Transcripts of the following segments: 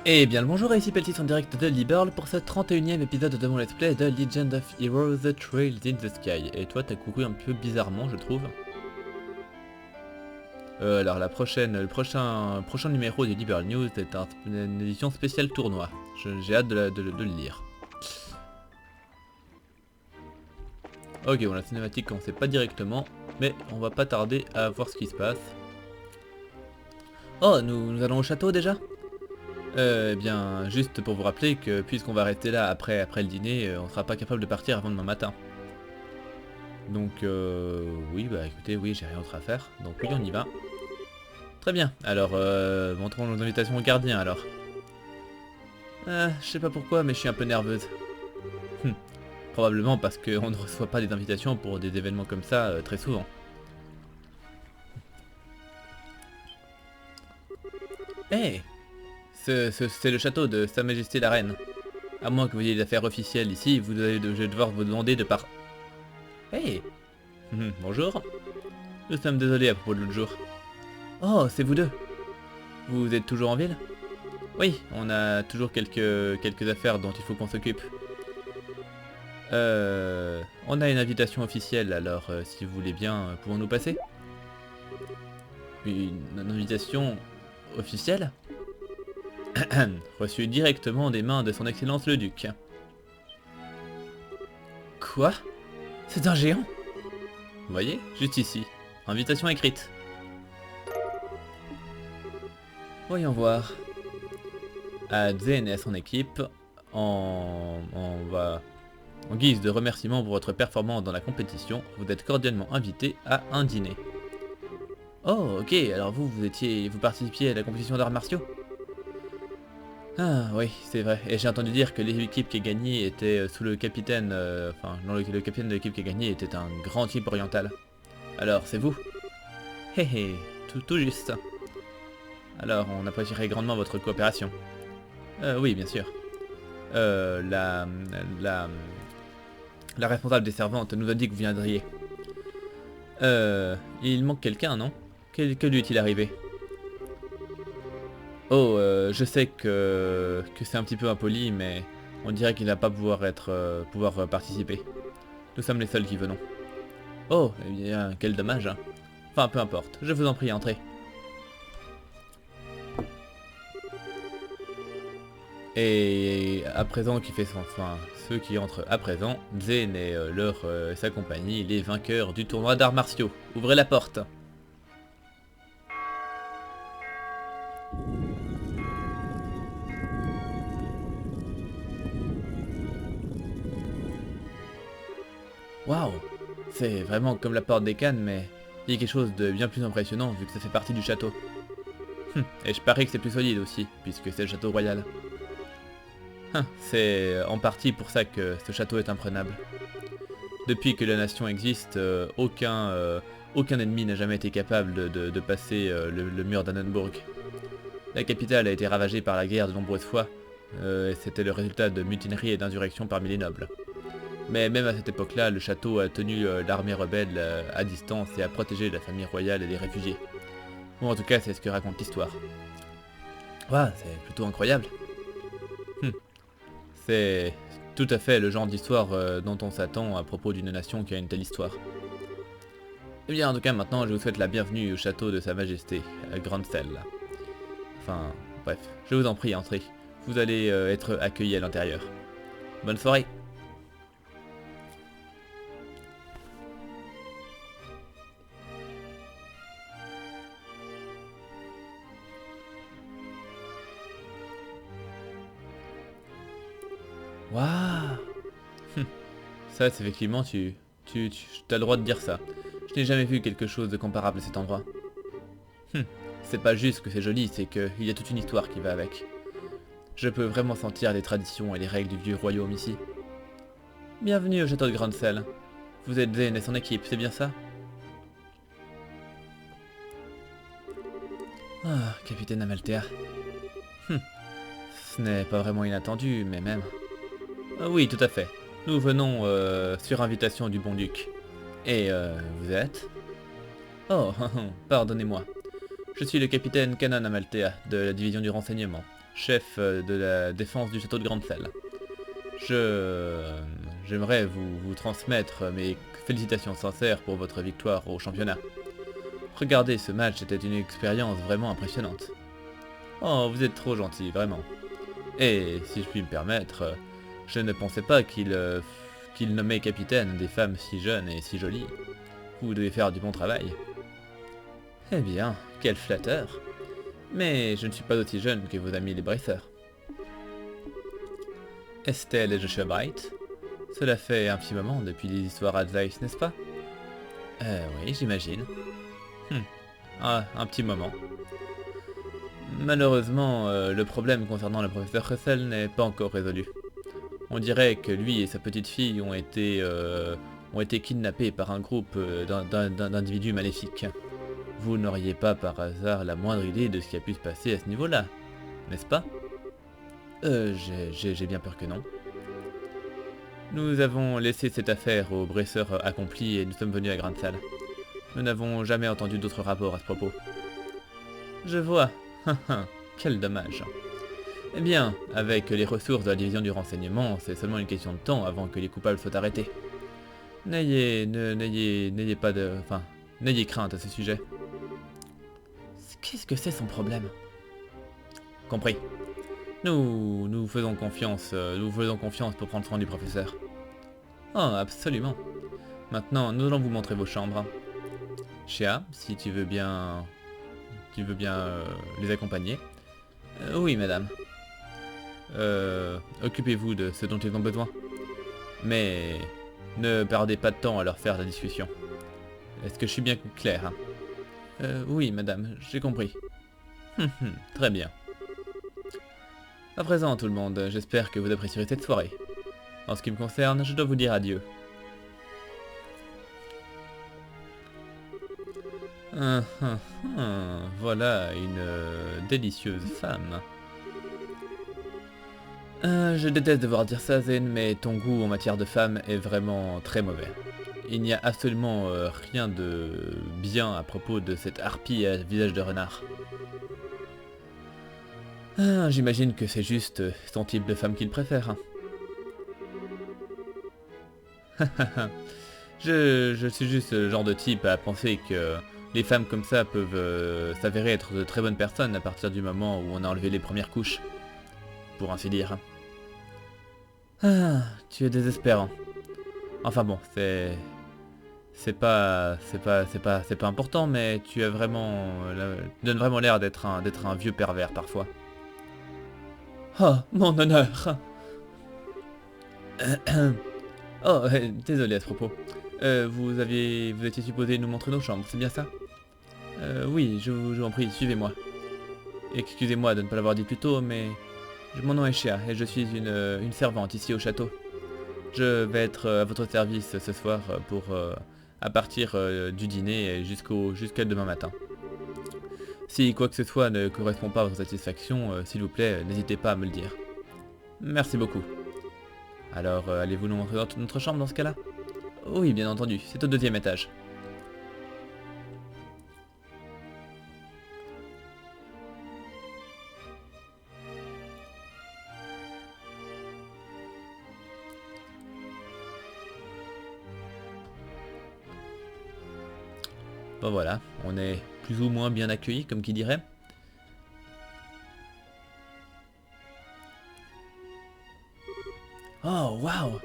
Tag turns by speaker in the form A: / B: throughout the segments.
A: Et bien le bonjour, ici Peltis en direct de Liberl pour ce 31e épisode de mon let's play de Legend of Heroes The Trails in the Sky. Et toi t'as couru un peu bizarrement je trouve. Alors le prochain numéro du Liberl News est une édition spéciale tournoi. J'ai hâte de le lire. Ok, bon la cinématique on sait pas directement, mais on va pas tarder à voir ce qui se passe. Oh, nous allons au château déjà ? Eh bien, juste pour vous rappeler que puisqu'on va rester là après le dîner, on sera pas capable de partir avant demain matin. Donc oui, bah écoutez, oui, j'ai rien d'autre à faire. Donc oui, on y va. Très bien, alors montrons nos invitations aux gardiens alors. Je sais pas pourquoi, mais je suis un peu nerveuse. Hum, Probablement parce qu'on ne reçoit pas des invitations pour des événements comme ça très souvent. Hé, c'est le château de Sa Majesté la Reine. À moins que vous ayez des affaires officielles ici, je vais devoir vous demander de par... Hey. Bonjour. Nous sommes désolés à propos de l'autre jour. Oh, c'est vous deux. Vous êtes toujours en ville? Oui, on a toujours quelques affaires dont il faut qu'on s'occupe. On a une invitation officielle, alors si vous voulez bien, pouvons-nous passer? Une invitation officielle? Reçue directement des mains de son Excellence le Duc. Quoi? C'est un géant? Vous voyez, juste ici. Invitation écrite. Voyons voir. À Zen et à son équipe, en guise de remerciement pour votre performance dans la compétition, vous êtes cordialement invité à un dîner. Oh, ok, alors vous participiez à la compétition d'arts martiaux? Ah oui, c'est vrai, et j'ai entendu dire que l'équipe qui a gagné était sous le capitaine, le capitaine de l'équipe qui a gagné était un grand type oriental. Alors, c'est vous? Hé hé, tout juste. Alors, on apprécierait grandement votre coopération. Oui, bien sûr. Euh, la, la, la responsable des servantes nous a dit que vous viendriez. Il manque quelqu'un, non? Que lui est-il arrivé? Oh, je sais que c'est un petit peu impoli, mais on dirait qu'il n'a pas pouvoir participer. Nous sommes les seuls qui venons. Oh, eh bien, quel dommage, hein. Enfin, peu importe, je vous en prie, entrez. Et à présent, ceux qui entrent à présent, Zen et sa compagnie, les vainqueurs du tournoi d'arts martiaux. Ouvrez la porte. Waouh, c'est vraiment comme la porte des Cannes, mais il y a quelque chose de bien plus impressionnant vu que ça fait partie du château. Et je parie que c'est plus solide aussi, puisque c'est le château royal. C'est en partie pour ça que ce château est imprenable. Depuis que la nation existe, aucun ennemi n'a jamais été capable de passer le mur d'Annenburg. La capitale a été ravagée par la guerre de nombreuses fois, et c'était le résultat de mutineries et d'insurrections parmi les nobles. Mais même à cette époque-là, le château a tenu l'armée rebelle à distance et a protégé la famille royale et les réfugiés. Ou en tout cas, c'est ce que raconte l'histoire. Ouah, c'est plutôt incroyable. C'est tout à fait le genre d'histoire dont on s'attend à propos d'une nation qui a une telle histoire. Eh bien, en tout cas, maintenant, je vous souhaite la bienvenue au château de Sa Majesté, à Grandcel. Enfin, bref, je vous en prie, entrez. Vous allez être accueillis à l'intérieur. Bonne soirée. Waouh. Ça, c'est effectivement, tu as le droit de dire ça. Je n'ai jamais vu quelque chose de comparable à cet endroit. C'est pas juste que c'est joli, c'est qu'il y a toute une histoire qui va avec. Je peux vraiment sentir les traditions et les règles du vieux royaume ici. Bienvenue au château de Grandcel. Vous êtes Zen et son équipe, c'est bien ça? Ah, capitaine Amalthea. Ce n'est pas vraiment inattendu, mais même... Ah oui, tout à fait. Nous venons sur invitation du bon duc. Et vous êtes? Oh, pardonnez-moi. Je suis le capitaine Canon Amalthea, de la division du renseignement, chef de la défense du château de Grande Salle. J'aimerais vous transmettre mes félicitations sincères pour votre victoire au championnat. Regardez, ce match était une expérience vraiment impressionnante. Oh, vous êtes trop gentil, vraiment. Et, si je puis me permettre, je ne pensais pas qu'il nommait capitaine des femmes si jeunes et si jolies. Vous devez faire du bon travail. Eh bien, quel flatteur. Mais je ne suis pas aussi jeune que vos amis les Bracers. Estelle et Joshua Bright. Cela fait un petit moment depuis les histoires à Zeiss, n'est-ce pas? Oui, j'imagine. Ah, un petit moment. Malheureusement, le problème concernant le professeur Russell n'est pas encore résolu. On dirait que lui et sa petite fille ont été kidnappés par un groupe d'individus maléfiques. Vous n'auriez pas par hasard la moindre idée de ce qui a pu se passer à ce niveau-là, n'est-ce pas? J'ai bien peur que non. Nous avons laissé cette affaire aux Bracers accomplie et nous sommes venus à Grande Salle. Nous n'avons jamais entendu d'autres rapports à ce propos. Je vois. Quel dommage. Eh bien, avec les ressources de la division du renseignement, c'est seulement une question de temps avant que les coupables soient arrêtés. N'ayez crainte à ce sujet. Qu'est-ce que c'est son problème? Compris. Nous faisons confiance pour prendre soin du professeur. Oh, absolument. Maintenant, nous allons vous montrer vos chambres. Shea, si tu veux bien les accompagner. Oui, madame. Occupez-vous de ce dont ils ont besoin. Mais ne perdez pas de temps à leur faire la discussion. Est-ce que je suis bien clair, hein? Oui, madame, j'ai compris. Très bien. À présent, tout le monde, j'espère que vous apprécierez cette soirée. En ce qui me concerne, je dois vous dire adieu. Voilà une délicieuse femme. Je déteste devoir dire ça, Zen, mais ton goût en matière de femme est vraiment très mauvais. Il n'y a absolument rien de bien à propos de cette harpie à visage de renard. J'imagine que c'est juste son type de femme qu'il préfère. Je suis juste le genre de type à penser que les femmes comme ça peuvent s'avérer être de très bonnes personnes à partir du moment où on a enlevé les premières couches. Pour ainsi dire. Tu es désespérant. Enfin bon, c'est pas important, mais tu donnes vraiment l'air d'être un vieux pervers parfois. Oh, mon honneur. Oh, désolé à ce propos. Vous étiez supposé nous montrer nos chambres, c'est bien ça? Oui, je vous en prie, suivez-moi. Excusez-moi de ne pas l'avoir dit plus tôt, mais mon nom est Shea et je suis une servante ici au château. Je vais être à votre service ce soir à partir du dîner jusqu'à demain matin. Si quoi que ce soit ne correspond pas à votre satisfaction, s'il vous plaît, n'hésitez pas à me le dire. Merci beaucoup. Alors, allez-vous nous montrer notre chambre dans ce cas-là? Oui, bien entendu, c'est au 2e étage. Bon voilà, on est plus ou moins bien accueillis, comme qui dirait. Oh, waouh!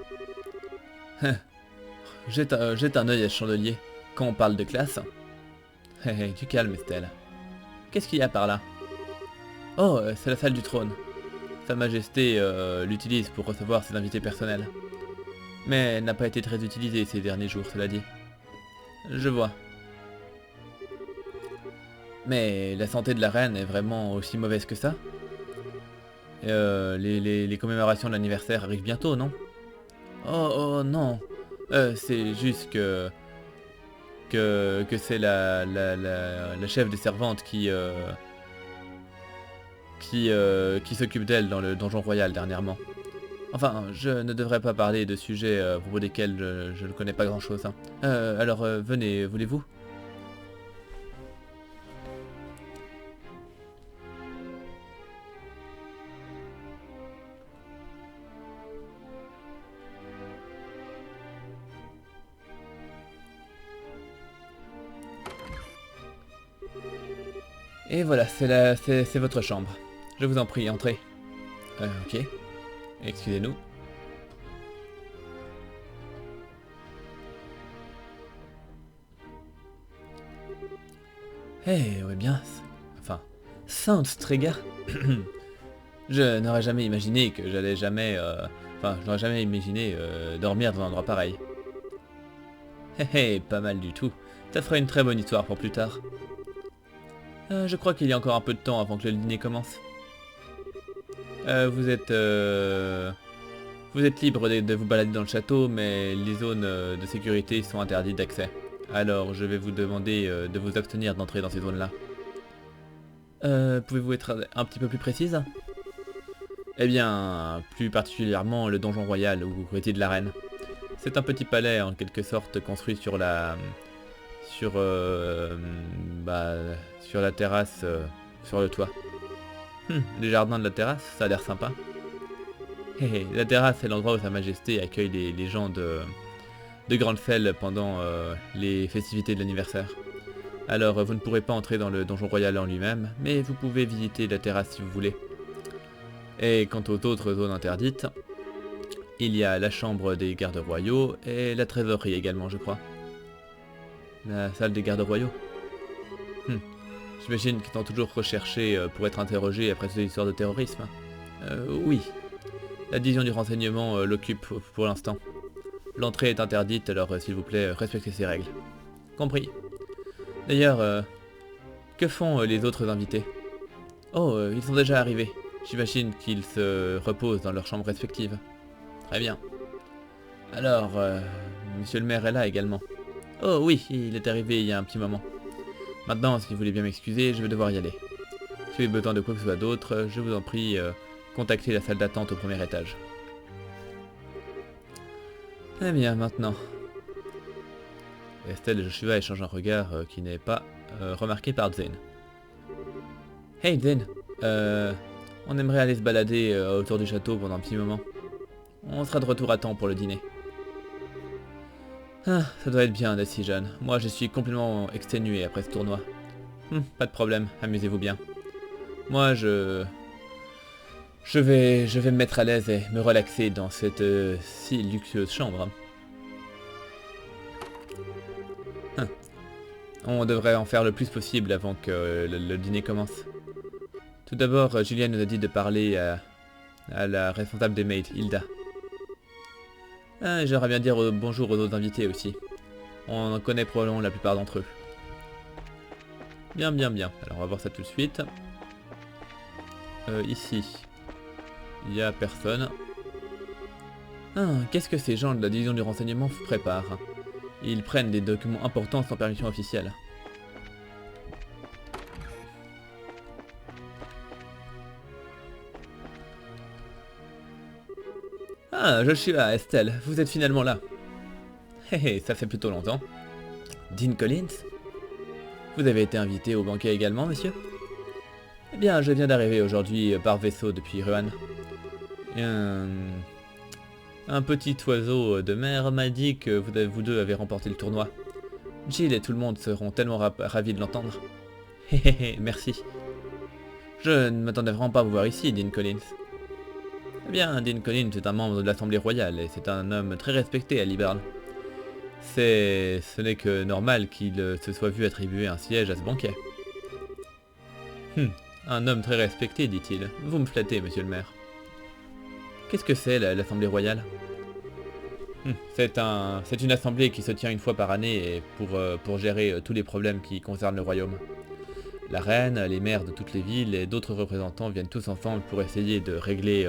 A: Jette un œil à ce chandelier, quand on parle de classe. Hé, du calme, Estelle. Qu'est-ce qu'il y a par là? Oh, c'est la salle du trône. Sa Majesté l'utilise pour recevoir ses invités personnels. Mais elle n'a pas été très utilisée ces derniers jours, cela dit. Je vois. Mais la santé de la reine est vraiment aussi mauvaise que ça? Les commémorations de l'anniversaire arrivent bientôt, non? Oh non. C'est juste que c'est la chef des servantes qui s'occupe d'elle dans le donjon royal dernièrement. Enfin, je ne devrais pas parler de sujets à propos desquels je ne connais pas grand chose. Hein. Alors venez, voulez-vous? Et voilà, c'est votre chambre. Je vous en prie, entrez. Ok. Excusez-nous. Eh, ouais bien. Enfin, Soundstrigger. Je n'aurais jamais imaginé que j'allais jamais... Enfin, je n'aurais jamais imaginé dormir dans un endroit pareil. Hé hé, pas mal du tout. Ça fera une très bonne histoire pour plus tard. Je crois qu'il y a encore un peu de temps avant que le dîner commence. Vous êtes libre de vous balader dans le château, mais les zones de sécurité sont interdites d'accès. Alors, je vais vous demander de vous abstenir d'entrer dans ces zones-là. Pouvez-vous être un petit peu plus précise? Eh bien, plus particulièrement le donjon royal ou Retier de la Reine. C'est un petit palais en quelque sorte construit sur la terrasse, sur le toit. Les jardins de la terrasse, ça a l'air sympa. La terrasse est l'endroit où Sa Majesté accueille les gens de Grandfell pendant les festivités de l'anniversaire. Alors vous ne pourrez pas entrer dans le donjon royal en lui-même, mais vous pouvez visiter la terrasse si vous voulez. Et quant aux autres zones interdites, il y a la chambre des gardes royaux et la trésorerie également, je crois. La salle des gardes royaux. J'imagine qu'ils sont toujours recherchés pour être interrogés après ces histoires de terrorisme. Oui. La division du renseignement l'occupe pour l'instant. L'entrée est interdite, alors s'il vous plaît, respectez ces règles. Compris. D'ailleurs, que font les autres invités? Oh, ils sont déjà arrivés. J'imagine qu'ils se reposent dans leurs chambres respectives. Très bien. Alors, monsieur le maire est là également. Oh oui, il est arrivé il y a un petit moment. Maintenant, si vous voulez bien m'excuser, je vais devoir y aller. Si vous avez besoin de quoi que ce soit d'autre, je vous en prie, contactez la salle d'attente au premier étage. Eh bien, maintenant. Estelle et Joshua échangent un regard qui n'est pas remarqué par Zane. Hey Zane, on aimerait aller se balader autour du château pendant un petit moment. On sera de retour à temps pour le dîner. Ah, ça doit être bien d'être si jeune. Moi, je suis complètement exténué après ce tournoi. Pas de problème, amusez-vous bien. Moi, je vais me mettre à l'aise et me relaxer dans cette si luxueuse chambre. On devrait en faire le plus possible avant que le dîner commence. Tout d'abord, Julien nous a dit de parler à la responsable des maids, Hilda. J'aimerais bien dire bonjour aux autres invités aussi. On en connaît probablement la plupart d'entre eux. Bien, bien, bien. Alors on va voir ça tout de suite. Ici, il n'y a personne. Qu'est-ce que ces gens de la division du renseignement préparent? Ils prennent des documents importants sans permission officielle. Ah, Joshua, Estelle, vous êtes finalement là. Hé hé, ça fait plutôt longtemps. Dean Collins? Vous avez été invité au banquet également, monsieur? Eh bien, je viens d'arriver aujourd'hui par vaisseau depuis Rohan. Un petit oiseau de mer m'a dit que vous deux avez remporté le tournoi. Jill et tout le monde seront tellement ravis de l'entendre. Hé hé hé, merci. Je ne m'attendais vraiment pas à vous voir ici, Dean Collins. Eh bien, Dean Collins est un membre de l'Assemblée royale et c'est un homme très respecté à Liberl. Ce n'est que normal qu'il se soit vu attribuer un siège à ce banquet. Un homme très respecté, dit-il. Vous me flattez, monsieur le maire. Qu'est-ce que c'est l'Assemblée royale? C'est une assemblée qui se tient une fois par année et pour gérer tous les problèmes qui concernent le royaume. La reine, les maires de toutes les villes et d'autres représentants viennent tous ensemble pour essayer de régler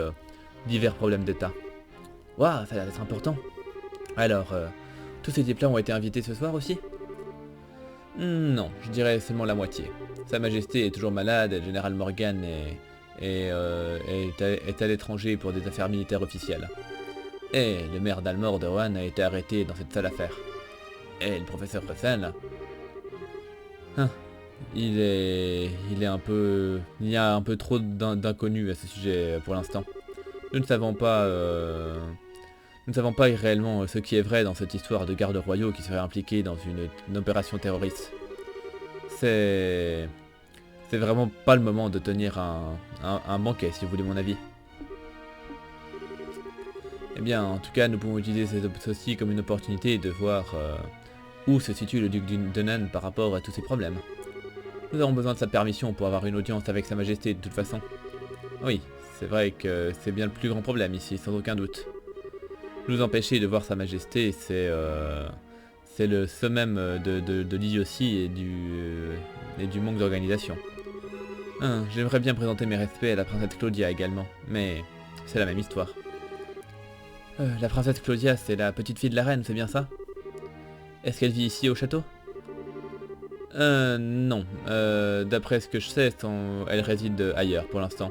A: divers problèmes d'État. Waouh, ça a l'air d'être important. Alors, tous ces types-là ont été invités ce soir aussi? Non, je dirais seulement la moitié. Sa Majesté est toujours malade et le général Morgan est à l'étranger pour des affaires militaires officielles. Et le maire d'Almor de Rohan a été arrêté dans cette sale affaire. Et le professeur Russell... Il y a un peu trop d'inconnus à ce sujet pour l'instant. Nous ne savons pas réellement ce qui est vrai dans cette histoire de gardes royaux qui serait impliqués dans une opération terroriste. C'est c'est vraiment pas le moment de tenir un banquet, si vous voulez mon avis. Eh bien, en tout cas, nous pouvons utiliser ceci comme une opportunité de voir où se situe le duc de Nan par rapport à tous ces problèmes. Nous avons besoin de sa permission pour avoir une audience avec sa majesté de toute façon. Oui, c'est vrai que c'est bien le plus grand problème ici, sans aucun doute. Nous empêcher de voir sa majesté, c'est le summum de l'idiotie et du manque d'organisation. J'aimerais bien présenter mes respects à la princesse Claudia également, mais c'est la même histoire. La princesse Claudia, c'est la petite fille de la reine, c'est bien ça? Est-ce qu'elle vit ici au château? Non. D'après ce que je sais, elle réside ailleurs pour l'instant.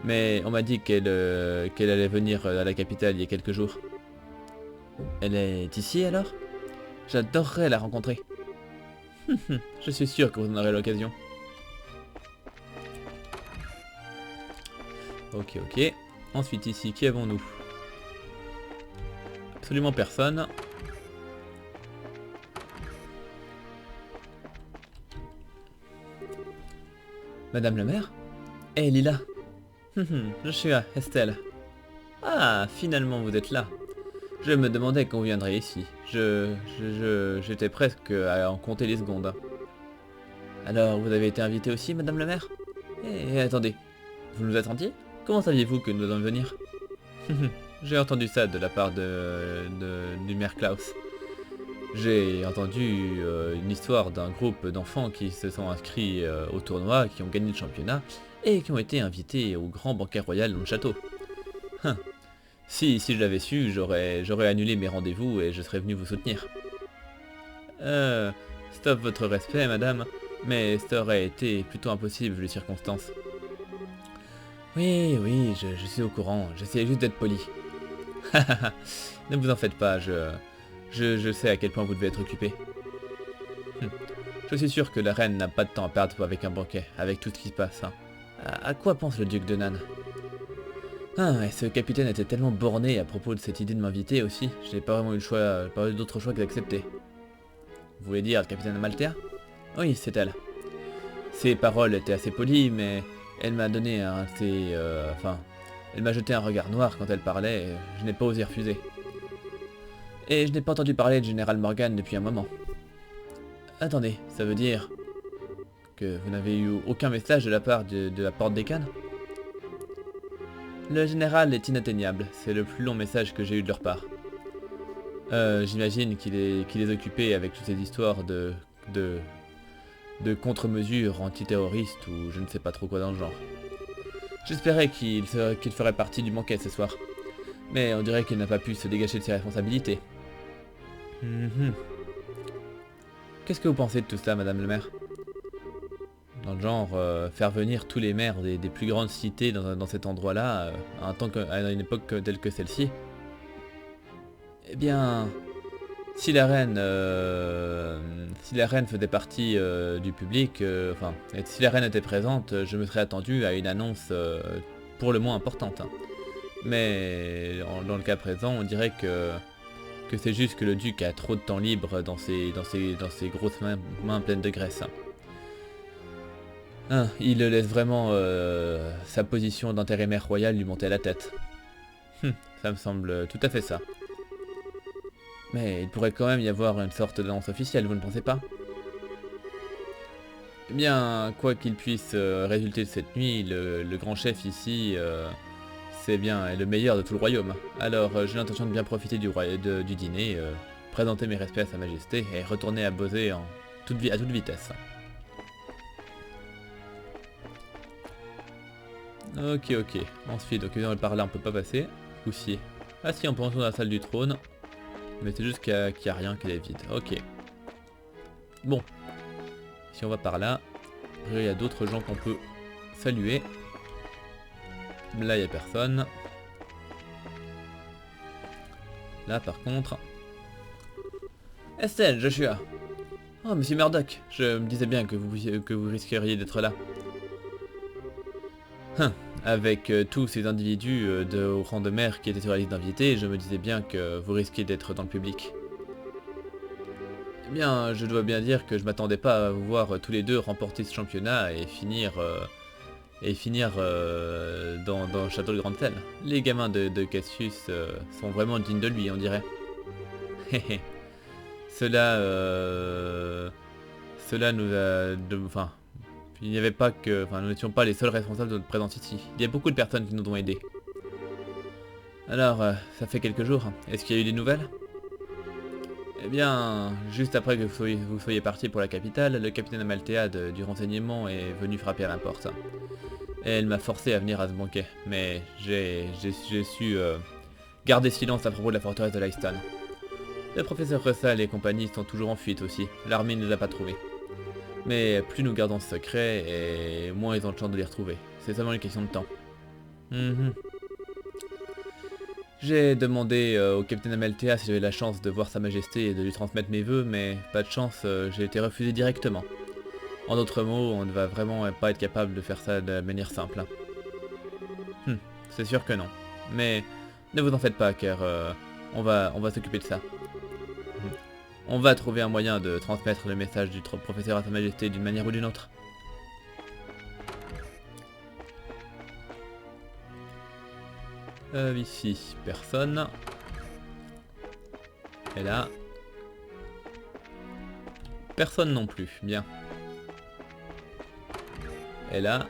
A: Mais on m'a dit qu'elle allait venir à la capitale il y a quelques jours. Elle est ici alors? J'adorerais la rencontrer. Je suis sûr que vous en aurez l'occasion. Ok, ok. Ensuite ici, qui avons-nous? Absolument personne. Madame la mère? Eh, Lila. Je suis là, Estelle. Ah, finalement vous êtes là. Je me demandais quand vous viendriez ici. J'étais presque à en compter les secondes. Alors, vous avez été invitée aussi, Madame la mère? Eh, attendez. Vous nous attendiez? Comment saviez-vous que nous allions venir? J'ai entendu ça de la part du maire Klaus. J'ai entendu une histoire d'un groupe d'enfants qui se sont inscrits au tournoi, qui ont gagné le championnat, et qui ont été invités au grand banquet royal dans le château. Si je l'avais su, j'aurais annulé mes rendez-vous et je serais venu vous soutenir. Stop votre respect, madame, mais ça aurait été plutôt impossible vu les circonstances. Oui, je suis au courant, j'essayais juste d'être poli. Ne vous en faites pas, je sais à quel point vous devez être occupé. Je suis sûr que la reine n'a pas de temps à perdre avec un banquet, avec tout ce qui se passe. À quoi pense le duc de Nan? Et ce capitaine était tellement borné à propos de cette idée de m'inviter aussi, je n'ai pas vraiment eu le choix, pas eu d'autre choix que d'accepter. Vous voulez dire le capitaine Amalthea? Oui, c'est elle. Ses paroles étaient assez polies, mais elle m'a donné elle m'a jeté un regard noir quand elle parlait, et je n'ai pas osé refuser. Et je n'ai pas entendu parler de Général Morgan depuis un moment. Attendez, ça veut dire que vous n'avez eu aucun message de la part de la porte des Cannes? Le général est inatteignable, c'est le plus long message que j'ai eu de leur part. J'imagine qu'il est occupé avec toutes ces histoires de contre-mesures antiterroristes ou je ne sais pas trop quoi dans le genre. J'espérais qu'il ferait partie du banquet ce soir, mais on dirait qu'il n'a pas pu se dégager de ses responsabilités. Qu'est-ce que vous pensez de tout cela, madame le maire? Dans le genre, faire venir tous les maires des plus grandes cités dans cet endroit-là, à une époque telle que celle-ci. Eh bien, si la reine faisait partie du public, si la reine était présente, je me serais attendu à une annonce pour le moins importante. Mais dans le cas présent, on dirait que c'est juste que le duc a trop de temps libre dans ses grosses mains pleines de graisse. Il laisse vraiment sa position d'intérimaire royal lui monter à la tête. Ça me semble tout à fait ça. Mais il pourrait quand même y avoir une sorte d'annonce officielle, vous ne pensez pas? Eh bien, quoi qu'il puisse résulter de cette nuit, le grand chef ici, c'est bien le meilleur de tout le royaume. Alors j'ai l'intention de bien profiter du dîner, présenter mes respects à sa majesté et retourner à Bosé à toute vitesse. Ok. Ensuite, donc évidemment par là on peut pas passer. Ou si. Ah si, on peut rentrer dans la salle du trône. Mais c'est juste qu'il n'y a rien, qu'elle est vide. Ok. Bon. Si on va par là, il y a d'autres gens qu'on peut saluer. Là, il n'y a personne. Là, par contre... Estelle, Joshua. Oh, monsieur Murdoch, je me disais bien que vous risqueriez d'être là. Avec tous ces individus au rang de maire qui étaient sur la liste d'invités, je me disais bien que vous risquiez d'être dans le public. Eh bien, je dois bien dire que je m'attendais pas à vous voir tous les deux remporter ce championnat et finir dans le château de Grande Selle. Les gamins de Cassius sont vraiment dignes de lui, on dirait. Héhé. Cela, cela nous a... Enfin, il n'y avait pas que... Enfin, nous n'étions pas les seuls responsables de notre présence ici. Il y a beaucoup de personnes qui nous ont aidés. Alors, ça fait quelques jours. Est-ce qu'il y a eu des nouvelles? Eh bien, juste après que vous soyez partis pour la capitale, le capitaine Amalthéade du renseignement est venu frapper à ma porte. Et elle m'a forcé à venir à ce banquet, mais j'ai su garder silence à propos de la forteresse de Leiston. Le professeur Russell et compagnie sont toujours en fuite aussi, l'armée ne les a pas trouvés. Mais plus nous gardons ce secret, et moins ils ont de chance de les retrouver. C'est seulement une question de temps. J'ai demandé au capitaine Amalthea si j'avais la chance de voir sa majesté et de lui transmettre mes vœux, mais pas de chance, j'ai été refusé directement. En d'autres mots, on ne va vraiment pas être capable de faire ça de manière simple. C'est sûr que non. Mais ne vous en faites pas, car on va s'occuper de ça. On va trouver un moyen de transmettre le message du professeur à sa majesté d'une manière ou d'une autre. Ici, personne. Et là... Personne non plus, bien. Et là...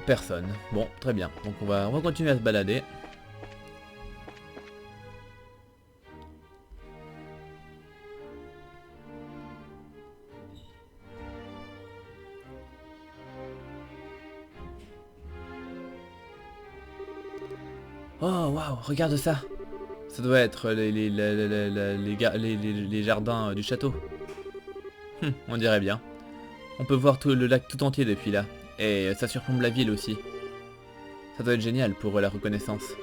A: Personne. Bon, très bien. Donc on va continuer à se balader. Oh waouh, regarde ça. Ça doit être les jardins du château. On dirait bien. On peut voir tout le lac tout entier depuis là. Et ça surplombe la ville aussi. Ça doit être génial pour la reconnaissance.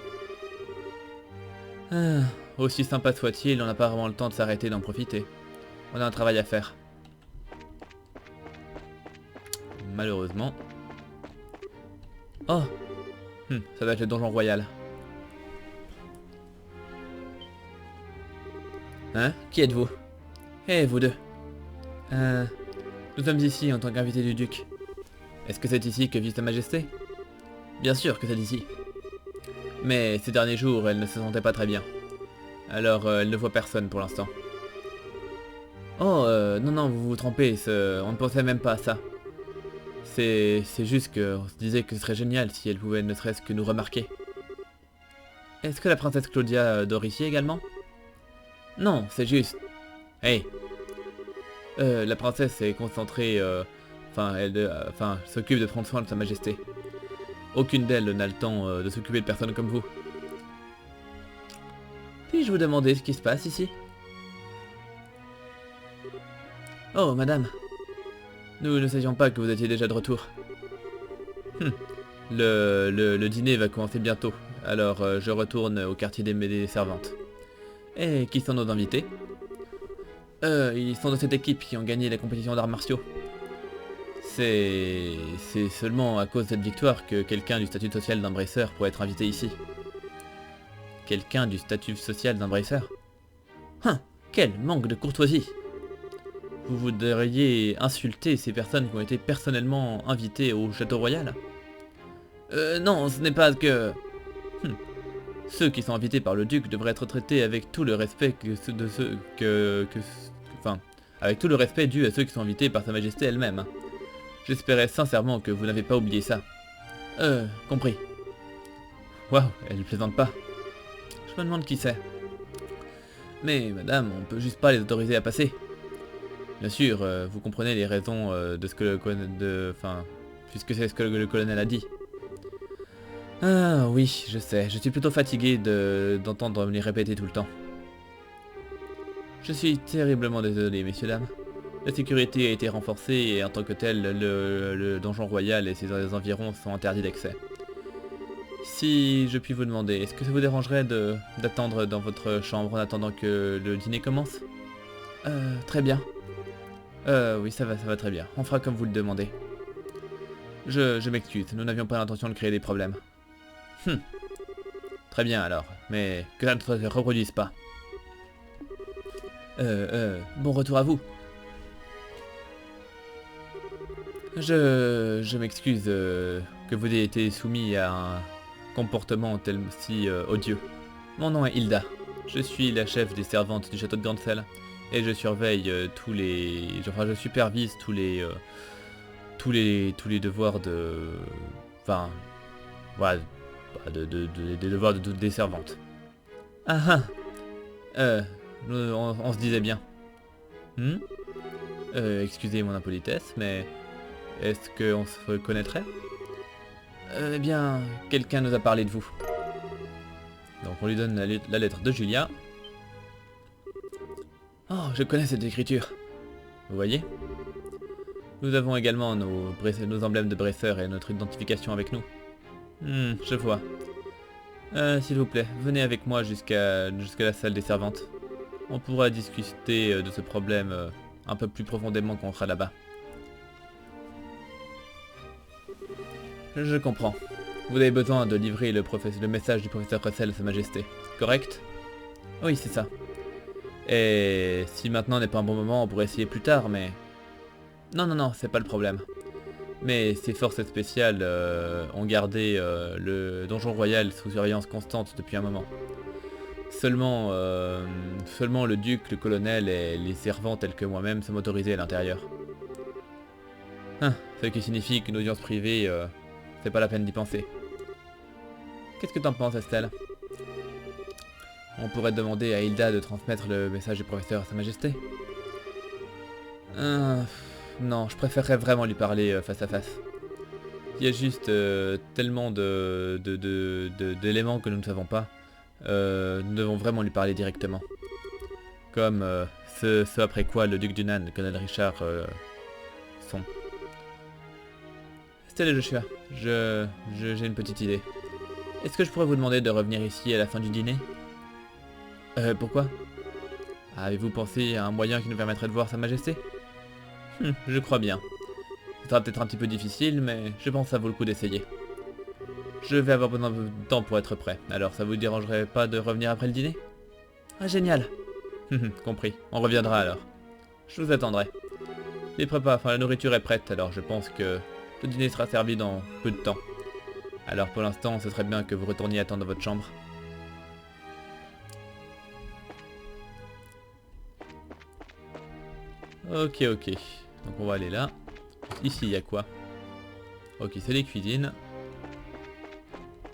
A: Aussi sympa soit-il, on n'a pas vraiment le temps de s'arrêter d'en profiter. On a un travail à faire. Malheureusement. Oh, ça doit être le donjon royal. Hein? Qui êtes-vous? Eh, vous deux. Nous sommes ici en tant qu'invités du duc. Est-ce que c'est ici que vit sa majesté? Bien sûr que c'est ici. Mais ces derniers jours, elle ne se sentait pas très bien. Alors, elle ne voit personne pour l'instant. Oh, non, non, vous vous trompez, on ne pensait même pas à ça. C'est juste qu'on se disait que ce serait génial si elle pouvait ne serait-ce que nous remarquer. Est-ce que la princesse Claudia dort ici également? Non, c'est juste... Hey, la princesse est concentrée... Enfin, s'occupe de prendre soin de sa majesté. Aucune d'elles n'a le temps de s'occuper de personnes comme vous. Puis-je vous demander ce qui se passe ici? Oh, madame. Nous ne savions pas que vous étiez déjà de retour. Le dîner va commencer bientôt, alors je retourne au quartier des servantes. Et qui sont nos invités? Ils sont de cette équipe qui ont gagné la compétition d'arts martiaux. C'est seulement à cause de cette victoire que quelqu'un du statut social d'un bracer pourrait être invité ici. Quelqu'un du statut social d'un bracer? Quel manque de courtoisie! Vous voudriez insulter ces personnes qui ont été personnellement invitées au château royal? Non, ce n'est pas que... Ceux qui sont invités par le duc devraient être traités avec tout le respect avec tout le respect dû à ceux qui sont invités par sa majesté elle-même. J'espérais sincèrement que vous n'avez pas oublié ça. Compris. Waouh, elle plaisante pas. Je me demande qui c'est. Mais madame, on peut juste pas les autoriser à passer. Bien sûr, vous comprenez les raisons de ce que le colonel... puisque c'est ce que le colonel a dit. Ah oui, je sais, je suis plutôt fatigué d'entendre me les répéter tout le temps. Je suis terriblement désolé, messieurs, dames. La sécurité a été renforcée et en tant que tel, le donjon royal et ses environs sont interdits d'accès. Si je puis vous demander, est-ce que ça vous dérangerait d'attendre dans votre chambre en attendant que le dîner commence? Très bien. Oui, ça va très bien. On fera comme vous le demandez. Je m'excuse, nous n'avions pas l'intention de créer des problèmes. Très bien alors, mais que ça ne se reproduise pas. Bon retour à vous. Je m'excuse que vous ayez été soumis à un comportement tel si odieux. Mon nom est Hilda. Je suis la chef des servantes du château de Grancel et je surveille tous les... Enfin, je supervise tous les devoirs de... Enfin, voilà, des devoirs des servantes. Ah ah. On se disait bien. Hmm? Excusez mon impolitesse, mais est-ce qu'on se connaîtrait? Eh bien, quelqu'un nous a parlé de vous. Donc on lui donne la lettre de Julia. Oh, je connais cette écriture. Vous voyez? Nous avons également nos emblèmes de Bresseur et notre identification avec nous. Je vois. S'il vous plaît, venez avec moi jusqu'à la salle des servantes. On pourra discuter de ce problème un peu plus profondément quand on sera là-bas. Je comprends. Vous avez besoin de livrer le message du professeur Russell à Sa Majesté, correct? Oui, c'est ça. Et si maintenant n'est pas un bon moment, on pourrait essayer plus tard, mais... Non, c'est pas le problème. Mais ces forces spéciales ont gardé le donjon royal sous surveillance constante depuis un moment. Seulement le duc, le colonel et les servants tels que moi-même sont autorisés à l'intérieur. Ce qui signifie qu'une audience privée, c'est pas la peine d'y penser. Qu'est-ce que t'en penses, Estelle? On pourrait demander à Hilda de transmettre le message du professeur à Sa Majesté. Non, je préférerais vraiment lui parler face à face. Il y a juste tellement d'éléments que nous ne savons pas. Nous devons vraiment lui parler directement. Comme ce après quoi le duc Dunan, le colonel Richard, sont. Estelle et Joshua, j'ai une petite idée. Est-ce que je pourrais vous demander de revenir ici à la fin du dîner? Pourquoi? Avez-vous pensé à un moyen qui nous permettrait de voir Sa Majesté? Je crois bien. Ce sera peut-être un petit peu difficile, mais je pense que ça vaut le coup d'essayer. Je vais avoir besoin de temps pour être prêt, alors ça vous dérangerait pas de revenir après le dîner? Ah, génial. Compris, on reviendra alors. Je vous attendrai. La nourriture est prête, alors je pense que le dîner sera servi dans peu de temps. Alors pour l'instant, ce serait bien que vous retourniez attendre dans votre chambre. Ok. Donc on va aller là. Ici, il y a quoi? Ok, c'est les cuisines.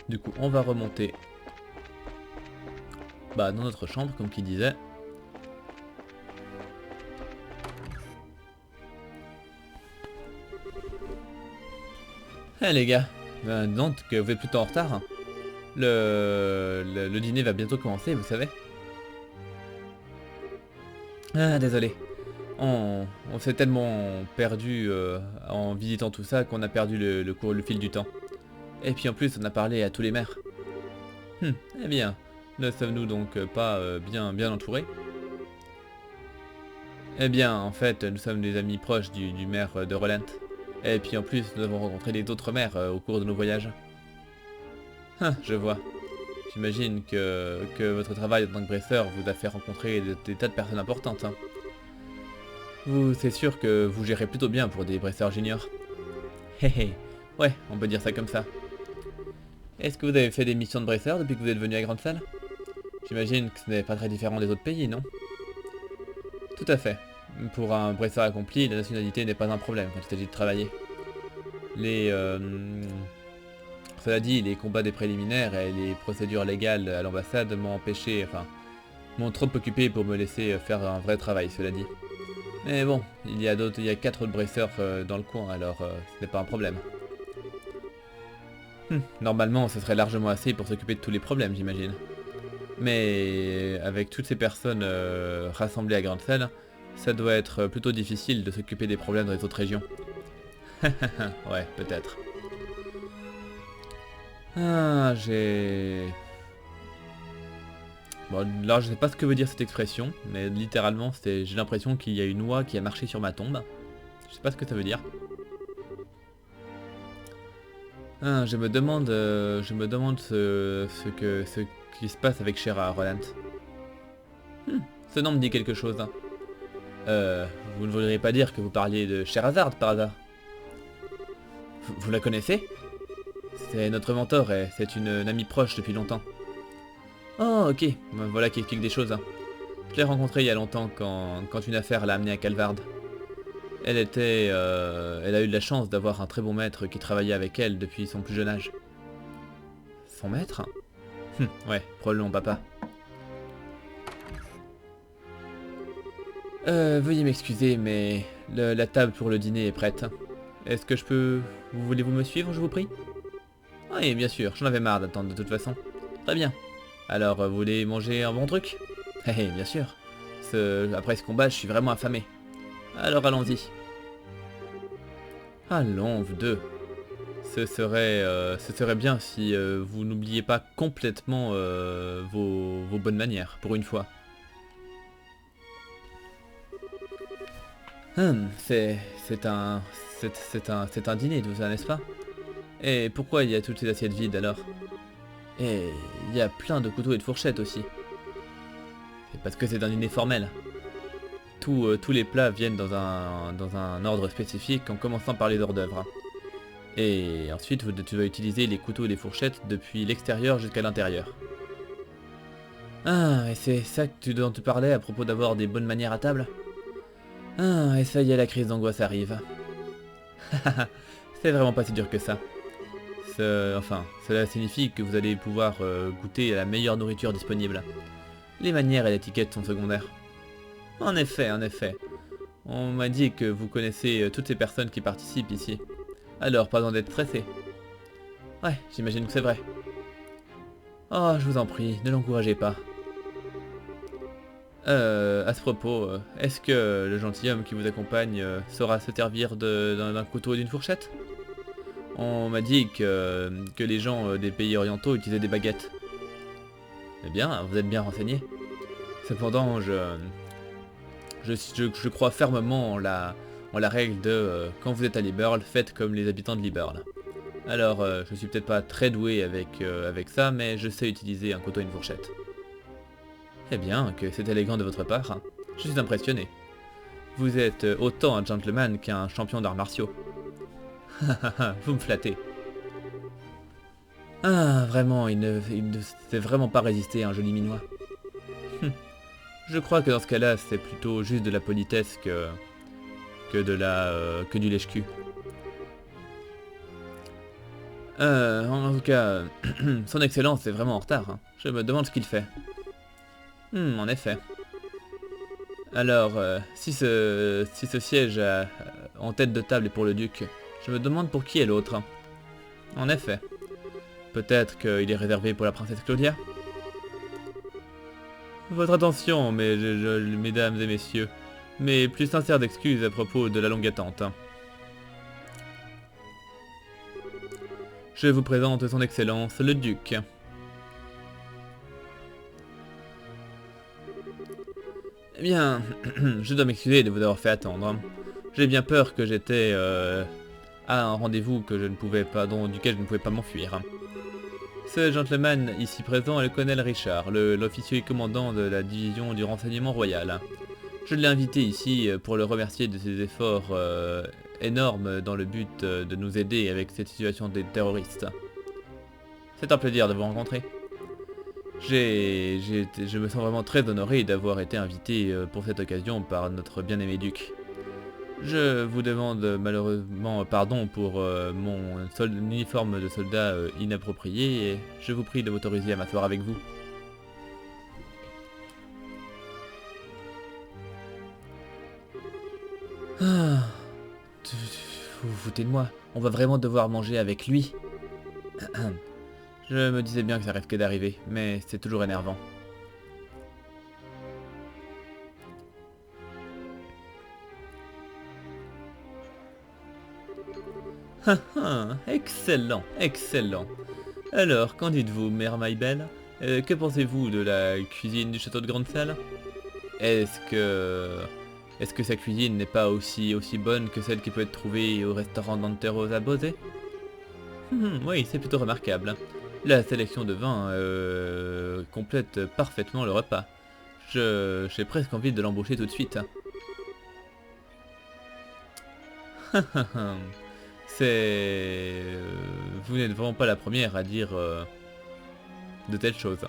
A: Du coup, on va remonter dans notre chambre, comme qui disait. Les gars, donc que vous êtes plutôt en retard. Hein. Le dîner va bientôt commencer, vous savez. Ah, désolé. On s'est tellement perdu en visitant tout ça qu'on a perdu le fil du temps. Et puis en plus, on a parlé à tous les maires. Eh bien, ne sommes-nous donc pas bien entourés? Eh bien, en fait, nous sommes des amis proches du maire de Roland. Et puis en plus, nous avons rencontré des autres maires au cours de nos voyages. Je vois. J'imagine que votre travail en tant que bresseur vous a fait rencontrer des tas de personnes importantes. Hein. C'est sûr que vous gérez plutôt bien pour des bresseurs juniors. Ouais, on peut dire ça comme ça. Est-ce que vous avez fait des missions de bresseur depuis que vous êtes venu à Grande Salle? J'imagine que ce n'est pas très différent des autres pays, non? Tout à fait. Pour un bresseur accompli, la nationalité n'est pas un problème quand il s'agit de travailler. Cela dit, les combats des préliminaires et les procédures légales à l'ambassade m'ont trop occupé pour me laisser faire un vrai travail, cela dit. Mais bon, il y a 4 autres bresseurs dans le coin, alors ce n'est pas un problème. Normalement, ce serait largement assez pour s'occuper de tous les problèmes, j'imagine. Mais avec toutes ces personnes rassemblées à Grande Salle, ça doit être plutôt difficile de s'occuper des problèmes dans les autres régions. Ouais, peut-être. Bon, là, je sais pas ce que veut dire cette expression, mais littéralement, j'ai l'impression qu'il y a une oie qui a marché sur ma tombe. Je sais pas ce que ça veut dire. Je me demande ce qui se passe avec Shera Roland. Ce nom me dit quelque chose. Hein. Vous ne voudriez pas dire que vous parliez de Sherazade par hasard? Vous la connaissez? C'est notre mentor et c'est une amie proche depuis longtemps. Oh ok, voilà qui explique des choses. Hein. Je l'ai rencontrée il y a longtemps quand une affaire l'a amenée à Calvard. Elle a eu de la chance d'avoir un très bon maître qui travaillait avec elle depuis son plus jeune âge. Son maître? Ouais, probablement papa. Veuillez m'excuser, mais la table pour le dîner est prête. Est-ce que je peux... Voulez-vous me suivre, je vous prie? Oui, bien sûr, j'en avais marre d'attendre de toute façon. Très bien. Alors, vous voulez manger un bon truc? Eh, bien sûr. Après ce combat, je suis vraiment affamé. Alors allons-y. Allons, vous deux. Ce serait bien si vous n'oubliez pas complètement vos bonnes manières, pour une fois. C'est un dîner, tout ça, n'est-ce pas? Et pourquoi il y a toutes ces assiettes vides alors? Et il y a plein de couteaux et de fourchettes aussi. C'est parce que c'est un dîner formel. Tous les plats viennent dans un ordre spécifique en commençant par les hors d'œuvre. Et ensuite tu vas utiliser les couteaux et les fourchettes depuis l'extérieur jusqu'à l'intérieur. Ah, et c'est ça dont tu parlais à propos d'avoir des bonnes manières à table? Ah, et ça y est, la crise d'angoisse arrive. C'est vraiment pas si dur que ça. Enfin, cela signifie que vous allez pouvoir goûter à la meilleure nourriture disponible. Les manières et l'étiquette sont secondaires. En effet, en effet. On m'a dit que vous connaissez toutes ces personnes qui participent ici. Alors, pas besoin d'être stressé. Ouais, j'imagine que c'est vrai. Oh, je vous en prie, ne l'encouragez pas. À ce propos, est-ce que le gentilhomme qui vous accompagne saura se servir d'un couteau et d'une fourchette? On m'a dit que les gens des pays orientaux utilisaient des baguettes. Eh bien, vous êtes bien renseigné. Cependant, je crois fermement en la règle de quand vous êtes à Liberl, faites comme les habitants de Liberl. Alors, je suis peut-être pas très doué avec ça, mais je sais utiliser un couteau et une fourchette. Eh bien, que c'est élégant de votre part. Hein. Je suis impressionné. Vous êtes autant un gentleman qu'un champion d'arts martiaux. Vous me flattez. Ah, vraiment, il ne sait vraiment pas résister à un joli minois. Je crois que dans ce cas-là, c'est plutôt juste de la politesse que du lèche-cul. En tout cas, son excellence est vraiment en retard. Hein. Je me demande ce qu'il fait. En effet. Alors, si ce siège en tête de table est pour le duc, je me demande pour qui est l'autre. En effet. Peut-être qu'il est réservé pour la princesse Claudia? Votre attention, mesdames et messieurs. Mes plus sincères excuses à propos de la longue attente. Je vous présente son excellence, le duc. Eh bien, je dois m'excuser de vous avoir fait attendre. J'ai bien peur que j'étais à un rendez-vous que je ne pouvais pas, duquel je ne pouvais pas m'enfuir. Ce gentleman ici présent est le colonel Richard, l'officier commandant de la division du renseignement royal. Je l'ai invité ici pour le remercier de ses efforts énormes dans le but de nous aider avec cette situation des terroristes. C'est un plaisir de vous rencontrer. Je me sens vraiment très honoré d'avoir été invité pour cette occasion par notre bien-aimé duc. Je vous demande malheureusement pardon pour mon uniforme de soldat inapproprié et je vous prie de m'autoriser à m'asseoir avec vous. Ah, vous vous foutez de moi, on va vraiment devoir manger avec lui. Je me disais bien que ça risquait d'arriver, mais c'est toujours énervant. Excellent, excellent. Alors, qu'en dites-vous, mère Maybelle? Que pensez-vous de la cuisine du château de Grande Salle? Est-ce que sa cuisine n'est pas aussi bonne que celle qui peut être trouvée au restaurant d'Antero à Bosé? Oui, c'est plutôt remarquable. La sélection de vins complète parfaitement le repas. J'ai presque envie de l'embaucher tout de suite. C'est... Vous n'êtes vraiment pas la première à dire de telles choses.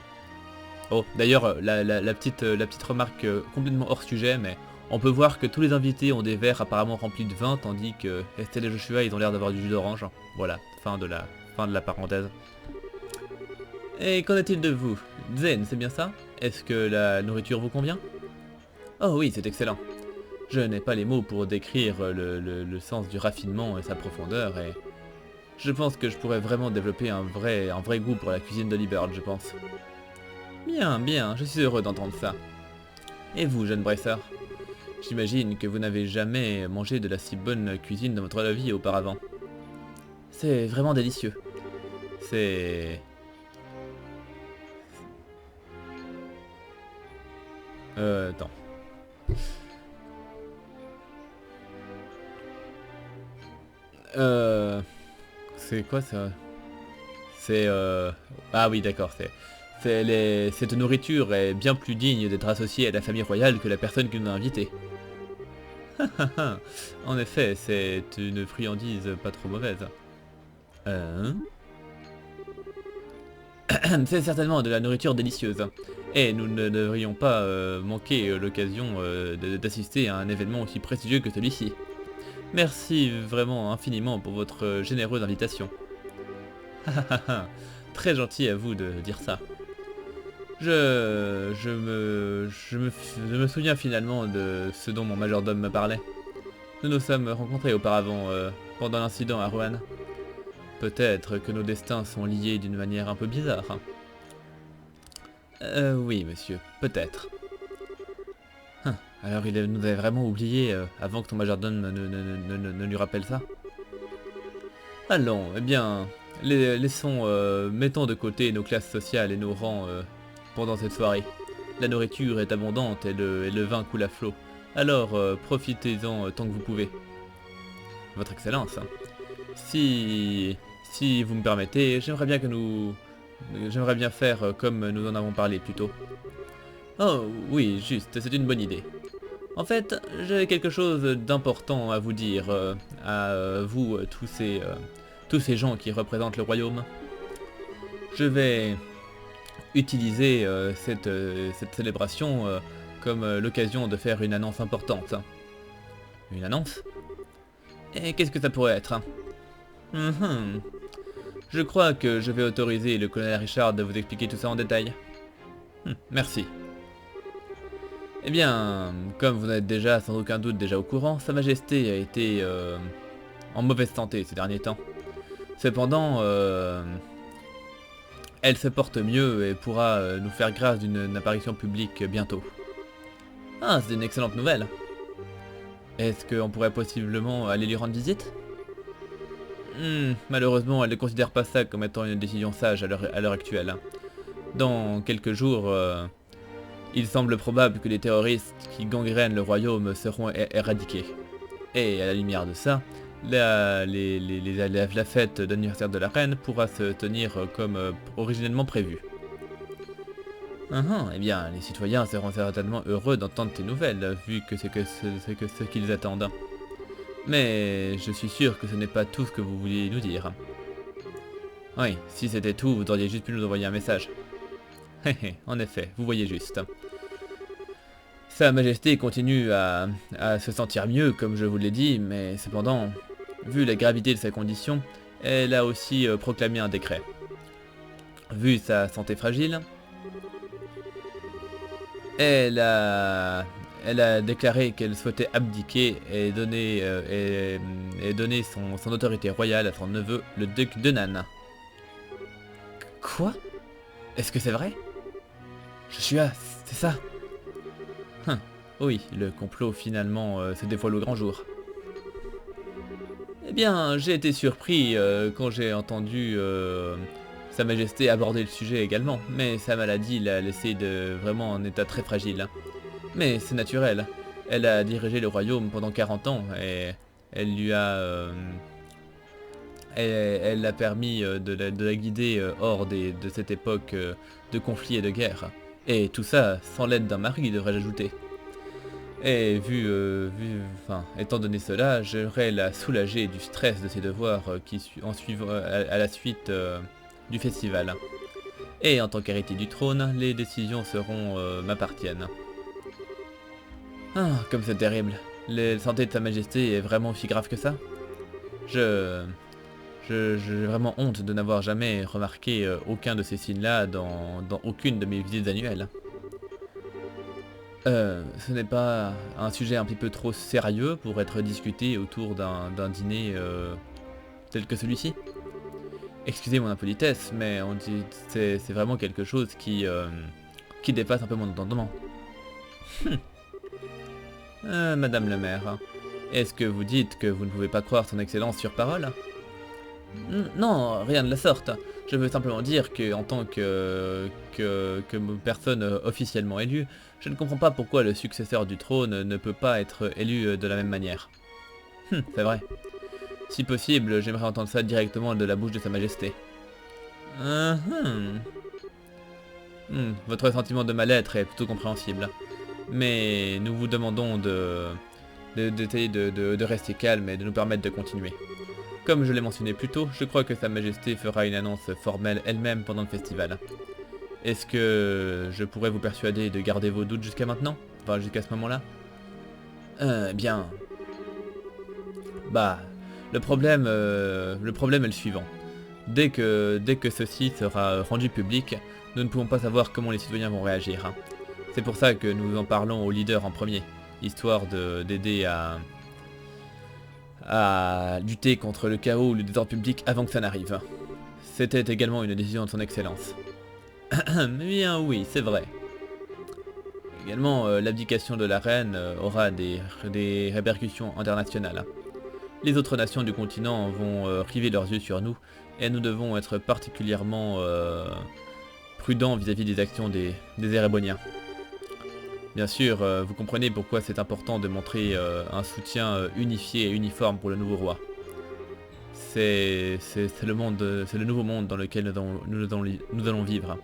A: Oh, d'ailleurs, la petite remarque complètement hors sujet, mais on peut voir que tous les invités ont des verres apparemment remplis de vin, tandis que Estelle et Joshua, ils ont l'air d'avoir du jus d'orange. Voilà, fin de la parenthèse. Et qu'en est-il de vous? Zen, c'est bien ça? Est-ce que la nourriture vous convient? Oh oui, c'est excellent. Je n'ai pas les mots pour décrire le sens du raffinement et sa profondeur, et je pense que je pourrais vraiment développer un vrai goût pour la cuisine d'Holly-Bird, je pense. Bien, bien, je suis heureux d'entendre ça. Et vous, jeune Bracer? J'imagine que vous n'avez jamais mangé de la si bonne cuisine dans votre vie auparavant. C'est vraiment délicieux. C'est... attends. C'est quoi ça? C'est Ah oui, d'accord, cette nourriture est bien plus digne d'être associée à la famille royale que la personne qui nous a invités. En effet, c'est une friandise pas trop mauvaise. C'est certainement de la nourriture délicieuse. Et nous ne devrions pas manquer l'occasion d'assister à un événement aussi prestigieux que celui-ci. Merci vraiment infiniment pour votre généreuse invitation. Très gentil à vous de dire ça. Je me souviens finalement de ce dont mon majordome me parlait. Nous nous sommes rencontrés auparavant pendant l'incident à Rohan. Peut-être que nos destins sont liés d'une manière un peu bizarre. Oui, monsieur, peut-être. Alors il nous avait vraiment oublié avant que ton majordome ne lui rappelle ça? Allons, eh bien, mettons de côté nos classes sociales et nos rangs pendant cette soirée. La nourriture est abondante et le vin coule à flot. Alors profitez-en tant que vous pouvez. Votre Excellence, si vous me permettez, j'aimerais bien faire comme nous en avons parlé plus tôt. Oh oui, juste, c'est une bonne idée. En fait, j'ai quelque chose d'important à vous dire, à vous, tous ces gens qui représentent le royaume. Je vais utiliser cette célébration comme l'occasion de faire une annonce importante. Une annonce? Et qu'est-ce que ça pourrait être? Je crois que je vais autoriser le colonel Richard de vous expliquer tout ça en détail. Merci. Eh bien, comme vous êtes déjà sans aucun doute déjà au courant, Sa Majesté a été en mauvaise santé ces derniers temps. Cependant, elle se porte mieux et pourra nous faire grâce d'une apparition publique bientôt. Ah, c'est une excellente nouvelle. Est-ce qu'on pourrait possiblement aller lui rendre visite? Malheureusement, elle ne considère pas ça comme étant une décision sage à l'heure actuelle. Dans quelques jours, il semble probable que les terroristes qui gangrènent le royaume seront éradiqués. Et à la lumière de ça, la fête d'anniversaire de la reine pourra se tenir comme originellement prévu. Eh bien, les citoyens seront certainement heureux d'entendre tes nouvelles, vu que c'est ce qu'ils attendent. Mais je suis sûr que ce n'est pas tout ce que vous vouliez nous dire. Oui, si c'était tout, vous auriez juste pu nous envoyer un message. En effet, vous voyez juste. Sa Majesté continue à se sentir mieux, comme je vous l'ai dit, mais cependant, vu la gravité de sa condition, elle a aussi proclamé un décret. Vu sa santé fragile, elle a déclaré qu'elle souhaitait abdiquer et donner, son autorité royale à son neveu, le duc de Nan. Quoi? Est-ce que c'est vrai? Joshua, c'est ça? Oui, le complot finalement se dévoile au grand jour. Eh bien, j'ai été surpris quand j'ai entendu Sa Majesté aborder le sujet également, mais sa maladie l'a laissé vraiment en état très fragile. Mais c'est naturel, elle a dirigé le royaume pendant 40 ans et elle lui a... elle a permis de la guider hors de cette époque de conflits et de guerre. Et tout ça sans l'aide d'un mari, devrais-je ajouter. Et enfin, étant donné cela, j'aimerais la soulager du stress de ses devoirs en suivant à la suite du festival. Et en tant qu'héritier du trône, les décisions m'appartiennent. Ah, comme c'est terrible. La santé de Sa Majesté est vraiment aussi grave que ça. J'ai vraiment honte de n'avoir jamais remarqué aucun de ces signes-là dans aucune de mes visites annuelles. Ce n'est pas un sujet un petit peu trop sérieux pour être discuté autour d'un dîner tel que celui-ci? Excusez mon impolitesse, mais c'est vraiment quelque chose qui dépasse un peu mon entendement. Madame la mère, est-ce que vous dites que vous ne pouvez pas croire son excellence sur parole? Non, rien de la sorte. Je veux simplement dire que, en tant que personne officiellement élue, je ne comprends pas pourquoi le successeur du trône ne peut pas être élu de la même manière. C'est vrai. Si possible, j'aimerais entendre ça directement de la bouche de Sa Majesté. Votre sentiment de mal-être est plutôt compréhensible. Mais nous vous demandons d'essayer de rester calme et de nous permettre de continuer. Comme je l'ai mentionné plus tôt, je crois que Sa Majesté fera une annonce formelle elle-même pendant le festival. Est-ce que je pourrais vous persuader de garder vos doutes jusqu'à maintenant? Enfin, jusqu'à ce moment-là? Bien. Bah, le problème est le suivant. Dès que ceci sera rendu public, nous ne pouvons pas savoir comment les citoyens vont réagir. Hein. C'est pour ça que nous en parlons au leader en premier, histoire d'aider à lutter contre le chaos ou le désordre public avant que ça n'arrive. C'était également une décision de son excellence. Bien oui, c'est vrai. Également, l'abdication de la reine aura des répercussions internationales. Les autres nations du continent vont river leurs yeux sur nous, et nous devons être particulièrement prudents vis-à-vis des actions des Ereboniens. Bien sûr, vous comprenez pourquoi c'est important de montrer un soutien unifié et uniforme pour le nouveau roi. C'est le nouveau monde dans lequel nous allons vivre.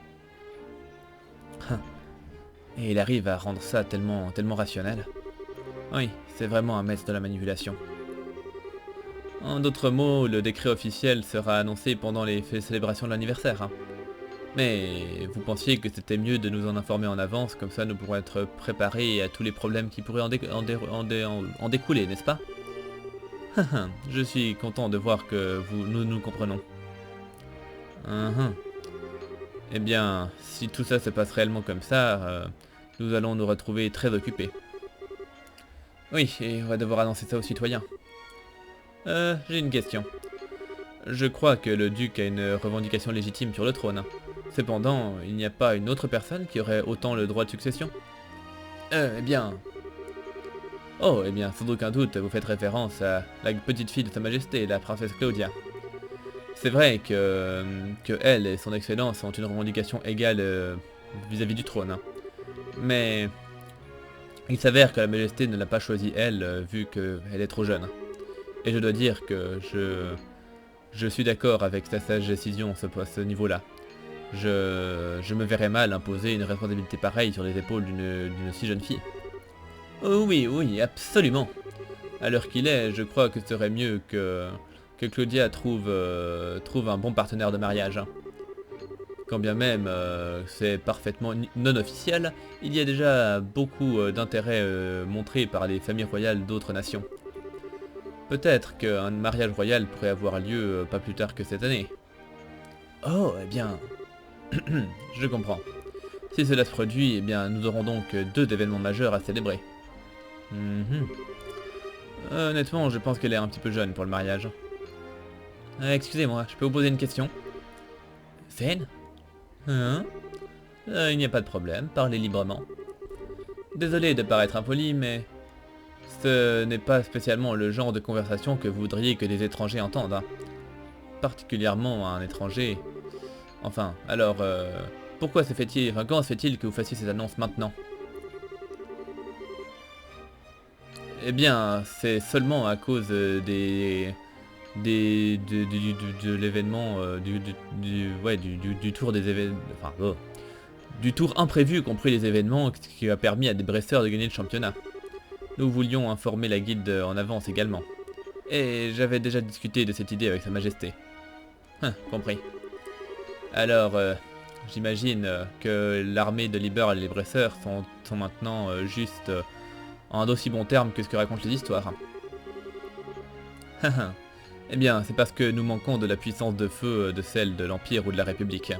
A: Et il arrive à rendre ça tellement rationnel. Oui, c'est vraiment un maître de la manipulation. En d'autres mots, le décret officiel sera annoncé pendant les célébrations de l'anniversaire. Hein. Mais vous pensiez que c'était mieux de nous en informer en avance, comme ça nous pourrons être préparés à tous les problèmes qui pourraient en découler, n'est-ce pas? Je suis content de voir que nous comprenons. Eh bien, si tout ça se passe réellement comme ça, nous allons nous retrouver très occupés. Oui, et on va devoir annoncer ça aux citoyens. J'ai une question. Je crois que le duc a une revendication légitime sur le trône. Cependant, il n'y a pas une autre personne qui aurait autant le droit de succession? Eh bien... Oh, eh bien, sans aucun doute, vous faites référence à la petite fille de Sa Majesté, la princesse Claudia. C'est vrai que elle et son excellence ont une revendication égale vis-à-vis du trône. Hein. Mais il s'avère que la Majesté ne l'a pas choisie elle, vu qu'elle est trop jeune. Et je dois dire que je suis d'accord avec sa sage décision à ce niveau-là. Je me verrais mal imposer une responsabilité pareille sur les épaules d'une si jeune fille. Oh oui, oui, absolument. À l'heure qu'il est, je crois que ce serait mieux que Claudia trouve un bon partenaire de mariage. Hein. Quand bien même c'est parfaitement non officiel, il y a déjà beaucoup d'intérêt montré par les familles royales d'autres nations. Peut-être qu'un mariage royal pourrait avoir lieu pas plus tard que cette année. Oh, eh bien... Je comprends. Si cela se produit, eh bien, nous aurons donc 2 événements majeurs à célébrer. Honnêtement, je pense qu'elle est un petit peu jeune pour le mariage. Excusez-moi, je peux vous poser une question? Zen? Hein? Il n'y a pas de problème, parlez librement. Désolé de paraître impoli, mais... ce n'est pas spécialement le genre de conversation que vous voudriez que des étrangers entendent. Hein. Particulièrement un étranger... Enfin, alors, comment se fait-il que vous fassiez cette annonce maintenant? Eh bien, c'est seulement à cause de l'événement, du tour des événements, enfin, du tour imprévu qu'ont pris les événements qui a permis à des Bresseurs de gagner le championnat. Nous voulions informer la guilde en avance également. Et j'avais déjà discuté de cette idée avec Sa Majesté. Compris. Alors, j'imagine que l'armée de Liber et les Bresseurs sont maintenant juste en d'aussi bons termes que ce que racontent les histoires. Eh bien, c'est parce que nous manquons de la puissance de feu de celle de l'Empire ou de la République.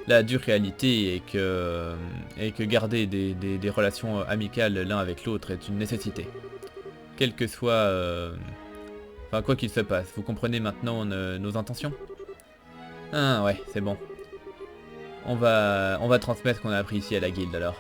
A: La dure réalité est que garder des relations amicales l'un avec l'autre est une nécessité. Quel que soit... Enfin, quoi qu'il se passe, vous comprenez maintenant nos intentions? Ah ouais, c'est bon. On va transmettre ce qu'on a appris ici à la guilde alors.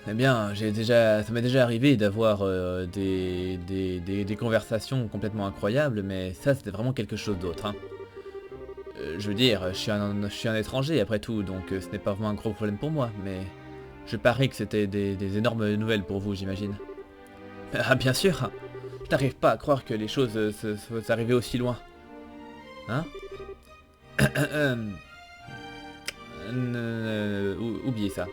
A: Eh bien, ça m'est déjà arrivé d'avoir des conversations complètement incroyables, mais ça c'était vraiment quelque chose d'autre. Hein. Je veux dire, je suis un étranger après tout, donc ce n'est pas vraiment un gros problème pour moi, mais je parie que c'était des énormes nouvelles pour vous, j'imagine. Ah bien sûr, je n'arrive pas à croire que les choses soient arrivées aussi loin. Hein? Oubliez ça.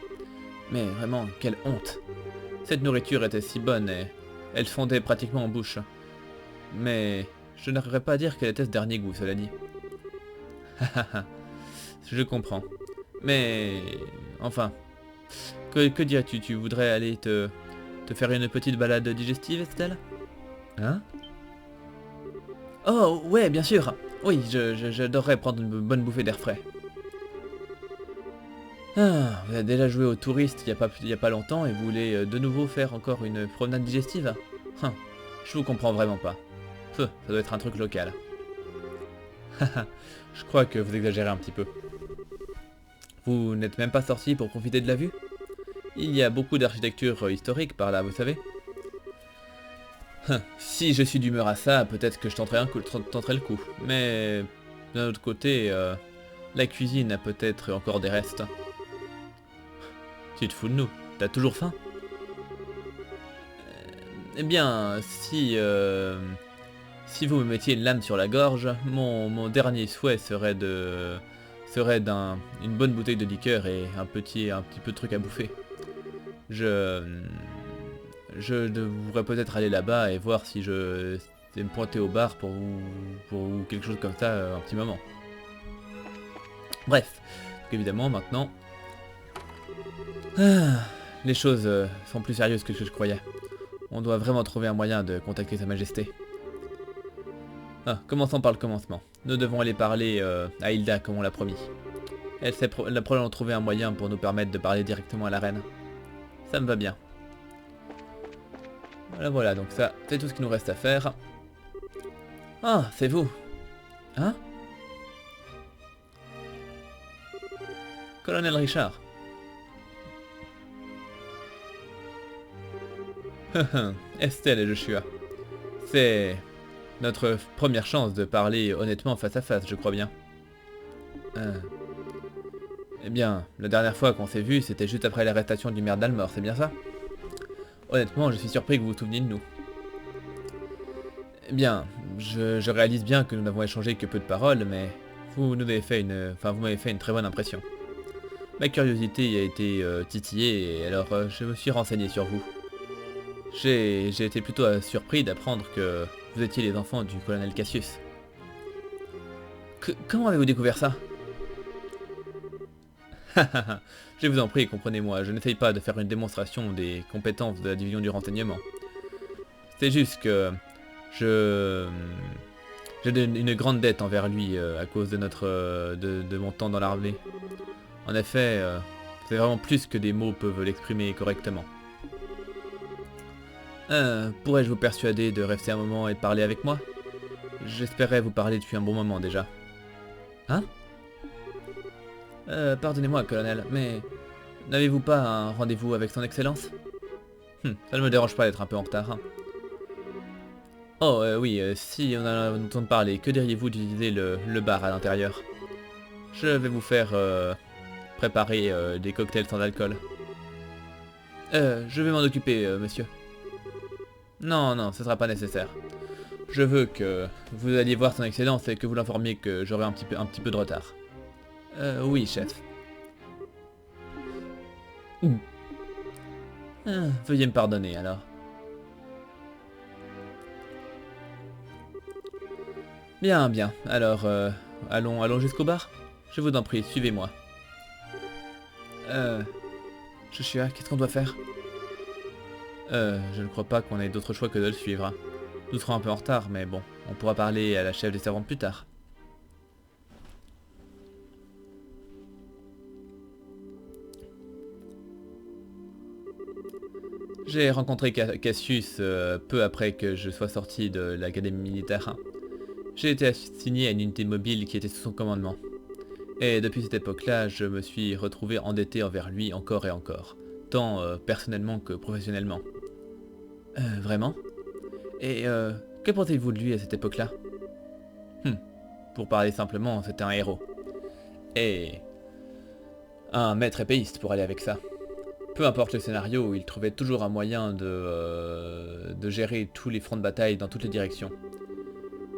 A: Mais vraiment, quelle honte. Cette nourriture était si bonne et elle fondait pratiquement en bouche. Mais je n'arriverais pas à dire quel était ce dernier goût, cela dit. Je comprends. Mais enfin, que dirais-tu? Tu voudrais aller te faire une petite balade digestive, Estelle? Hein? Oh, ouais, bien sûr. Oui, j'adorerais prendre une bonne bouffée d'air frais. Ah, vous avez déjà joué aux touristes il y a pas longtemps et vous voulez de nouveau faire encore une promenade digestive? Je vous comprends vraiment pas. Ça doit être un truc local. Je crois que vous exagérez un petit peu. Vous n'êtes même pas sorti pour profiter de la vue? Il y a beaucoup d'architecture historique par là, vous savez. Si je suis d'humeur à ça, peut-être que je tenterai le coup. Mais d'un autre côté, la cuisine a peut-être encore des restes. Tu te fous de nous? T'as toujours faim? Eh bien, si vous me mettiez une lame sur la gorge, mon dernier souhait serait une bonne bouteille de liqueur et un petit peu de truc à bouffer. Je devrais peut-être aller là-bas et voir si je vais me pointer au bar pour quelque chose comme ça un petit moment. Bref, donc évidemment maintenant, les choses sont plus sérieuses que ce que je croyais. On doit vraiment trouver un moyen de contacter Sa Majesté. Commençons par le commencement. Nous devons aller parler à Hilda comme on l'a promis. Elle a probablement trouvé un moyen pour nous permettre de parler directement à la reine. Ça me va bien. Voilà, donc ça, c'est tout ce qu'il nous reste à faire. Ah, c'est vous. Hein? Colonel Richard. Estelle et Joshua. C'est notre première chance de parler honnêtement face à face, je crois bien. Eh bien, la dernière fois qu'on s'est vu, c'était juste après l'arrestation du maire d'Almor, c'est bien ça? Honnêtement, je suis surpris que vous vous souveniez de nous. Eh bien, je réalise bien que nous n'avons échangé que peu de paroles, mais vous m'avez fait une très bonne impression. Ma curiosité a été titillée, et alors je me suis renseigné sur vous. J'ai été plutôt surpris d'apprendre que vous étiez les enfants du colonel Cassius. Comment avez-vous découvert ça? Je vous en prie, comprenez-moi, je n'essaye pas de faire une démonstration des compétences de la division du renseignement. C'est juste que j'ai une grande dette envers lui à cause de de mon temps dans l'armée. En effet, c'est vraiment plus que des mots peuvent l'exprimer correctement. Pourrais-je vous persuader de rester un moment et de parler avec moi? J'espérais vous parler depuis un bon moment déjà. Hein? Pardonnez-moi, colonel, mais n'avez-vous pas un rendez-vous avec son excellence? Ça ne me dérange pas d'être un peu en retard. Hein. Oh, oui, si on a entendu parler, que diriez-vous d'utiliser le bar à l'intérieur? Je vais vous faire préparer des cocktails sans alcool. Je vais m'en occuper, monsieur. Non, ce sera pas nécessaire. Je veux que vous alliez voir son excellence et que vous l'informiez que j'aurai un petit peu de retard. Oui, chef. Ouh. Veuillez me pardonner, alors. Bien, bien. Alors, allons jusqu'au bar? Je vous en prie, suivez-moi. Joshua, qu'est-ce qu'on doit faire? Je ne crois pas qu'on ait d'autre choix que de le suivre. Hein. Nous serons un peu en retard, mais bon, on pourra parler à la chef des servantes plus tard. J'ai rencontré Cassius peu après que je sois sorti de l'académie militaire. J'ai été assigné à une unité mobile qui était sous son commandement. Et depuis cette époque-là, je me suis retrouvé endetté envers lui encore et encore, tant personnellement que professionnellement. Vraiment? Et que pensez-vous de lui à cette époque-là? Pour parler simplement, c'était un héros. Et un maître épéiste pour aller avec ça. Peu importe le scénario, il trouvait toujours un moyen de gérer tous les fronts de bataille dans toutes les directions.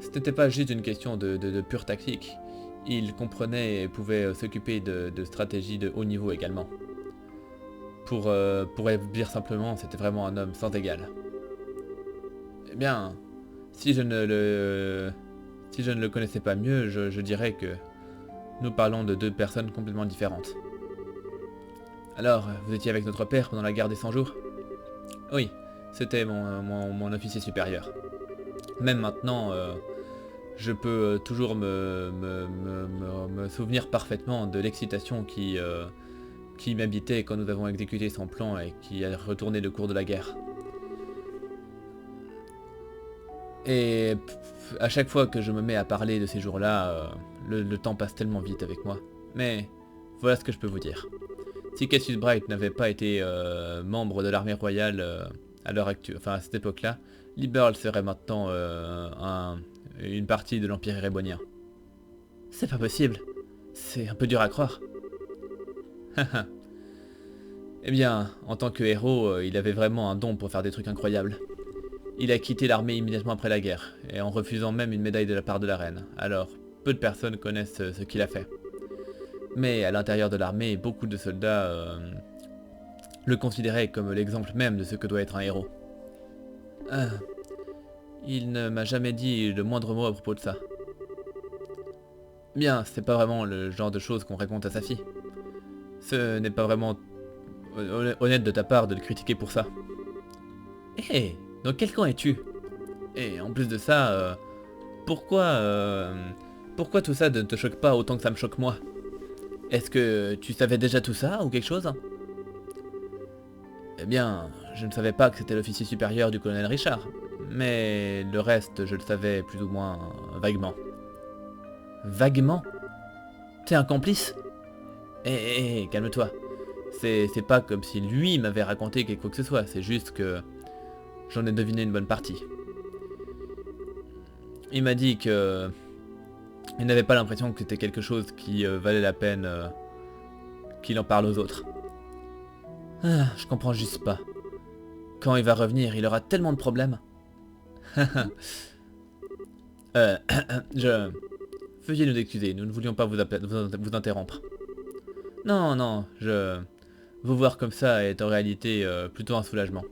A: Ce n'était pas juste une question de pure tactique. Il comprenait et pouvait s'occuper de stratégies de haut niveau également. Pour dire simplement, c'était vraiment un homme sans égal. Eh bien, si je ne le connaissais pas mieux, je dirais que nous parlons de deux personnes complètement différentes. Alors, vous étiez avec notre père pendant la guerre des 100 jours? Oui, c'était mon officier supérieur. Même maintenant, je peux toujours me souvenir parfaitement de l'excitation qui m'habitait quand nous avons exécuté son plan et qui a retourné le cours de la guerre. Et à chaque fois que je me mets à parler de ces jours-là, le temps passe tellement vite avec moi. Mais voilà ce que je peux vous dire. Si Cassius Bright n'avait pas été membre de l'armée royale à l'heure actuelle, enfin à cette époque-là, Liberl serait maintenant une partie de l'Empire érébonien. C'est pas possible. C'est un peu dur à croire. Eh bien, en tant que héros, il avait vraiment un don pour faire des trucs incroyables. Il a quitté l'armée immédiatement après la guerre, et en refusant même une médaille de la part de la reine. Alors, peu de personnes connaissent ce qu'il a fait. Mais à l'intérieur de l'armée, beaucoup de soldats le considéraient comme l'exemple même de ce que doit être un héros. Il ne m'a jamais dit le moindre mot à propos de ça. Bien, c'est pas vraiment le genre de choses qu'on raconte à sa fille. Ce n'est pas vraiment honnête de ta part de le critiquer pour ça. Hé, dans quel camp es-tu? Et en plus de ça, pourquoi tout ça ne te choque pas autant que ça me choque moi? Est-ce que tu savais déjà tout ça ou quelque chose? Eh bien, je ne savais pas que c'était l'officier supérieur du colonel Richard, mais le reste, je le savais plus ou moins vaguement. Vaguement? T'es un complice? Eh, calme-toi. C'est pas comme si lui m'avait raconté quelque chose que ce soit, c'est juste que j'en ai deviné une bonne partie. Il m'a dit que il n'avait pas l'impression que c'était quelque chose qui valait la peine qu'il en parle aux autres. Ah, je comprends juste pas. Quand il va revenir, il aura tellement de problèmes. Veuillez nous excuser, nous ne voulions pas vous interrompre. Non, vous voir comme ça est en réalité plutôt un soulagement.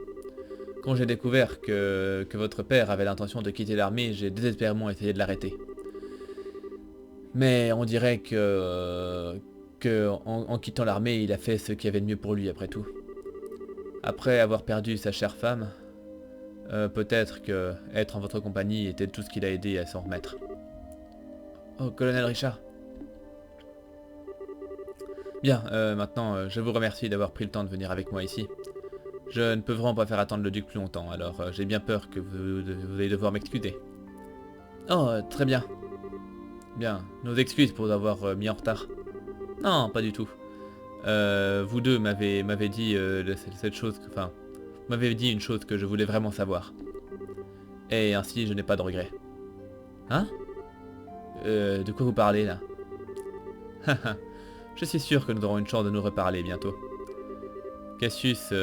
A: Quand j'ai découvert que votre père avait l'intention de quitter l'armée, j'ai désespérément essayé de l'arrêter. Mais on dirait que en quittant l'armée, il a fait ce qu'il y avait de mieux pour lui après tout. Après avoir perdu sa chère femme, peut-être que être en votre compagnie était tout ce qui l'a aidé à s'en remettre. Oh, colonel Richard. Bien, maintenant, je vous remercie d'avoir pris le temps de venir avec moi ici. Je ne peux vraiment pas faire attendre le duc plus longtemps, alors j'ai bien peur que vous allez devoir m'excuser. Oh, très bien. Bien, nos excuses pour vous avoir mis en retard. Non, pas du tout. Vous deux m'avez dit cette chose, enfin, m'avez dit une chose que je voulais vraiment savoir. Et ainsi, je n'ai pas de regrets. Hein? De quoi vous parlez là? Je suis sûr que nous aurons une chance de nous reparler bientôt. Cassius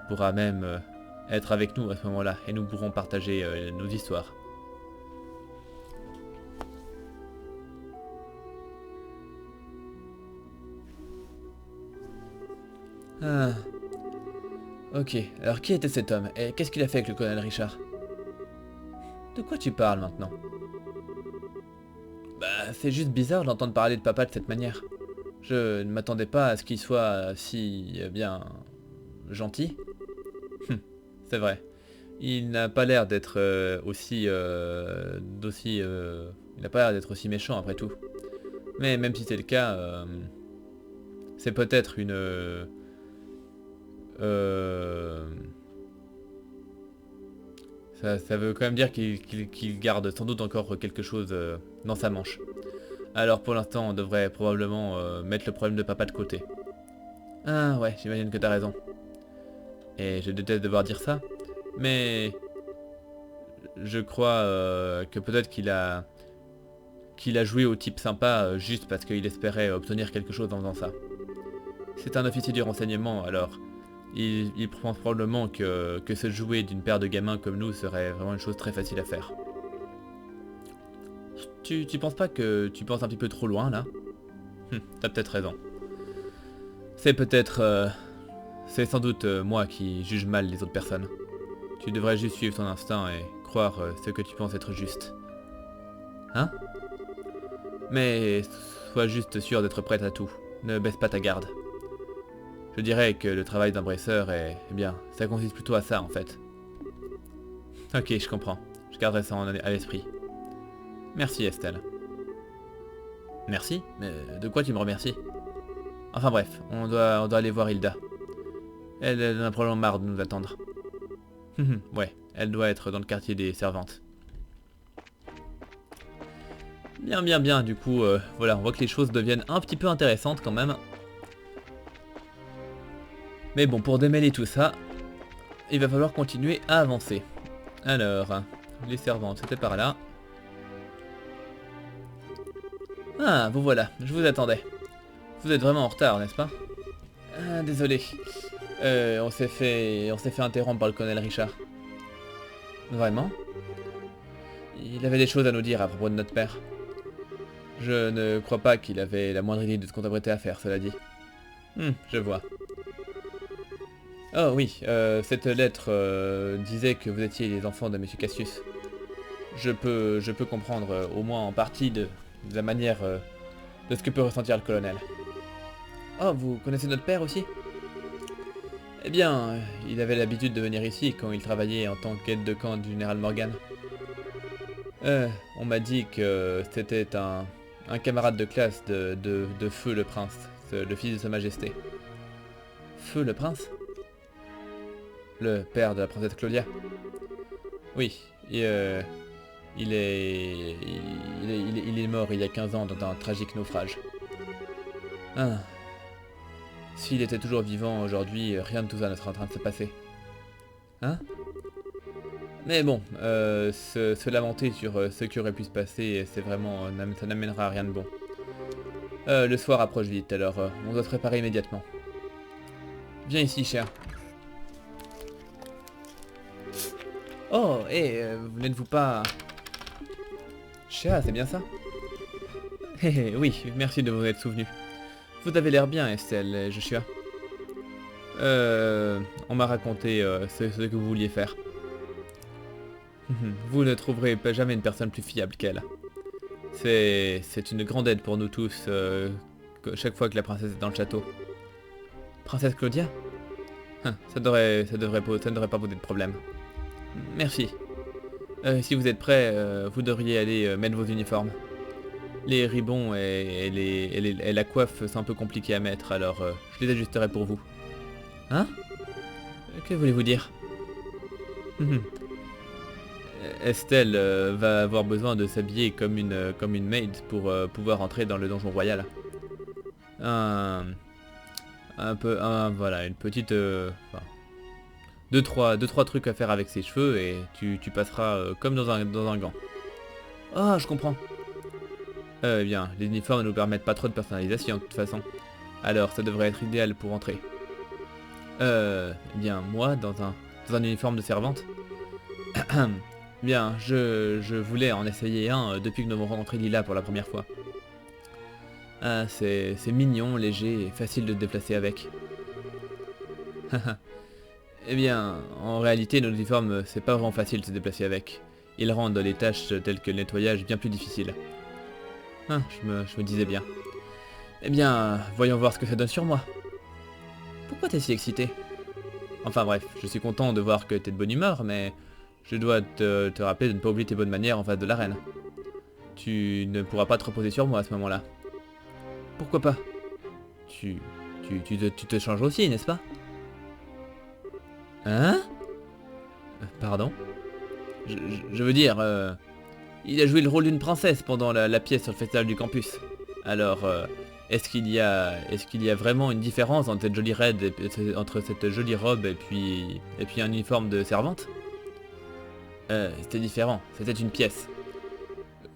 A: pourra même être avec nous à ce moment-là et nous pourrons partager nos histoires. Ah. Ok, alors qui était cet homme et qu'est-ce qu'il a fait avec le colonel Richard? De quoi tu parles maintenant? Bah, c'est juste bizarre d'entendre parler de papa de cette manière. Je ne m'attendais pas à ce qu'il soit si, bien, gentil. C'est vrai. Il n'a pas l'air d'être il n'a pas l'air d'être aussi méchant après tout. Mais même si c'est le cas, c'est peut-être une... ça veut quand même dire qu'il garde sans doute encore quelque chose dans sa manche. Alors pour l'instant, on devrait probablement mettre le problème de papa de côté. Ah ouais, j'imagine que t'as raison. Et je déteste devoir dire ça, mais je crois que peut-être qu'il a joué au type sympa juste parce qu'il espérait obtenir quelque chose en faisant ça. C'est un officier du renseignement, alors il pense probablement que se jouer d'une paire de gamins comme nous serait vraiment une chose très facile à faire. Tu penses pas que tu penses un petit peu trop loin là? T'as peut-être raison. C'est peut-être... c'est sans doute moi qui juge mal les autres personnes. Tu devrais juste suivre ton instinct et croire ce que tu penses être juste. Hein? Mais sois juste sûr d'être prête à tout. Ne baisse pas ta garde. Je dirais que le travail d'un brasseur est... Eh bien, ça consiste plutôt à ça en fait. Ok, je comprends. Je garderai ça à l'esprit. Merci Estelle. Merci? Mais de quoi tu me remercies? Enfin bref, on doit aller voir Hilda. Elle en a probablement marre de nous attendre. Ouais, elle doit être dans le quartier des servantes. Bien, du coup, voilà, on voit que les choses deviennent un petit peu intéressantes quand même. Mais bon, pour démêler tout ça, il va falloir continuer à avancer. Alors, les servantes, c'était par là. Ah, vous voilà, je vous attendais. Vous êtes vraiment en retard, n'est-ce pas? Ah, désolé. On s'est fait interrompre par le colonel Richard. Vraiment? Il avait des choses à nous dire à propos de notre père. Je ne crois pas qu'il avait la moindre idée de ce qu'on s'apprêtait à faire, cela dit. Je vois. Oh oui, cette lettre disait que vous étiez les enfants de M. Cassius. Je peux comprendre au moins en partie de la manière de ce que peut ressentir le colonel. Oh, vous connaissez notre père aussi? Eh bien, il avait l'habitude de venir ici quand il travaillait en tant qu'aide de camp du général Morgan. On m'a dit que c'était un camarade de classe de Feu le Prince, le fils de Sa Majesté. Feu le Prince? Le père de la princesse Claudia? Oui, et, il est mort il y a 15 ans dans un tragique naufrage. Ah. S'il était toujours vivant aujourd'hui, rien de tout ça ne serait en train de se passer. Hein? Mais bon, se lamenter sur ce qui aurait pu se passer, c'est vraiment, ça n'amènera à rien de bon. Le soir approche vite, alors on doit se préparer immédiatement. Viens ici, cher. Oh, vous n'êtes-vous pas... Cher, c'est bien ça? Oui, merci de vous être souvenu. Vous avez l'air bien, Estelle, Joshua. On m'a raconté ce que vous vouliez faire. Vous ne trouverez jamais une personne plus fiable qu'elle. C'est une grande aide pour nous tous, chaque fois que la princesse est dans le château. Princesse Claudia? Ça ne devrait pas poser de problème. Merci. Si vous êtes prêts, vous devriez aller mettre vos uniformes. Les ribbons et la coiffe sont un peu compliqués à mettre, alors je les ajusterai pour vous. Hein? Que voulez-vous dire? Estelle va avoir besoin de s'habiller comme une maid pour pouvoir entrer dans le donjon royal. Voilà, une petite... enfin, deux, trois trucs à faire avec ses cheveux et tu passeras comme dans un gant. Ah, je comprends. Eh bien, les uniformes ne nous permettent pas trop de personnalisation de toute façon. Alors, ça devrait être idéal pour entrer. Eh bien, moi, dans un uniforme de servante. Bien, je voulais en essayer un depuis que nous avons rencontré Lila pour la première fois. Ah, c'est mignon, léger et facile de se déplacer avec. Eh bien, en réalité, nos uniformes, c'est pas vraiment facile de se déplacer avec. Ils rendent les tâches telles que le nettoyage bien plus difficiles. Je me disais bien. Eh bien, voyons voir ce que ça donne sur moi. Pourquoi t'es si excité? Enfin bref, je suis content de voir que t'es de bonne humeur, mais je dois te rappeler de ne pas oublier tes bonnes manières en face de la reine. Tu ne pourras pas te reposer sur moi à ce moment-là. Pourquoi pas? Tu te changes aussi, n'est-ce pas? Hein? Pardon? Je veux dire, il a joué le rôle d'une princesse pendant la pièce sur le festival du campus. Alors, est-ce qu'il y a vraiment une différence entre cette jolie raide entre cette jolie robe et puis un uniforme de servante? C'était différent, c'était une pièce.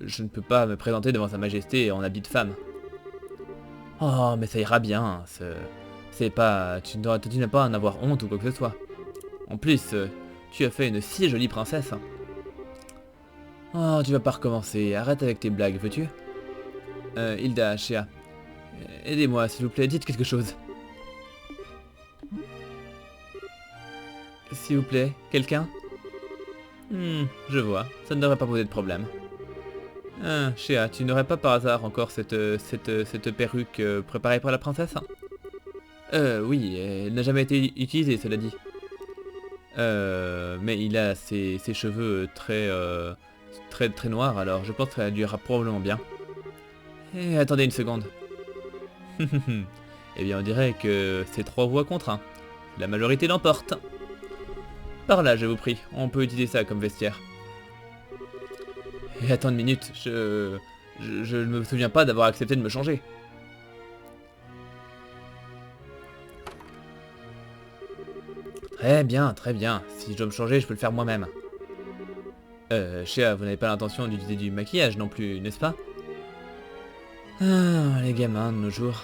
A: Je ne peux pas me présenter devant sa majesté en habit de femme. Oh, mais ça ira bien, c'est pas... Tu n'as pas à en avoir honte ou quoi que ce soit. En plus, tu as fait une si jolie princesse. Oh, tu vas pas recommencer, arrête avec tes blagues, veux-tu? Hilda, Shea, aidez-moi s'il vous plaît, dites quelque chose. S'il vous plaît, quelqu'un? Je vois, ça ne devrait pas poser de problème. Shea, tu n'aurais pas par hasard encore cette perruque préparée pour la princesse? Oui, elle n'a jamais été utilisée, cela dit. Mais il a ses cheveux très noirs, alors je pense que ça lui ira probablement bien. Eh, attendez une seconde. Eh bien, on dirait que c'est 3 voix contre 1. La majorité l'emporte. Par là, je vous prie, on peut utiliser ça comme vestiaire. Et attends une minute, je ne me souviens pas d'avoir accepté de me changer. Très bien. Si je dois me changer, je peux le faire moi-même. Shea, vous n'avez pas l'intention d'utiliser du maquillage non plus, n'est-ce pas? Ah, les gamins de nos jours.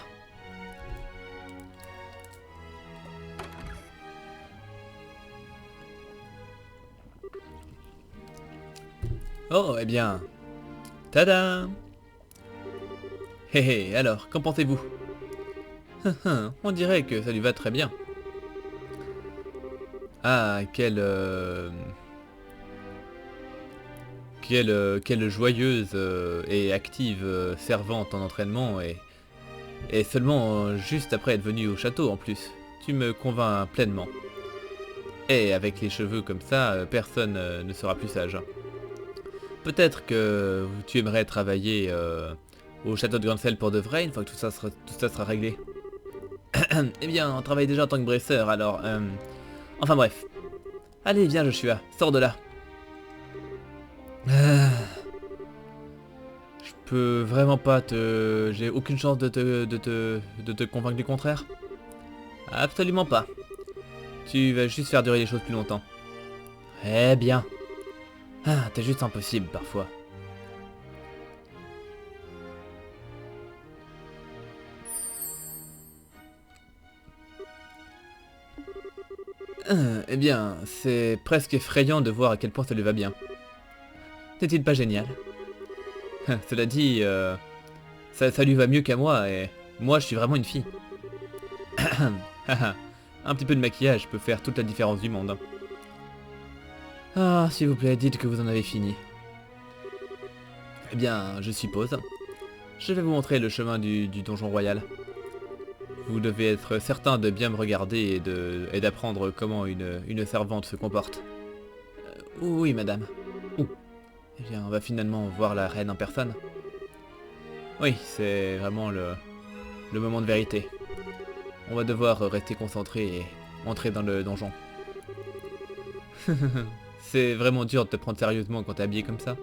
A: Oh, eh bien... Tada! Hé hé, alors, qu'en pensez-vous? On dirait que ça lui va très bien. Ah, quelle joyeuse et active servante en entraînement et seulement juste après être venue au château en plus. Tu me convaincs pleinement. Et avec les cheveux comme ça, personne ne sera plus sage. Peut-être que tu aimerais travailler au château de Grancel pour de vrai une fois que tout ça sera réglé. Eh bien, on travaille déjà en tant que bresseur, alors... Enfin bref. Allez, viens Joshua, sors de là. Je peux vraiment pas te... J'ai aucune chance de te convaincre du contraire. Absolument pas. Tu vas juste faire durer les choses plus longtemps. Eh bien. Ah, t'es juste impossible parfois. Eh bien, c'est presque effrayant de voir à quel point ça lui va bien. N'est-il pas génial? Cela dit, ça lui va mieux qu'à moi, et moi je suis vraiment une fille. Un petit peu de maquillage peut faire toute la différence du monde. Ah, s'il vous plaît, dites que vous en avez fini. Eh bien, je suppose. Je vais vous montrer le chemin du donjon royal. Vous devez être certain de bien me regarder et d'apprendre comment une servante se comporte. Oui, madame. Ouh. Eh bien, on va finalement voir la reine en personne. Oui, c'est vraiment le moment de vérité. On va devoir rester concentré et entrer dans le donjon. C'est vraiment dur de te prendre sérieusement quand t'es habillé comme ça.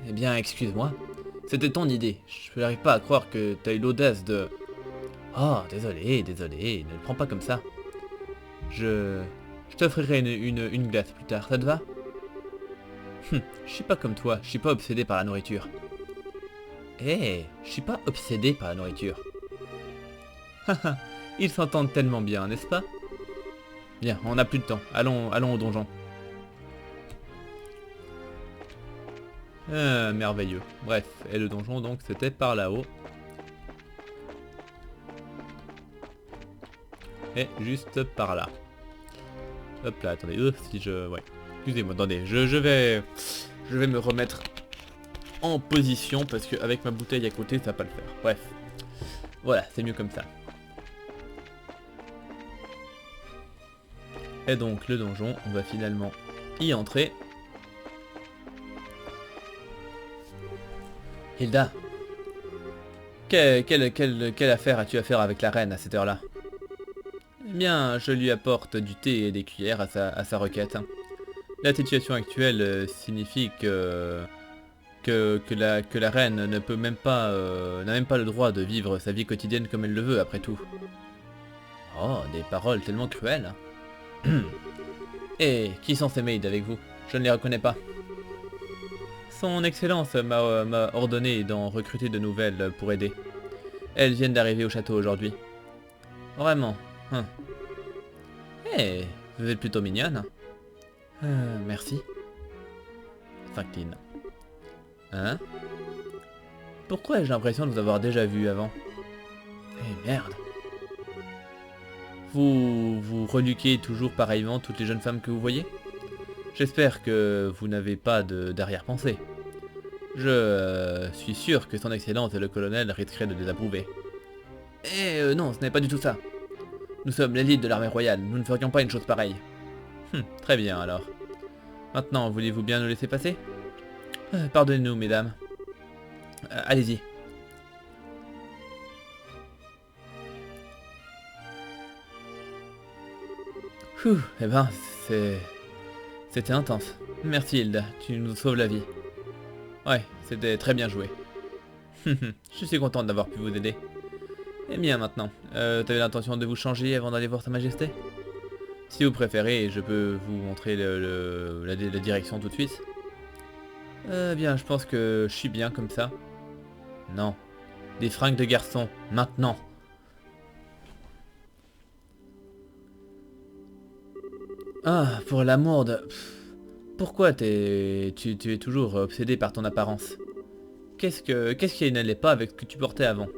A: Eh bien, excuse-moi. C'était ton idée. Je n'arrive pas à croire que t'as eu l'audace de... Oh, désolé, ne le prends pas comme ça. Je t'offrirai une glace plus tard, ça te va? Je suis pas comme toi, je suis pas obsédé par la nourriture. Eh, je suis pas obsédé par la nourriture. Haha, ils s'entendent tellement bien, n'est-ce pas? Bien, on n'a plus de temps, allons au donjon. Merveilleux. Bref, et le donjon donc c'était par là-haut. est juste par là. Hop là, attendez, si je... Ouais. Excusez-moi, attendez, je vais me remettre en position parce qu'avec ma bouteille à côté, ça va pas le faire. Bref. Voilà, c'est mieux comme ça. Et donc, le donjon, on va finalement y entrer. Hilda, quelle affaire as-tu à faire avec la reine à cette heure-là? Eh bien, je lui apporte du thé et des cuillères à sa requête. La situation actuelle signifie que la reine ne peut même pas, n'a même pas le droit de vivre sa vie quotidienne comme elle le veut, après tout. Oh, des paroles tellement cruelles. Et qui sont ces maids avec vous? Je ne les reconnais pas. Son Excellence m'a ordonné d'en recruter de nouvelles pour aider. Elles viennent d'arriver au château aujourd'hui. Vraiment. Eh, vous êtes plutôt mignonne. Merci. S'incline. Hein? Pourquoi ai-je l'impression de vous avoir déjà vu avant? Eh merde. Vous reluquez toujours pareillement toutes les jeunes femmes que vous voyez? J'espère que vous n'avez pas d'arrière-pensée. Je suis sûr que son Excellence et le colonel risqueraient de désapprouver. Eh non, ce n'est pas du tout ça. Nous sommes l'élite de l'armée royale, nous ne ferions pas une chose pareille. Très bien alors. Maintenant, voulez-vous bien nous laisser passer? Pardonnez-nous, mesdames. Allez-y. Eh ben, c'était intense. Merci Hilda, tu nous sauves la vie. Ouais, c'était très bien joué. Je suis contente d'avoir pu vous aider. Eh bien maintenant, t'avais l'intention de vous changer avant d'aller voir Sa Majesté? Si vous préférez, je peux vous montrer la direction tout de suite. Bien, je pense que je suis bien comme ça. Non. Des fringues de garçon, maintenant. Ah, pour l'amour de... Pourquoi tu es toujours obsédé par ton apparence? Qu'est-ce qui n'allait pas avec ce que tu portais avant?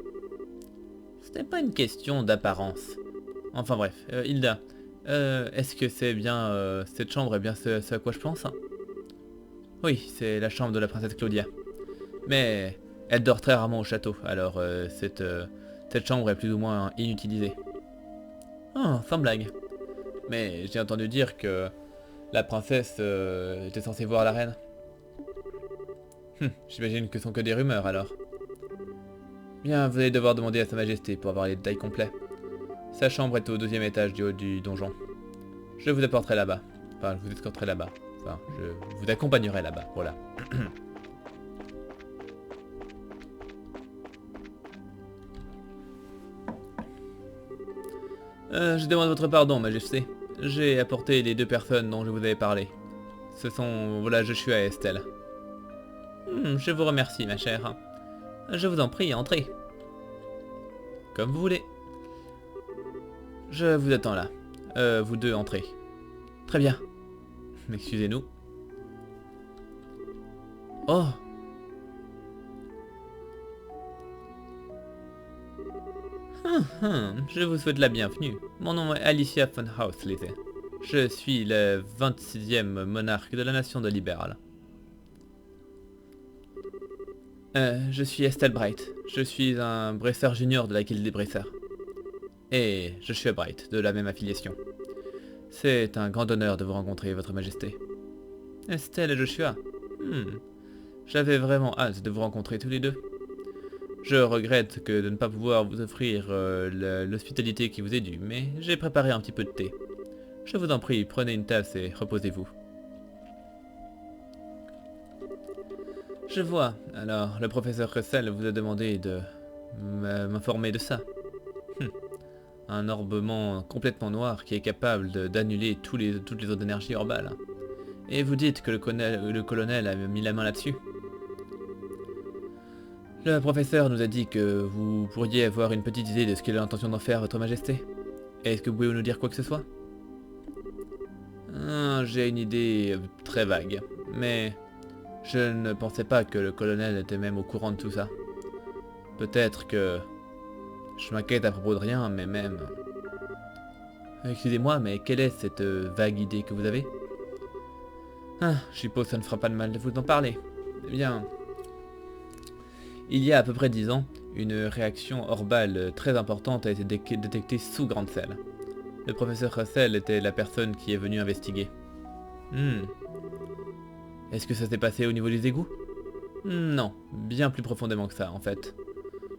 A: Ce n'est pas une question d'apparence. Enfin bref, Hilda, est-ce que c'est bien... cette chambre est bien ce à quoi je pense? Oui, c'est la chambre de la princesse Claudia. Mais elle dort très rarement au château, alors cette chambre est plus ou moins inutilisée. Ah, sans blague. Mais j'ai entendu dire que la princesse était censée voir la reine. J'imagine que ce sont que des rumeurs alors. Bien, vous allez devoir demander à Sa Majesté pour avoir les détails complets. Sa chambre est au 2e étage du haut du donjon. Je vous apporterai là-bas. Enfin, je vous escorterai là-bas. Enfin, je vous accompagnerai là-bas, voilà. Je demande votre pardon, Majesté. J'ai apporté les 2 personnes dont je vous avais parlé. Ce sont... Voilà, Joshua et Estelle. Je vous remercie, ma chère. Je vous en prie, entrez. Comme vous voulez. Je vous attends là. Vous deux, entrez. Très bien. Excusez-nous. Oh! Je vous souhaite la bienvenue. Mon nom est Alicia von Hauslese. Je suis le 26e monarque de la nation de Libéral. Je suis Estelle Bright. Je suis un Bracer junior de la guilde des Bracers. Et je suis Bright, de la même affiliation. C'est un grand honneur de vous rencontrer, votre majesté. Estelle et Joshua. J'avais vraiment hâte de vous rencontrer tous les deux. Je regrette que de ne pas pouvoir vous offrir l'hospitalité qui vous est due, mais j'ai préparé un petit peu de thé. Je vous en prie, prenez une tasse et reposez-vous. Je vois. Alors, le professeur Russell vous a demandé de m'informer de ça. Un orbement complètement noir qui est capable d'annuler toutes les autres énergies orbales. Et vous dites que le colonel a mis la main là-dessus? Le professeur nous a dit que vous pourriez avoir une petite idée de ce qu'il a l'intention d'en faire, votre majesté. Est-ce que vous pouvez nous dire quoi que ce soit? J'ai une idée très vague, mais je ne pensais pas que le colonel était même au courant de tout ça. Peut-être que je m'inquiète à propos de rien, mais même... Excusez-moi, mais quelle est cette vague idée que vous avez? Ah, je suppose que ça ne fera pas de mal de vous en parler. Eh bien, il y a à peu près 10 ans, une réaction orbale très importante a été détectée sous Grand Cell. Le professeur Russell était la personne qui est venue investiguer. Hmm. Est-ce que ça s'est passé au niveau des égouts? Non, bien plus profondément que ça en fait.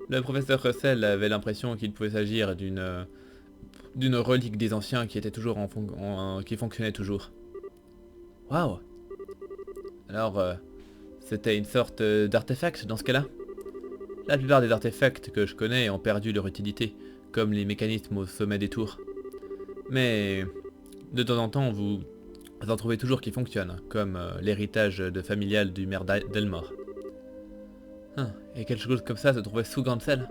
A: Le professeur Russell avait l'impression qu'il pouvait s'agir d'une relique des anciens qui était toujours qui fonctionnait toujours. Waouh. Alors, c'était une sorte d'artefact dans ce cas-là? La plupart des artefacts que je connais ont perdu leur utilité, comme les mécanismes au sommet des tours. Mais de temps en temps, vous en trouvez toujours qui fonctionnent, comme l'héritage familial du maire d'Elmore. Et quelque chose comme ça se trouvait sous Grand Cell.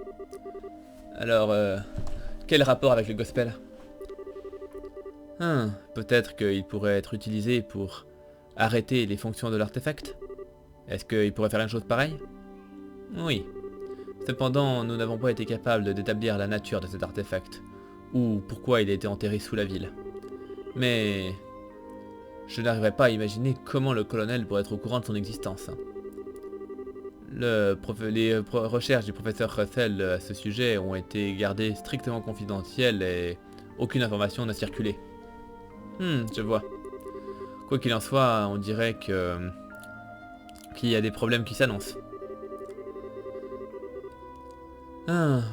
A: Alors, quel rapport avec le gospel? Peut-être qu'il pourrait être utilisé pour arrêter les fonctions de l'artefact? Est-ce qu'il pourrait faire une chose pareille? Oui. Cependant, nous n'avons pas été capables d'établir la nature de cet artefact, ou pourquoi il a été enterré sous la ville. Mais je n'arriverai pas à imaginer comment le colonel pourrait être au courant de son existence. Les recherches du professeur Russell à ce sujet ont été gardées strictement confidentielles et aucune information n'a circulé. Je vois. Quoi qu'il en soit, on dirait qu'il y a des problèmes qui s'annoncent.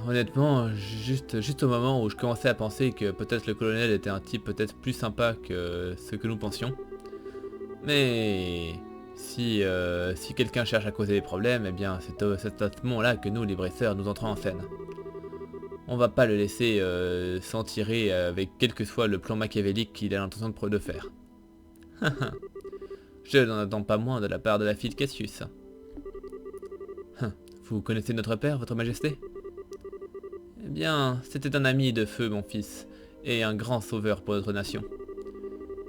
A: Honnêtement, juste au moment où je commençais à penser que peut-être le colonel était un type peut-être plus sympa que ce que nous pensions. Mais si quelqu'un cherche à causer des problèmes, eh bien c'est à ce moment-là que nous, les Bresseurs, nous entrons en scène. On va pas le laisser s'en tirer avec quel que soit le plan machiavélique qu'il a l'intention de faire. Je n'en attends pas moins de la part de la fille de Cassius. Vous connaissez notre père, votre majesté? Eh bien, c'était un ami de feu, mon fils, et un grand sauveur pour notre nation.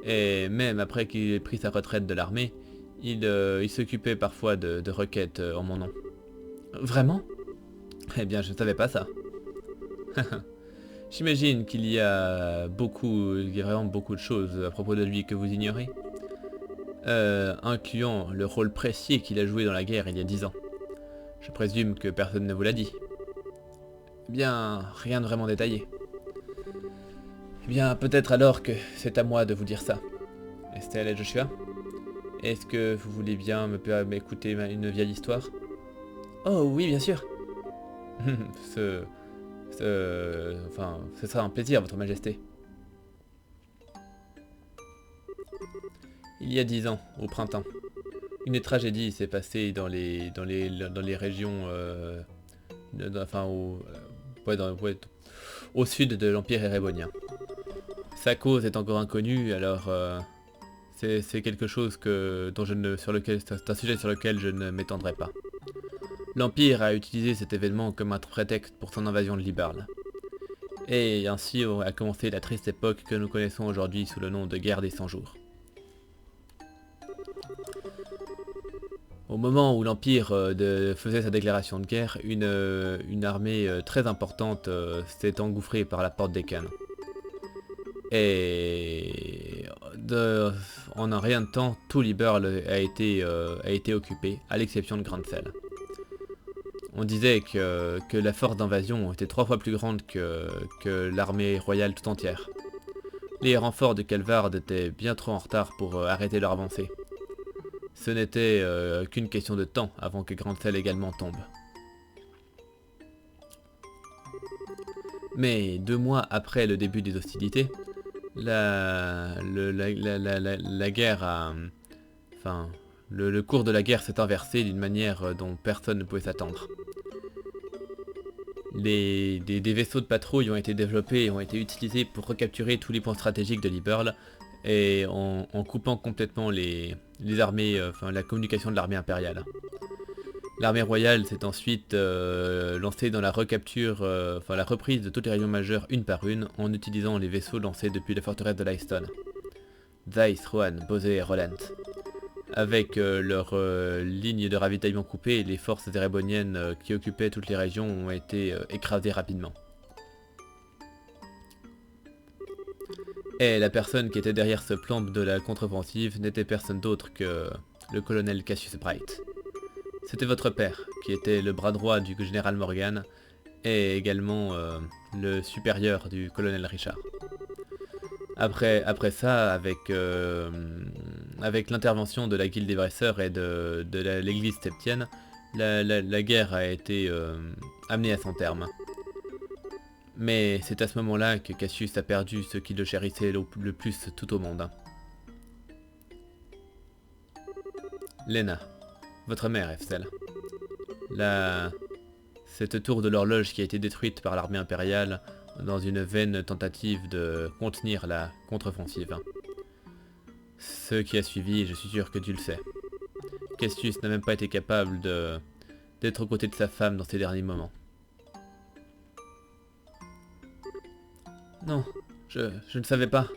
A: Et même après qu'il ait pris sa retraite de l'armée, il s'occupait parfois de requêtes en mon nom. Vraiment? Eh bien, je ne savais pas ça. J'imagine qu'il y a vraiment beaucoup de choses à propos de lui que vous ignorez. Incluant le rôle précis qu'il a joué dans la guerre il y a 10 ans. Je présume que personne ne vous l'a dit. Eh bien, rien de vraiment détaillé. Eh bien, peut-être alors que c'est à moi de vous dire ça. Estelle et Joshua, est-ce que vous voulez bien m'écouter une vieille histoire? Oh oui, bien sûr. Enfin, ce sera un plaisir, votre majesté. Il y a 10 ans, au printemps, une tragédie s'est passée dans les régions, au sud de l'Empire érébonien. Sa cause est encore inconnue, alors c'est quelque chose c'est un sujet sur lequel je ne m'étendrai pas. L'Empire a utilisé cet événement comme un prétexte pour son invasion de Liberl. Et ainsi a commencé la triste époque que nous connaissons aujourd'hui sous le nom de guerre des 100 jours. Au moment où l'Empire faisait sa déclaration de guerre, une armée très importante s'est engouffrée par la porte des Cannes. Et en un rien de temps, tout Liberl a été occupé, à l'exception de Grand Cell. On disait que la force d'invasion était 3 fois plus grande que l'armée royale tout entière. Les renforts de Calvard étaient bien trop en retard pour arrêter leur avancée. Ce n'était qu'une question de temps avant que Grand Cell également tombe. Mais 2 mois après le début des hostilités, la guerre a... Enfin, le cours de la guerre s'est inversé d'une manière dont personne ne pouvait s'attendre. Des vaisseaux de patrouille ont été développés et ont été utilisés pour recapturer tous les points stratégiques de Liberl, et en coupant complètement les armées, la communication de l'armée impériale. L'armée royale s'est ensuite lancée dans la recapture, la reprise de toutes les régions majeures une par une, en utilisant les vaisseaux lancés depuis la forteresse de Lyston. Zeiss, Rohan, Bosé et Roland. Avec leurs lignes de ravitaillement coupées, les forces éréboniennes qui occupaient toutes les régions ont été écrasées rapidement. Et la personne qui était derrière ce plan de la contre-offensive n'était personne d'autre que le colonel Cassius Bright. C'était votre père, qui était le bras droit du général Morgan, et également le supérieur du colonel Richard. Après ça, avec l'intervention de la guilde des Vresseurs et de l'église septienne, la guerre a été amenée à son terme. Mais c'est à ce moment-là que Cassius a perdu ce qui le chérissait le plus tout au monde. Lena, votre mère, Efsel. Cette tour de l'horloge qui a été détruite par l'armée impériale dans une vaine tentative de contenir la contre-offensive. Ce qui a suivi, je suis sûr que tu le sais. Cassius n'a même pas été capable d'être aux côtés de sa femme dans ses derniers moments. Non, je ne savais pas.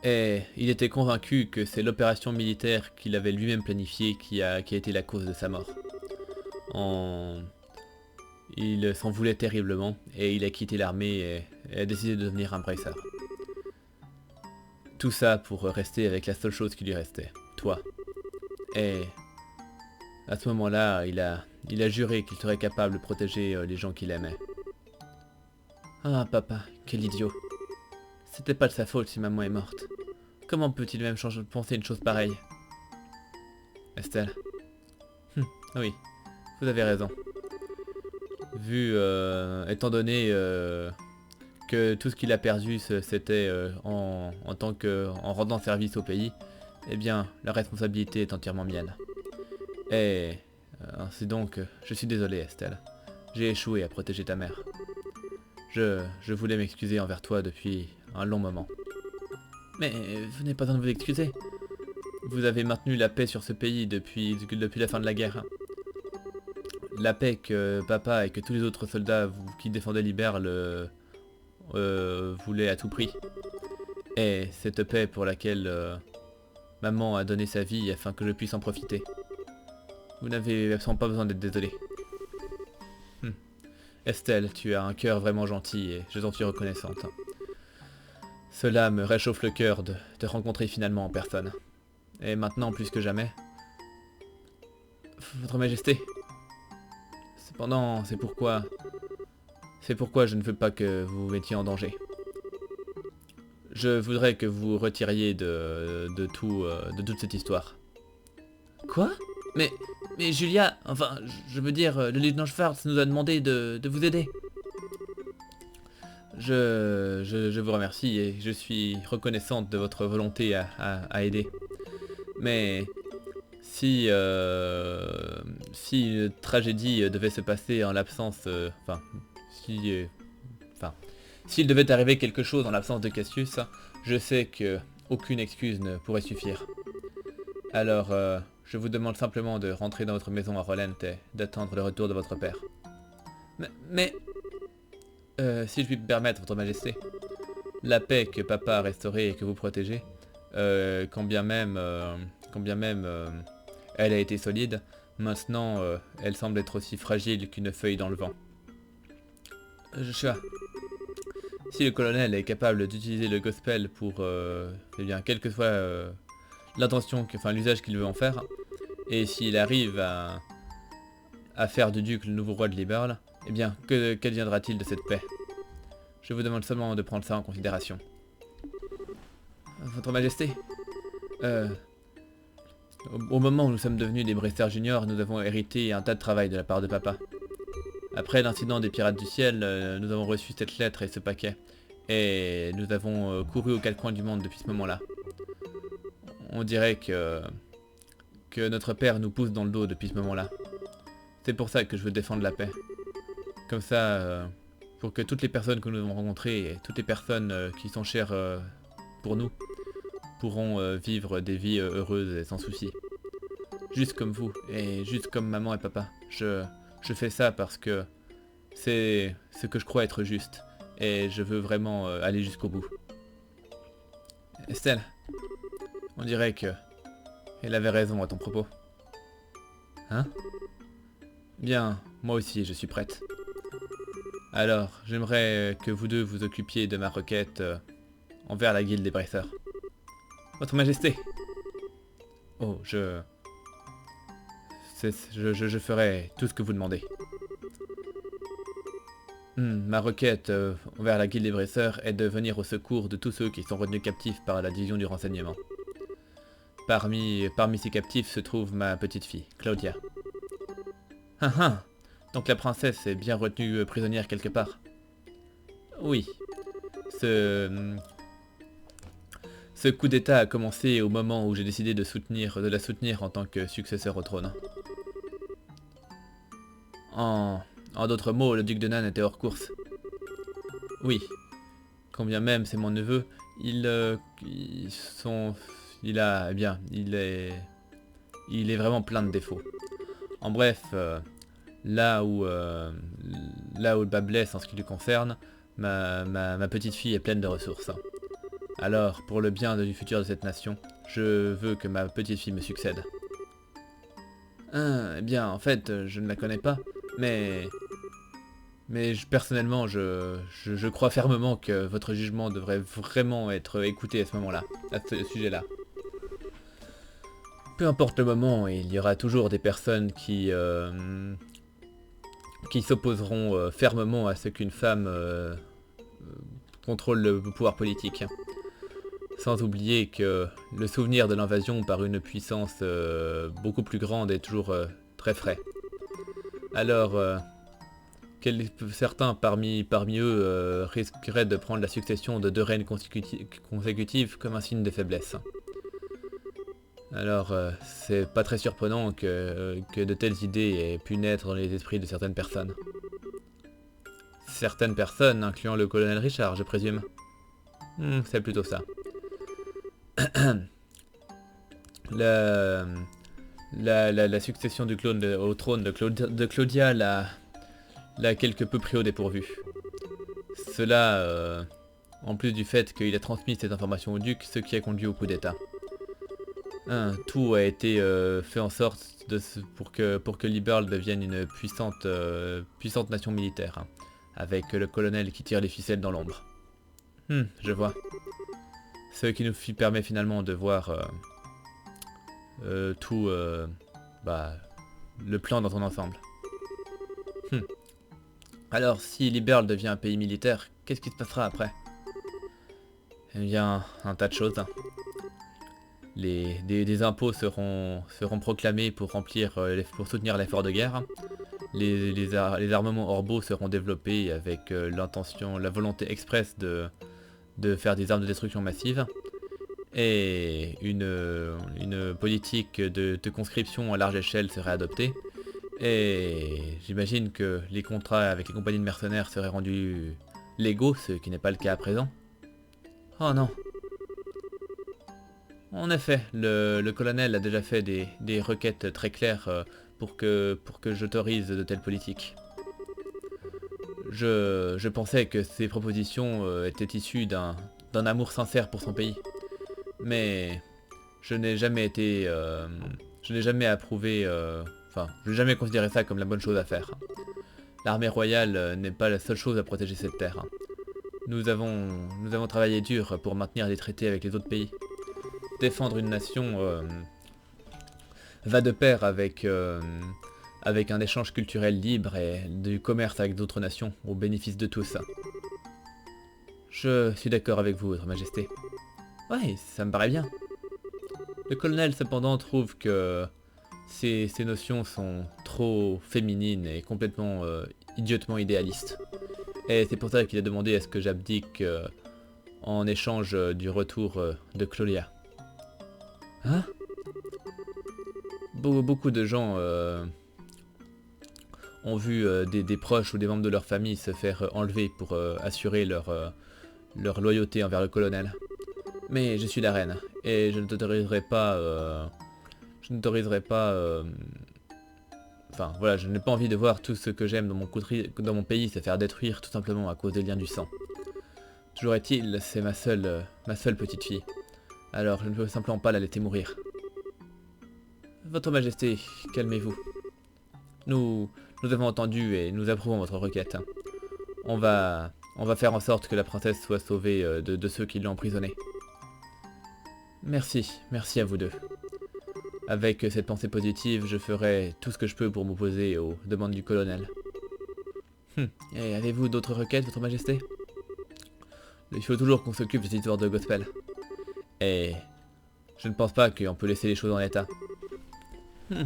A: Et il était convaincu que c'est l'opération militaire qu'il avait lui-même planifiée qui a été la cause de sa mort. Il s'en voulait terriblement et il a quitté l'armée et a décidé de devenir un brasseur. Tout ça pour rester avec la seule chose qui lui restait, toi. Et à ce moment-là, il a juré qu'il serait capable de protéger les gens qu'il aimait. Ah papa, quel idiot. C'était pas de sa faute si maman est morte. Comment peut-il même penser une chose pareille? Estelle. Oui, vous avez raison. Étant donné que tout ce qu'il a perdu c'était en rendant service au pays, eh bien la responsabilité est entièrement mienne. Et ainsi donc, je suis désolé Estelle. J'ai échoué à protéger ta mère. Je voulais m'excuser envers toi depuis un long moment. Mais vous n'avez pas besoin de vous excuser. Vous avez maintenu la paix sur ce pays depuis la fin de la guerre. La paix que papa et que tous les autres soldats qui défendaient Liberl voulaient à tout prix. Et cette paix pour laquelle maman a donné sa vie afin que je puisse en profiter. Vous n'avez absolument pas besoin d'être désolé. Estelle, tu as un cœur vraiment gentil et je t'en suis reconnaissante. Cela me réchauffe le cœur de te rencontrer finalement en personne. Et maintenant, plus que jamais... Votre Majesté. Cependant, c'est pourquoi je ne veux pas que vous vous mettiez en danger. Je voudrais que vous retiriez de toute cette histoire. Quoi ? Mais Julia, enfin, je veux dire, le lieutenant Schwartz nous a demandé de vous aider. Je vous remercie et je suis reconnaissante de votre volonté à aider. Mais si une tragédie devait se passer en l'absence, s'il devait arriver quelque chose en l'absence de Cassius, je sais que aucune excuse ne pourrait suffire. Alors, je vous demande simplement de rentrer dans votre maison à Rolent et d'attendre le retour de votre père. Mais... si je puis me permettre, votre majesté, la paix que papa a restaurée et que vous protégez, quand bien même elle a été solide, maintenant elle semble être aussi fragile qu'une feuille dans le vent. Joshua, si le colonel est capable d'utiliser le gospel pour, eh bien, quelle que soit l'intention, l'usage qu'il veut en faire, et s'il arrive à faire du duc le nouveau roi de Liberl, eh bien, qu'adviendra-t-il de cette paix? Je vous demande seulement de prendre ça en considération. Votre Majesté, au moment où nous sommes devenus des Bresters Juniors, nous avons hérité un tas de travail de la part de papa. Après l'incident des Pirates du Ciel, nous avons reçu cette lettre et ce paquet, et nous avons couru aux quatre coins du monde depuis ce moment-là. On dirait que notre père nous pousse dans le dos depuis ce moment-là. C'est pour ça que je veux défendre la paix. Comme ça, pour que toutes les personnes que nous avons rencontrées et toutes les personnes qui sont chères pour nous pourront vivre des vies heureuses et sans soucis. Juste comme vous et juste comme maman et papa. Je fais ça parce que c'est ce que je crois être juste et je veux vraiment aller jusqu'au bout. Estelle, on dirait que elle avait raison à ton propos. Hein? Bien, moi aussi je suis prête. Alors, j'aimerais que vous deux vous occupiez de ma requête envers la guilde des Bracers. Votre Majesté. Oh, je ferai tout ce que vous demandez. Ma requête envers la guilde des Bracers est de venir au secours de tous ceux qui sont retenus captifs par la division du renseignement. Parmi ces captifs se trouve ma petite fille, Claudia. Ah ah. Donc la princesse est bien retenue prisonnière quelque part. Oui. Ce coup d'état a commencé au moment où j'ai décidé de la soutenir en tant que successeur au trône. En d'autres mots, le duc de Nan était hors course. Oui. Quand bien même c'est mon neveu, il est vraiment plein de défauts. En bref, là où le bas blesse en ce qui lui concerne, ma petite fille est pleine de ressources. Alors, pour le bien du futur de cette nation, je veux que ma petite fille me succède. Eh bien, en fait, je ne la connais pas, mais personnellement, je crois fermement que votre jugement devrait vraiment être écouté à ce moment-là, à ce sujet-là. Peu importe le moment, il y aura toujours des personnes qui s'opposeront fermement à ce qu'une femme contrôle le pouvoir politique. Sans oublier que le souvenir de l'invasion par une puissance beaucoup plus grande est toujours très frais. Alors, certains parmi eux risqueraient de prendre la succession de 2 reines consécutives comme un signe de faiblesse. Alors, c'est pas très surprenant que de telles idées aient pu naître dans les esprits de certaines personnes. Certaines personnes, incluant le colonel Richard, je présume. C'est plutôt ça. La succession du clone au trône de Claudia l'a quelque peu pris au dépourvu. Cela, en plus du fait qu'il a transmis cette information au duc, ce qui a conduit au coup d'état. Tout a été fait en sorte pour que Liberl devienne une puissante nation militaire, avec le colonel qui tire les ficelles dans l'ombre. Je vois. Ce qui nous permet finalement de voir tout le plan dans son ensemble. Alors, si Liberl devient un pays militaire, qu'est-ce qui se passera après? Eh bien, un tas de choses. Des impôts seront proclamés pour soutenir l'effort de guerre. Les armements orbaux seront développés avec la volonté expresse de faire des armes de destruction massive. Et une politique de conscription à large échelle serait adoptée. Et j'imagine que les contrats avec les compagnies de mercenaires seraient rendus légaux, ce qui n'est pas le cas à présent. Oh non. En effet, le colonel a déjà fait des requêtes très claires pour que j'autorise de telles politiques. Je pensais que ces propositions étaient issues d'un amour sincère pour son pays. Mais je n'ai jamais approuvé, je n'ai jamais considéré ça comme la bonne chose à faire. L'armée royale n'est pas la seule chose à protéger cette terre. Nous avons travaillé dur pour maintenir des traités avec les autres pays. Défendre une nation va de pair avec un échange culturel libre et du commerce avec d'autres nations au bénéfice de tous. Je suis d'accord avec vous, Votre Majesté. Oui, ça me paraît bien. Le colonel cependant trouve que ces notions sont trop féminines et complètement idiotement idéalistes. Et c'est pour ça qu'il a demandé à ce que j'abdique en échange du retour de Claudia. Hein? Beaucoup de gens ont vu des proches ou des membres de leur famille se faire enlever pour assurer leur loyauté envers le colonel. Mais je suis la reine, et je n'autoriserai pas... Enfin voilà, je n'ai pas envie de voir tout ce que j'aime dans mon pays se faire détruire tout simplement à cause des liens du sang. Toujours est-il, c'est ma seule petite fille. Alors je ne peux simplement pas la laisser mourir. Votre Majesté, calmez-vous. Nous avons entendu et nous approuvons votre requête. On va faire en sorte que la princesse soit sauvée de ceux qui l'ont emprisonnée. Merci, merci à vous deux. Avec cette pensée positive, je ferai tout ce que je peux pour m'opposer aux demandes du colonel. Et avez-vous d'autres requêtes, votre majesté? Il faut toujours qu'on s'occupe de cette histoire de gospel. Et je ne pense pas qu'on peut laisser les choses en l'état.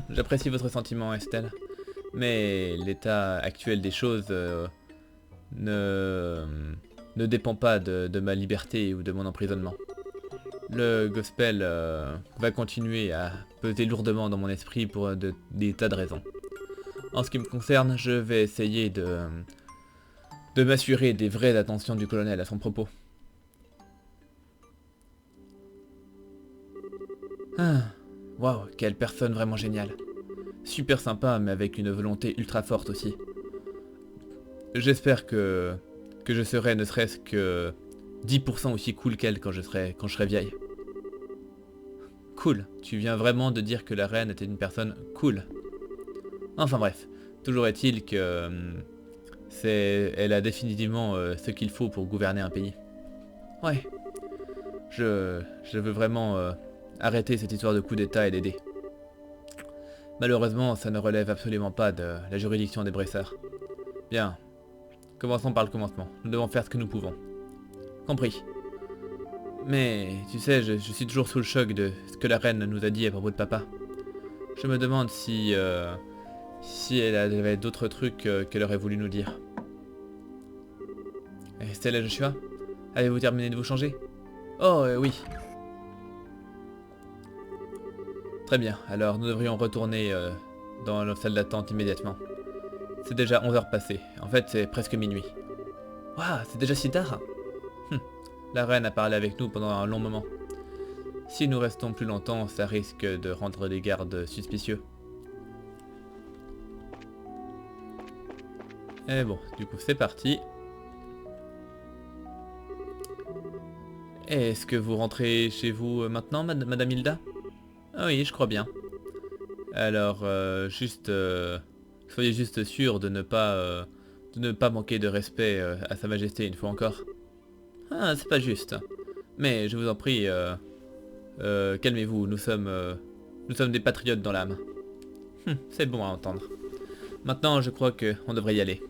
A: J'apprécie votre sentiment, Estelle. Mais l'état actuel des choses ne dépend pas de ma liberté ou de mon emprisonnement. Le gospel va continuer à peser lourdement dans mon esprit pour des tas de raisons. En ce qui me concerne, je vais essayer de m'assurer des vraies attentions du colonel à son propos. Ah, waouh, quelle personne vraiment géniale. Super sympa, mais avec une volonté ultra forte aussi. J'espère que je serai ne serait-ce que 10% aussi cool qu'elle quand je serai vieille. Cool, tu viens vraiment de dire que la reine était une personne cool. Enfin bref, toujours est-il que elle a définitivement ce qu'il faut pour gouverner un pays. Ouais, je veux vraiment arrêter cette histoire de coup d'état et d'aider. Malheureusement, ça ne relève absolument pas de la juridiction des Bressards. Bien, commençons par le commencement. Nous devons faire ce que nous pouvons. Compris. Mais, tu sais, je suis toujours sous le choc de ce que la reine nous a dit à propos de papa. Je me demande si elle avait d'autres trucs qu'elle aurait voulu nous dire. Stella et Joshua, avez-vous terminé de vous changer? Oh, oui. Très bien, alors nous devrions retourner dans la salle d'attente immédiatement. C'est déjà 11 heures passées. En fait, c'est presque minuit. Waouh, c'est déjà si tard. La reine a parlé avec nous pendant un long moment. Si nous restons plus longtemps, ça risque de rendre les gardes suspicieux. Et bon, du coup, c'est parti. Est-ce que vous rentrez chez vous maintenant, Madame Hilda? Ah oui, je crois bien. Alors, soyez juste sûr de ne pas manquer de respect à Sa Majesté une fois encore. Ah, c'est pas juste. Mais je vous en prie, calmez-vous, nous sommes des patriotes dans l'âme. C'est bon à entendre. Maintenant, je crois qu'on devrait y aller.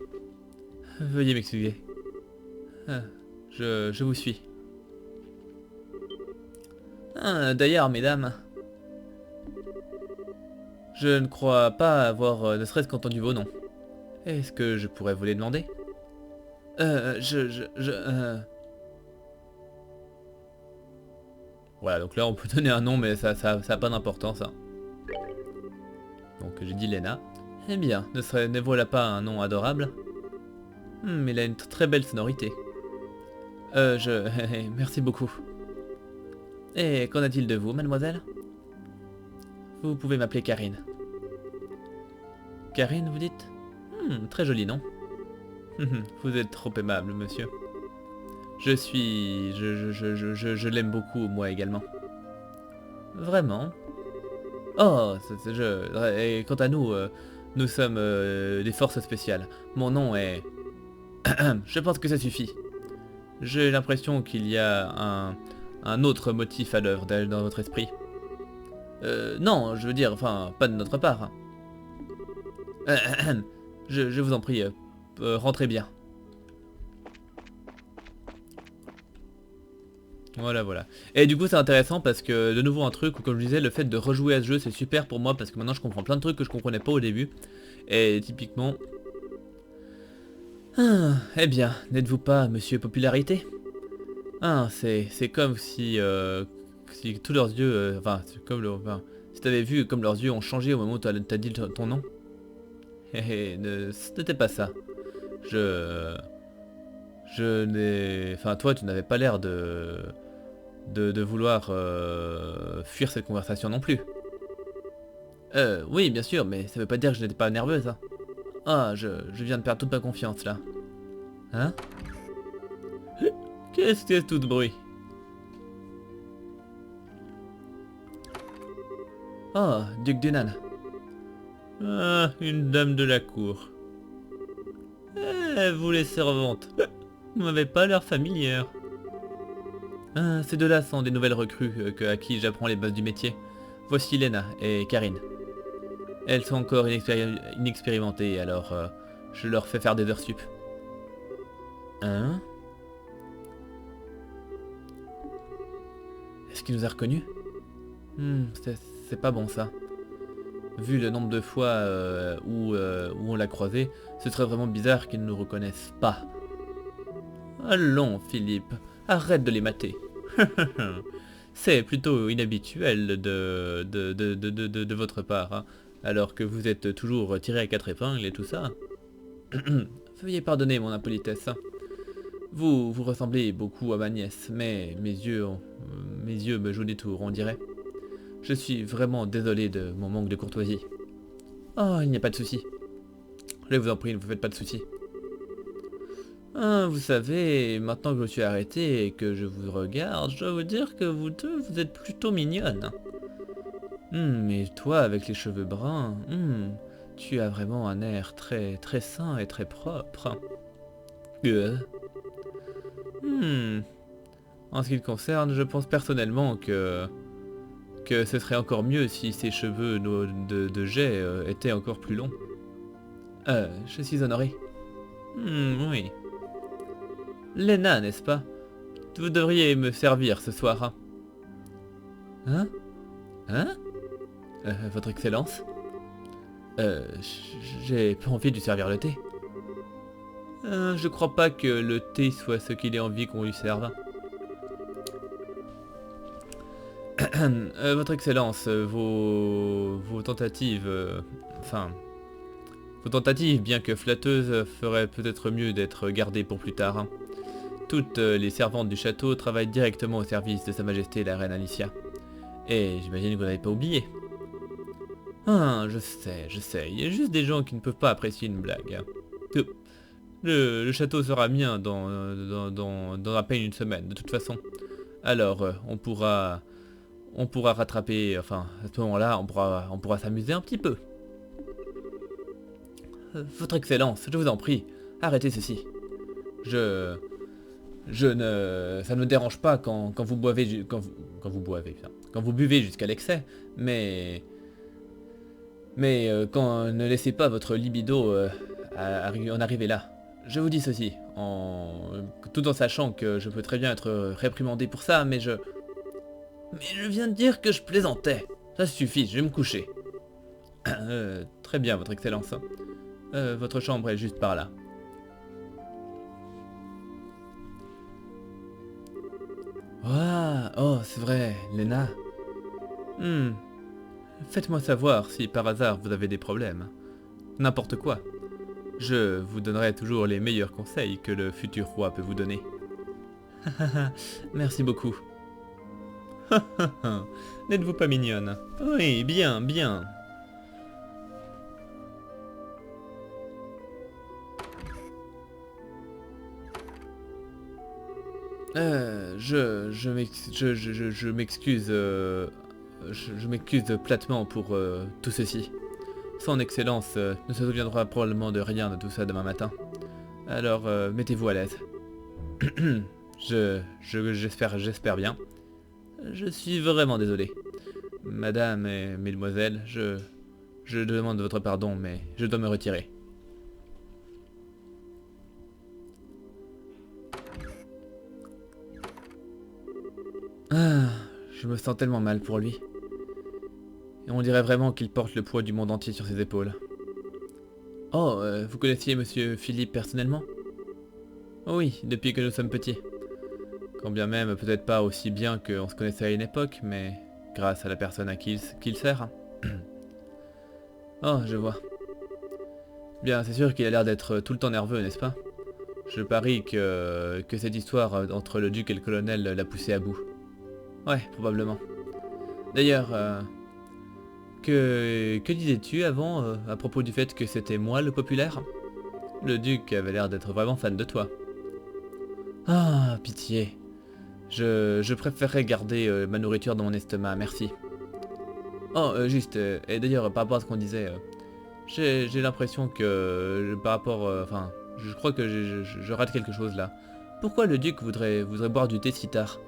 A: Veuillez m'excuser. Ah, je vous suis. Ah, d'ailleurs, mesdames, je ne crois pas avoir ne serait-ce qu'entendu vos noms. Est-ce que je pourrais vous les demander? Voilà, donc là on peut donner un nom, mais ça a pas d'importance. Hein. Donc j'ai dit Lena. Eh bien, ne voilà pas un nom adorable? Il a une très belle sonorité. Merci beaucoup. Et qu'en a-t-il de vous, mademoiselle? Vous pouvez m'appeler Karine. Karine, vous dites? Très joli nom. Vous êtes trop aimable, monsieur. Je l'aime beaucoup, moi également. Vraiment? Oh, et quant à nous, nous sommes des forces spéciales. Mon nom est... Je pense que ça suffit. J'ai l'impression qu'il y a un autre motif à l'œuvre dans votre esprit. Non, je veux dire, enfin, pas de notre part. Je vous en prie, rentrez bien. Voilà, voilà. Et du coup, c'est intéressant parce que, de nouveau, un truc où, comme je disais, le fait de rejouer à ce jeu, c'est super pour moi parce que maintenant, je comprends plein de trucs que je comprenais pas au début. Et typiquement... Ah, eh bien, n'êtes-vous pas Monsieur Popularité? Ah, c'est comme si tous leurs yeux... enfin, si t'avais vu comme leurs yeux ont changé au moment où t'as dit ton nom. Ce n'était pas ça. Je n'ai... Enfin, toi, tu n'avais pas l'air de vouloir fuir cette conversation non plus. Oui, bien sûr, mais ça veut pas dire que je n'étais pas nerveuse. Hein. Ah, je viens de perdre toute ma confiance, là. Hein? Qu'est-ce que c'est tout ce bruit? Oh, Duc Dunan. Ah, une dame de la cour. Vous les servantes, vous m'avez pas l'air familière. Ces deux-là sont des nouvelles recrues à qui j'apprends les bases du métier. Voici Lena et Karine. Elles sont encore inexpérimentées, alors je leur fais faire des heures sup. Hein? Est-ce qu'il nous a reconnus? C'est pas bon ça. Vu le nombre de fois où on l'a croisé, ce serait vraiment bizarre qu'ils ne nous reconnaissent pas. Allons, Philippe, arrête de les mater. C'est plutôt inhabituel de votre part, hein, alors que vous êtes toujours tiré à quatre épingles et tout ça. Veuillez pardonner mon impolitesse. Vous ressemblez beaucoup à ma nièce, mais mes yeux me jouent des tours, on dirait. Je suis vraiment désolé de mon manque de courtoisie. Oh, il n'y a pas de souci. Je vous en prie, ne vous faites pas de soucis. Vous savez, maintenant que je me suis arrêté et que je vous regarde, je dois vous dire que vous deux, vous êtes plutôt mignonnes. Mais toi, avec les cheveux bruns, tu as vraiment un air très sain et très propre. En ce qui le concerne, je pense personnellement que ce serait encore mieux si ces cheveux de jet étaient encore plus longs. Je suis honoré. Oui. Lena, n'est-ce pas? Vous devriez me servir ce soir. Hein? Votre Excellence? J'ai pas envie de lui servir le thé. Je crois pas que le thé soit ce qu'il ait envie qu'on lui serve. Votre Excellence, vos tentatives, vos tentatives, bien que flatteuses, feraient peut-être mieux d'être gardées pour plus tard. Toutes les servantes du château travaillent directement au service de Sa Majesté la Reine Alicia. Et j'imagine que vous n'avez pas oublié. Je sais, il y a juste des gens qui ne peuvent pas apprécier une blague. Le château sera mien dans à peine une semaine, de toute façon. Alors, on pourra rattraper, enfin, à ce moment-là, on pourra s'amuser un petit peu. Votre Excellence, je vous en prie, arrêtez ceci. Ça ne me dérange pas quand vous boivez, quand vous buvez jusqu'à l'excès, mais ne laissez pas votre libido en arriver là. Je vous dis ceci, tout en sachant que je peux très bien être réprimandé pour ça, mais je viens de dire que je plaisantais. Ça suffit, je vais me coucher. Très bien, votre Excellence. Votre chambre est juste par là. Oh, c'est vrai, Lena. Faites-moi savoir si par hasard vous avez des problèmes. N'importe quoi. Je vous donnerai toujours les meilleurs conseils que le futur roi peut vous donner. Merci beaucoup. N'êtes-vous pas mignonne? Oui, bien. Je m'excuse platement pour tout ceci. Son Excellence ne se souviendra probablement de rien de tout ça demain matin. Alors, mettez-vous à l'aise. J'espère bien. Je suis vraiment désolé. Madame et mesdemoiselles, je demande votre pardon, mais je dois me retirer. Je me sens tellement mal pour lui. Et on dirait vraiment qu'il porte le poids du monde entier sur ses épaules. Oh, vous connaissiez Monsieur Philippe personnellement? Oui, depuis que nous sommes petits. Quand bien même peut-être pas aussi bien qu'on se connaissait à une époque, mais grâce à la personne à qui il sert. Oh, je vois. Bien, c'est sûr qu'il a l'air d'être tout le temps nerveux, n'est-ce pas? Je parie que cette histoire entre le duc et le colonel l'a poussé à bout. Ouais, probablement. D'ailleurs, que disais-tu avant à propos du fait que c'était moi le populaire? Le duc avait l'air d'être vraiment fan de toi. Ah, pitié. Je préférerais garder ma nourriture dans mon estomac, merci. Oh, juste, et d'ailleurs, par rapport à ce qu'on disait, j'ai l'impression que, par rapport, Je crois que je rate quelque chose là. Pourquoi le duc voudrait boire du thé si tard?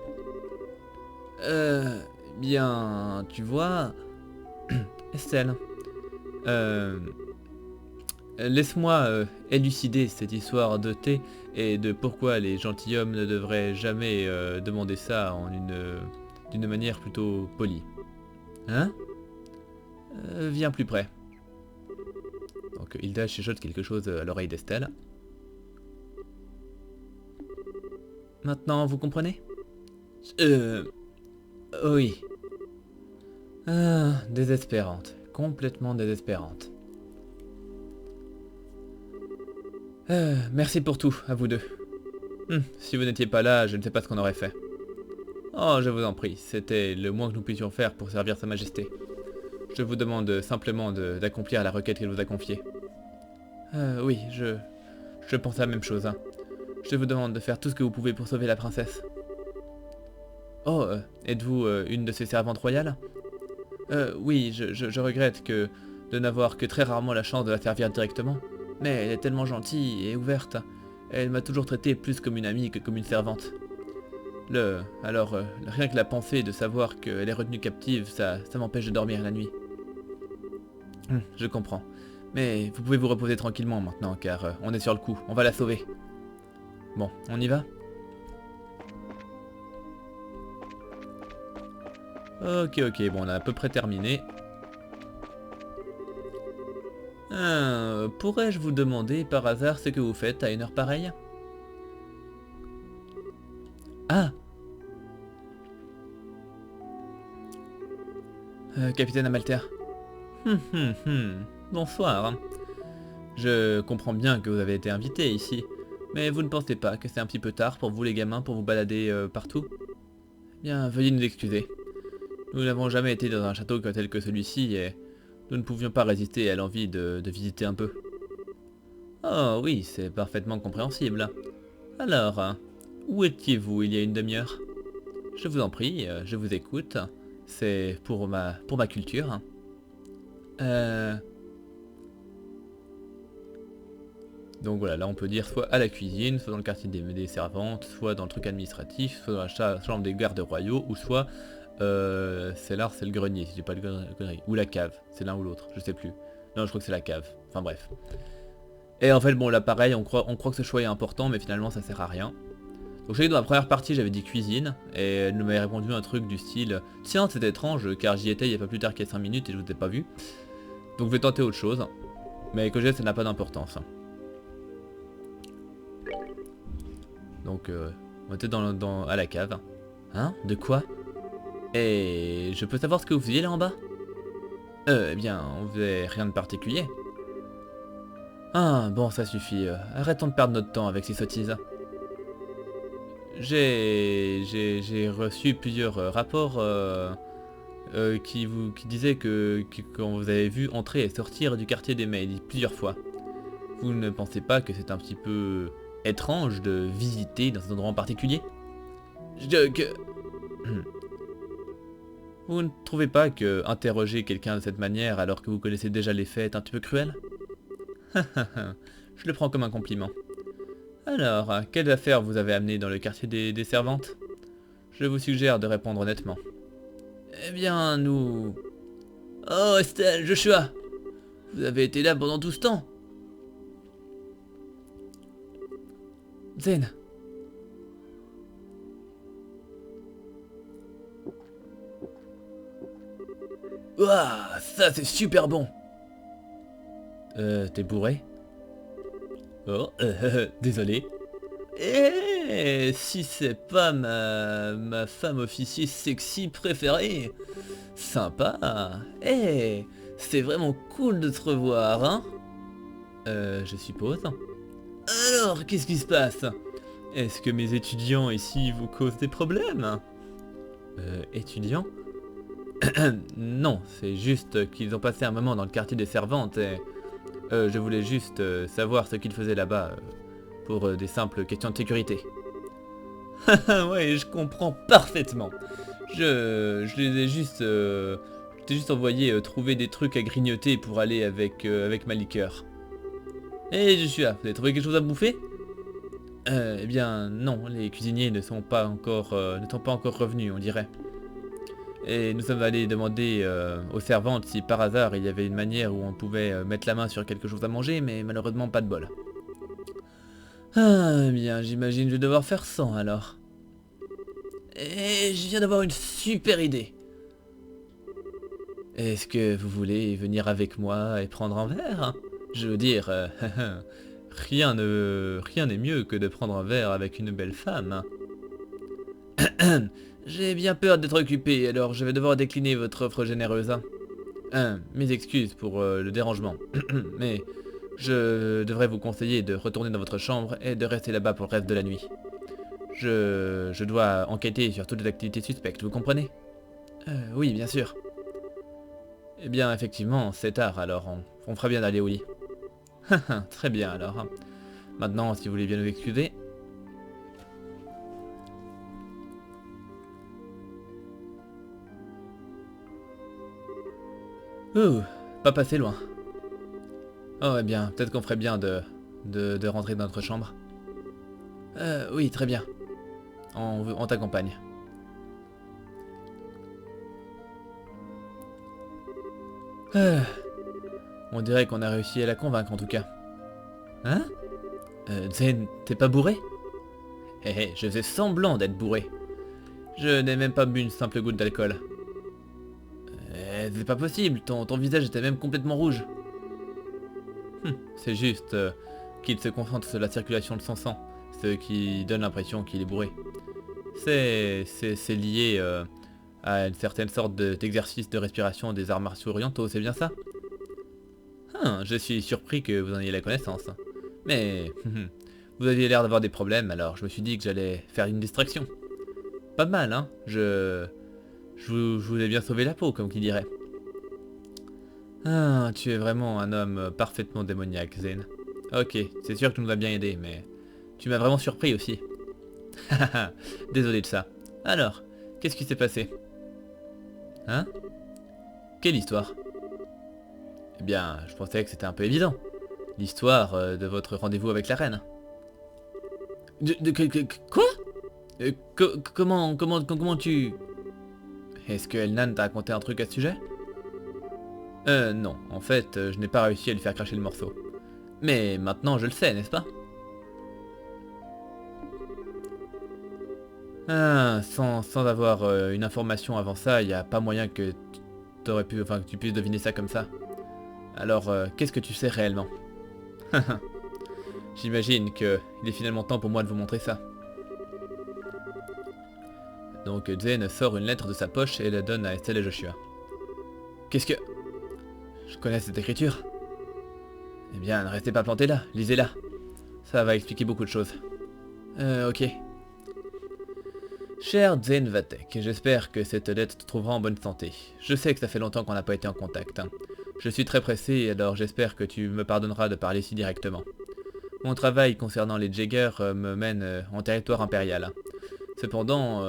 A: Bien, tu vois... Estelle, laisse-moi élucider cette histoire de thé et de pourquoi les gentilshommes ne devraient jamais demander ça d'une manière plutôt polie. Hein? Viens plus près. Donc Hilda chuchote quelque chose à l'oreille d'Estelle. Maintenant, vous comprenez? Oui. Ah, désespérante. Complètement désespérante. Merci pour tout, à vous deux. Si vous n'étiez pas là, je ne sais pas ce qu'on aurait fait. Oh, je vous en prie, c'était le moins que nous puissions faire pour servir Sa Majesté. Je vous demande simplement d'accomplir la requête qu'elle vous a confiée. Oui, je pense à la même chose. Hein. Je vous demande de faire tout ce que vous pouvez pour sauver la princesse. Oh, êtes-vous une de ses servantes royales? Oui, je regrette de n'avoir que très rarement la chance de la servir directement. Mais elle est tellement gentille et ouverte. Elle m'a toujours traité plus comme une amie que comme une servante. Alors, rien que la pensée de savoir qu'elle est retenue captive, ça m'empêche de dormir la nuit. Je comprends. Mais vous pouvez vous reposer tranquillement maintenant, car on est sur le coup, on va la sauver. Bon, on y va? Ok, bon, on a à peu près terminé. Pourrais-je vous demander par hasard ce que vous faites à une heure pareille? Ah! Capitaine Amalter. Bonsoir. Je comprends bien que vous avez été invité ici, mais vous ne pensez pas que c'est un petit peu tard pour vous les gamins pour vous balader partout? Bien, veuillez nous excuser. Nous n'avons jamais été dans un château tel que celui-ci et nous ne pouvions pas résister à l'envie de visiter un peu. Oh oui, c'est parfaitement compréhensible. Alors, où étiez-vous il y a une demi-heure? Je vous en prie, je vous écoute. C'est pour ma culture. Donc voilà, là on peut dire soit à la cuisine, soit dans le quartier des servantes, soit dans le truc administratif, soit dans la chambre des gardes royaux, ou soit c'est le grenier, si j'ai pas de conneries, ou la cave, c'est l'un ou l'autre, je sais plus. Non, je crois que c'est la cave, enfin bref. Et en fait, bon là pareil, on croit que ce choix est important, mais finalement ça sert à rien. Donc je sais que dans la première partie j'avais dit cuisine, et elle m'avait répondu un truc du style « Tiens, c'est étrange, car j'y étais il n'y a pas plus tard qu'il y a 5 minutes et je vous ai pas vu. » Donc je vais tenter autre chose, mais que j'ai, ça n'a pas d'importance. Donc on était à la cave. Hein? De quoi? Et je peux savoir ce que vous faisiez là en bas? Eh bien, on faisait rien de particulier. Ah, bon, ça suffit. Arrêtons de perdre notre temps avec ces sottises. J'ai reçu plusieurs rapports qui disaient que quand vous avez vu entrer et sortir du quartier des Mails plusieurs fois. Vous ne pensez pas que c'est un petit peu étrange de visiter dans un endroit en particulier? Vous ne trouvez pas que interroger quelqu'un de cette manière alors que vous connaissez déjà les faits est un petit peu cruel? Je le prends comme un compliment. Alors, quelles affaires vous avez amenées dans le quartier des servantes? Je vous suggère de répondre honnêtement. Eh bien, nous... Oh, Estelle, Joshua! Vous avez été là pendant tout ce temps? Zen. Ouah, ça c'est super bon! T'es bourré? Oh, désolé. Eh, si c'est pas ma femme officier sexy préférée. Sympa. Eh, c'est vraiment cool de te revoir, hein? Je suppose. Alors, qu'est-ce qui se passe? Est-ce que mes étudiants ici vous causent des problèmes? Étudiants? Non, c'est juste qu'ils ont passé un moment dans le quartier des servantes et... je voulais juste savoir ce qu'ils faisaient là-bas pour des simples questions de sécurité. Ouais, je comprends parfaitement. Je les ai juste... je t'ai juste envoyé trouver des trucs à grignoter pour aller avec ma liqueur. Et je suis là, vous avez trouvé quelque chose à bouffer? Eh bien non, les cuisiniers ne sont pas encore revenus, on dirait. Et nous sommes allés demander aux servantes si par hasard il y avait une manière où on pouvait mettre la main sur quelque chose à manger, mais malheureusement pas de bol. Ah, eh bien j'imagine que je vais devoir faire sans alors. Et je viens d'avoir une super idée. Est-ce que vous voulez venir avec moi et prendre un verre? Je veux dire, rien n'est mieux que de prendre un verre avec une belle femme. J'ai bien peur d'être occupé, alors je vais devoir décliner votre offre généreuse. Mes excuses pour le dérangement, mais je devrais vous conseiller de retourner dans votre chambre et de rester là-bas pour le reste de la nuit. Je dois enquêter sur toutes les activités suspectes, vous comprenez? Oui, bien sûr. Eh bien, effectivement, c'est tard, alors on fera bien d'aller au lit. Très bien, alors. Maintenant, si vous voulez bien nous excuser. Ouh, pas passé loin. Oh, eh bien, peut-être qu'on ferait bien de rentrer dans notre chambre. Oui, très bien. On t'accompagne. Euh, on dirait qu'on a réussi à la convaincre en tout cas. Hein? Zen, t'es pas bourré? Je faisais semblant d'être bourré. Je n'ai même pas bu une simple goutte d'alcool. C'est pas possible, ton visage était même complètement rouge. C'est juste qu'il se concentre sur la circulation de son sang, ce qui donne l'impression qu'il est bourré. C'est lié à une certaine sorte d'exercice de respiration des arts martiaux orientaux, c'est bien ça? Je suis surpris que vous en ayez la connaissance. Mais vous aviez l'air d'avoir des problèmes, alors je me suis dit que j'allais faire une distraction. Pas mal, hein? Je vous ai bien sauvé la peau, comme qui dirait. Ah, tu es vraiment un homme parfaitement démoniaque, Zen. Ok, c'est sûr que tu nous as bien aidé, mais tu m'as vraiment surpris aussi. Haha, désolé de ça. Alors, qu'est-ce qui s'est passé? Hein? Quelle histoire? Eh bien, je pensais que c'était un peu évident. L'histoire de votre rendez-vous avec la reine. Quoi? Comment tu... Est-ce que Elnan t'a raconté un truc à ce sujet? Non. En fait, je n'ai pas réussi à lui faire cracher le morceau. Mais maintenant, je le sais, n'est-ce pas? Sans avoir une information avant ça, il n'y a pas moyen que que tu puisses deviner ça comme ça. Alors, qu'est-ce que tu sais réellement? J'imagine qu'il est finalement temps pour moi de vous montrer ça. Donc Zen sort une lettre de sa poche et la donne à Estelle et Joshua. Qu'est-ce que... Je connais cette écriture. Eh bien, ne restez pas plantés là, lisez-la. Ça va expliquer beaucoup de choses. Ok. Cher Zen Vatek, j'espère que cette lettre te trouvera en bonne santé. Je sais que ça fait longtemps qu'on n'a pas été en contact. Je suis très pressé, alors j'espère que tu me pardonneras de parler si directement. Mon travail concernant les Jaeger me mène en territoire impérial. Cependant,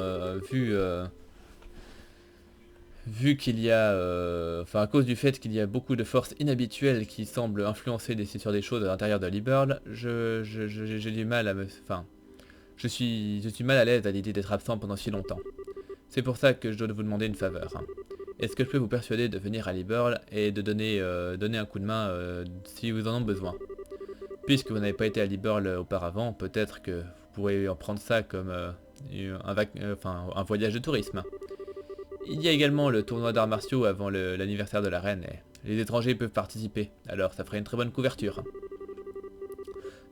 A: vu qu'il y a, à cause du fait qu'il y a beaucoup de forces inhabituelles qui semblent influencer sur des choses à l'intérieur de Liberl, j'ai du mal à me, je suis mal à l'aise à l'idée d'être absent pendant si longtemps. C'est pour ça que je dois vous demander une faveur. Est-ce que je peux vous persuader de venir à Liberl et de donner un coup de main si vous en avez besoin? Puisque vous n'avez pas été à Liberl auparavant, peut-être que vous pourrez en prendre ça comme un voyage de tourisme. Il y a également le tournoi d'arts martiaux avant l'anniversaire de la reine et les étrangers peuvent participer, alors ça ferait une très bonne couverture.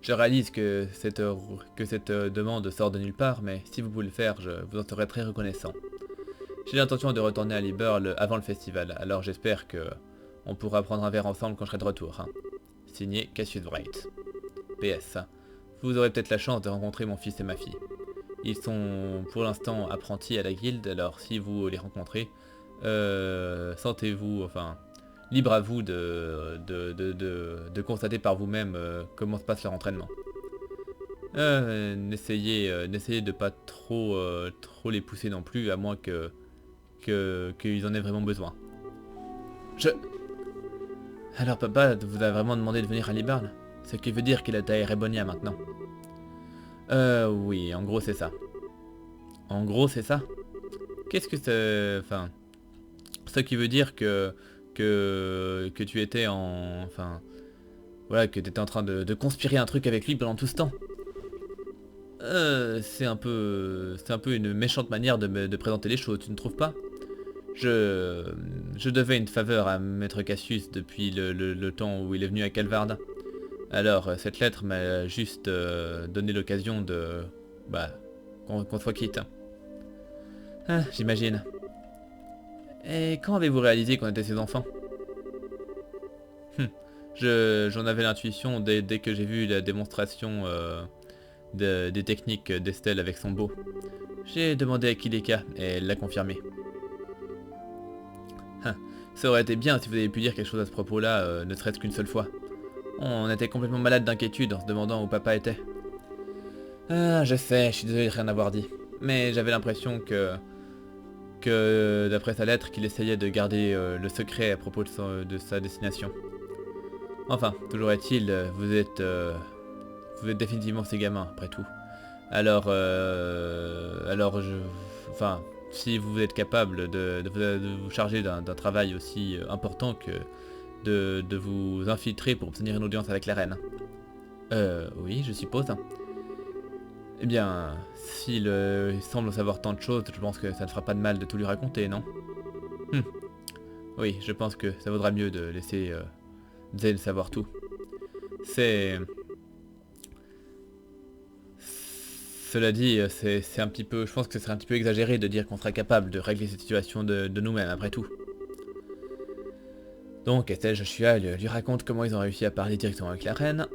A: Je réalise que cette demande sort de nulle part, mais si vous pouvez le faire, je vous en serai très reconnaissant. J'ai l'intention de retourner à Liberl avant le festival, alors j'espère que on pourra prendre un verre ensemble quand je serai de retour. Signé Cassius Wright. PS. Vous aurez peut-être la chance de rencontrer mon fils et ma fille. Ils sont pour l'instant apprentis à la guilde, alors si vous les rencontrez, sentez-vous, libre à vous de constater par vous-même comment se passe leur entraînement. N'essayez de pas trop les pousser non plus, à moins qu'ils en aient vraiment besoin. Alors papa vous a vraiment demandé de venir à Liberl? Ce qui veut dire qu'il est à Erebonia maintenant. Oui, en gros c'est ça. En gros c'est ça. Qu'est-ce que c'est... Enfin... Ce qui veut dire que tu étais en... Enfin... Voilà, que tu étais en train de conspirer un truc avec lui pendant tout ce temps. C'est un peu une méchante manière de présenter les choses, tu ne trouves pas? Je devais une faveur à Maître Cassius depuis le temps où il est venu à Calvard. Alors, cette lettre m'a juste donné l'occasion de... Bah, qu'on soit quitte. Ah, j'imagine. Et quand avez-vous réalisé qu'on était ses enfants? J'en avais l'intuition dès que j'ai vu la démonstration des techniques d'Estelle avec son beau. J'ai demandé à Kileka et elle l'a confirmé. Ça aurait été bien si vous avez pu dire quelque chose à ce propos-là, ne serait-ce qu'une seule fois. On était complètement malade d'inquiétude en se demandant où papa était. Ah, je sais, je suis désolé de rien avoir dit. Mais j'avais l'impression que d'après sa lettre, qu'il essayait de garder le secret à propos de sa destination. Enfin, toujours est-il, vous êtes définitivement ces gamins, après tout. Alors, enfin, si vous êtes capable de vous charger d'un travail aussi important que de vous infiltrer pour obtenir une audience avec la reine. Oui, je suppose. Eh bien, s'il semble savoir tant de choses, je pense que ça ne fera pas de mal de tout lui raconter, non? Oui, je pense que ça vaudra mieux de laisser Zen savoir tout. Cela dit, c'est un petit peu... Je pense que ce serait un petit peu exagéré de dire qu'on sera capable de régler cette situation de nous-mêmes, après tout. Donc Estelle Joshua lui raconte comment ils ont réussi à parler directement avec la reine,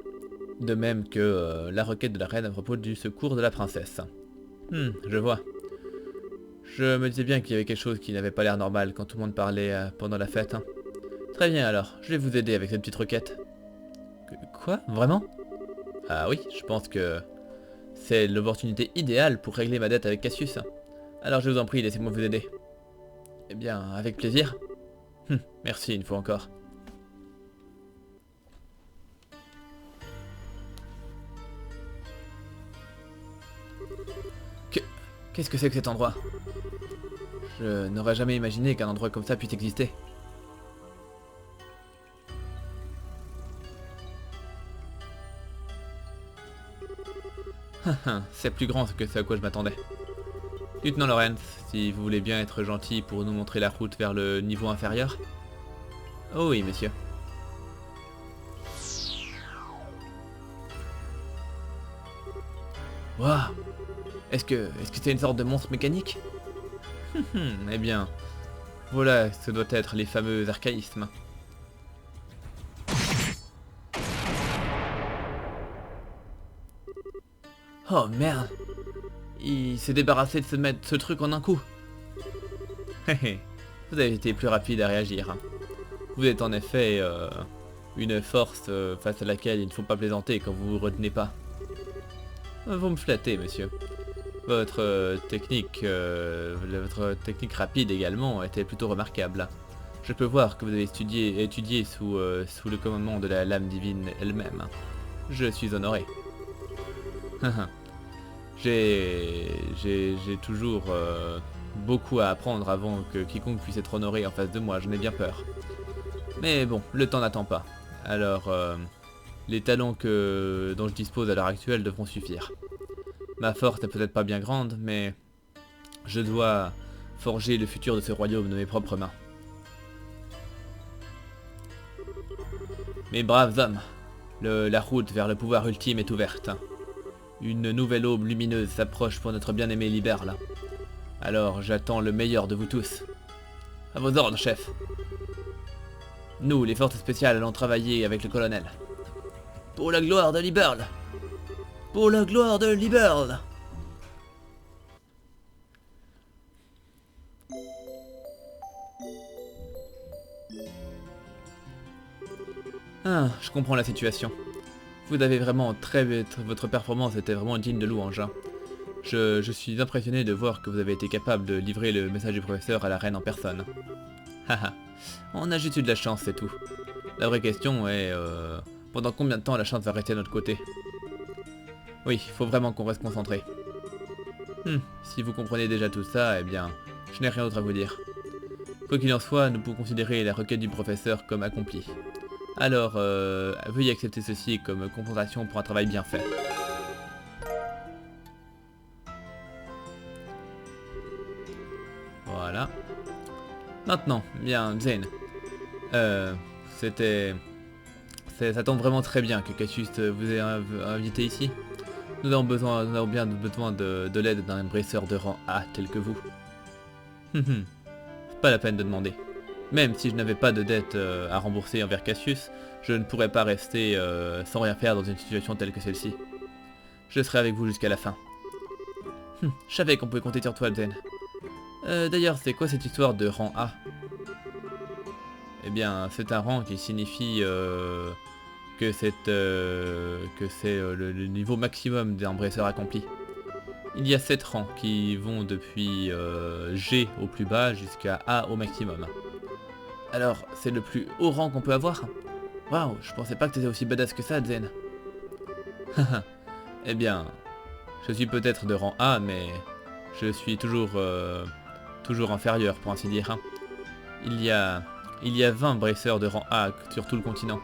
A: de même que la requête de la reine à propos du secours de la princesse. Je vois. Je me disais bien qu'il y avait quelque chose qui n'avait pas l'air normal quand tout le monde parlait pendant la fête. Très bien alors, je vais vous aider avec cette petite requête. Quoi? Vraiment? Ah oui, je pense que c'est l'opportunité idéale pour régler ma dette avec Cassius. Alors je vous en prie, laissez-moi vous aider. Eh bien, avec plaisir. Merci une fois encore. Qu'est-ce que c'est que cet endroit? Je n'aurais jamais imaginé qu'un endroit comme ça puisse exister. C'est plus grand que ce à quoi je m'attendais. Lieutenant Lawrence, si vous voulez bien être gentil pour nous montrer la route vers le niveau inférieur. Oh oui, monsieur. Waouh! Est-ce que c'est une sorte de monstre mécanique? Eh bien, voilà, ce doit être les fameux archaïsmes. Oh merde! Il s'est débarrassé de ce truc en un coup. Vous avez été plus rapide à réagir. Vous êtes en effet une force face à laquelle il ne faut pas plaisanter quand vous vous retenez pas. Vous me flattez, monsieur. Votre technique rapide également était plutôt remarquable. Je peux voir que vous avez étudié sous le commandement de la lame divine elle-même. Je suis honoré. J'ai toujours beaucoup à apprendre avant que quiconque puisse être honoré en face de moi, j'en ai bien peur. Mais bon, le temps n'attend pas. Alors, les talents dont je dispose à l'heure actuelle devront suffire. Ma force n'est peut-être pas bien grande, mais je dois forger le futur de ce royaume de mes propres mains. Mes braves hommes, la route vers le pouvoir ultime est ouverte. Une nouvelle aube lumineuse s'approche pour notre bien-aimé Liberl. Alors j'attends le meilleur de vous tous. À vos ordres, chef. Nous, les forces spéciales, allons travailler avec le colonel. Pour la gloire de Liberl! Pour la gloire de Liberl! Ah, je comprends la situation. Vous avez vraiment votre performance était vraiment digne de louange. Je suis impressionné de voir que vous avez été capable de livrer le message du professeur à la reine en personne. Haha, on a juste eu de la chance, c'est tout. La vraie question est Pendant combien de temps la chance va rester à notre côté? Oui, il faut vraiment qu'on reste concentré. Si vous comprenez déjà tout ça, eh bien, je n'ai rien d'autre à vous dire. Quoi qu'il en soit, nous pouvons considérer la requête du professeur comme accomplie. Alors, veuillez accepter ceci comme compensation pour un travail bien fait. Voilà. Maintenant, bien, Zane. Ça tombe vraiment très bien que Cassius vous ait invité ici. Nous avons bien besoin de l'aide d'un braceur de rang A tel que vous. C'est pas la peine de demander. Même si je n'avais pas de dette à rembourser envers Cassius, je ne pourrais pas rester sans rien faire dans une situation telle que celle-ci. Je serai avec vous jusqu'à la fin. Je savais qu'on pouvait compter sur toi, Zen. D'ailleurs, c'est quoi cette histoire de rang A? Eh bien, c'est un rang qui signifie que c'est le niveau maximum d'un braceur accompli. Il y a 7 rangs qui vont depuis G au plus bas jusqu'à A au maximum. Alors, c'est le plus haut rang qu'on peut avoir? Waouh, je pensais pas que t'étais aussi badass que ça, Zen. Eh bien, je suis peut-être de rang A, mais je suis toujours inférieur, pour ainsi dire. Il y a 20 braceurs de rang A sur tout le continent.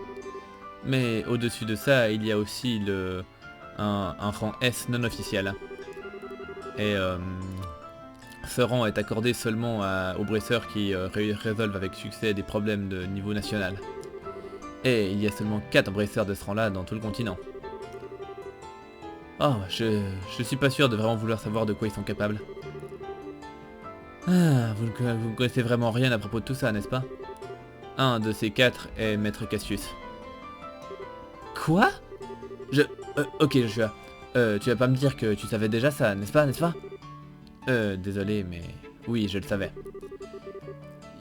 A: Mais au-dessus de ça, il y a aussi un rang S non officiel. Et ce rang est accordé seulement aux braceurs qui résolvent avec succès des problèmes de niveau national. Et il y a seulement 4 braceurs de ce rang-là dans tout le continent. Oh, je suis pas sûr de vraiment vouloir savoir de quoi ils sont capables. Ah, vous ne connaissez vraiment rien à propos de tout ça, n'est-ce pas? Un de ces 4 est Maître Cassius. Quoi? Ok, Joshua. Tu vas pas me dire que tu savais déjà ça, n'est-ce pas, désolé, mais oui, je le savais.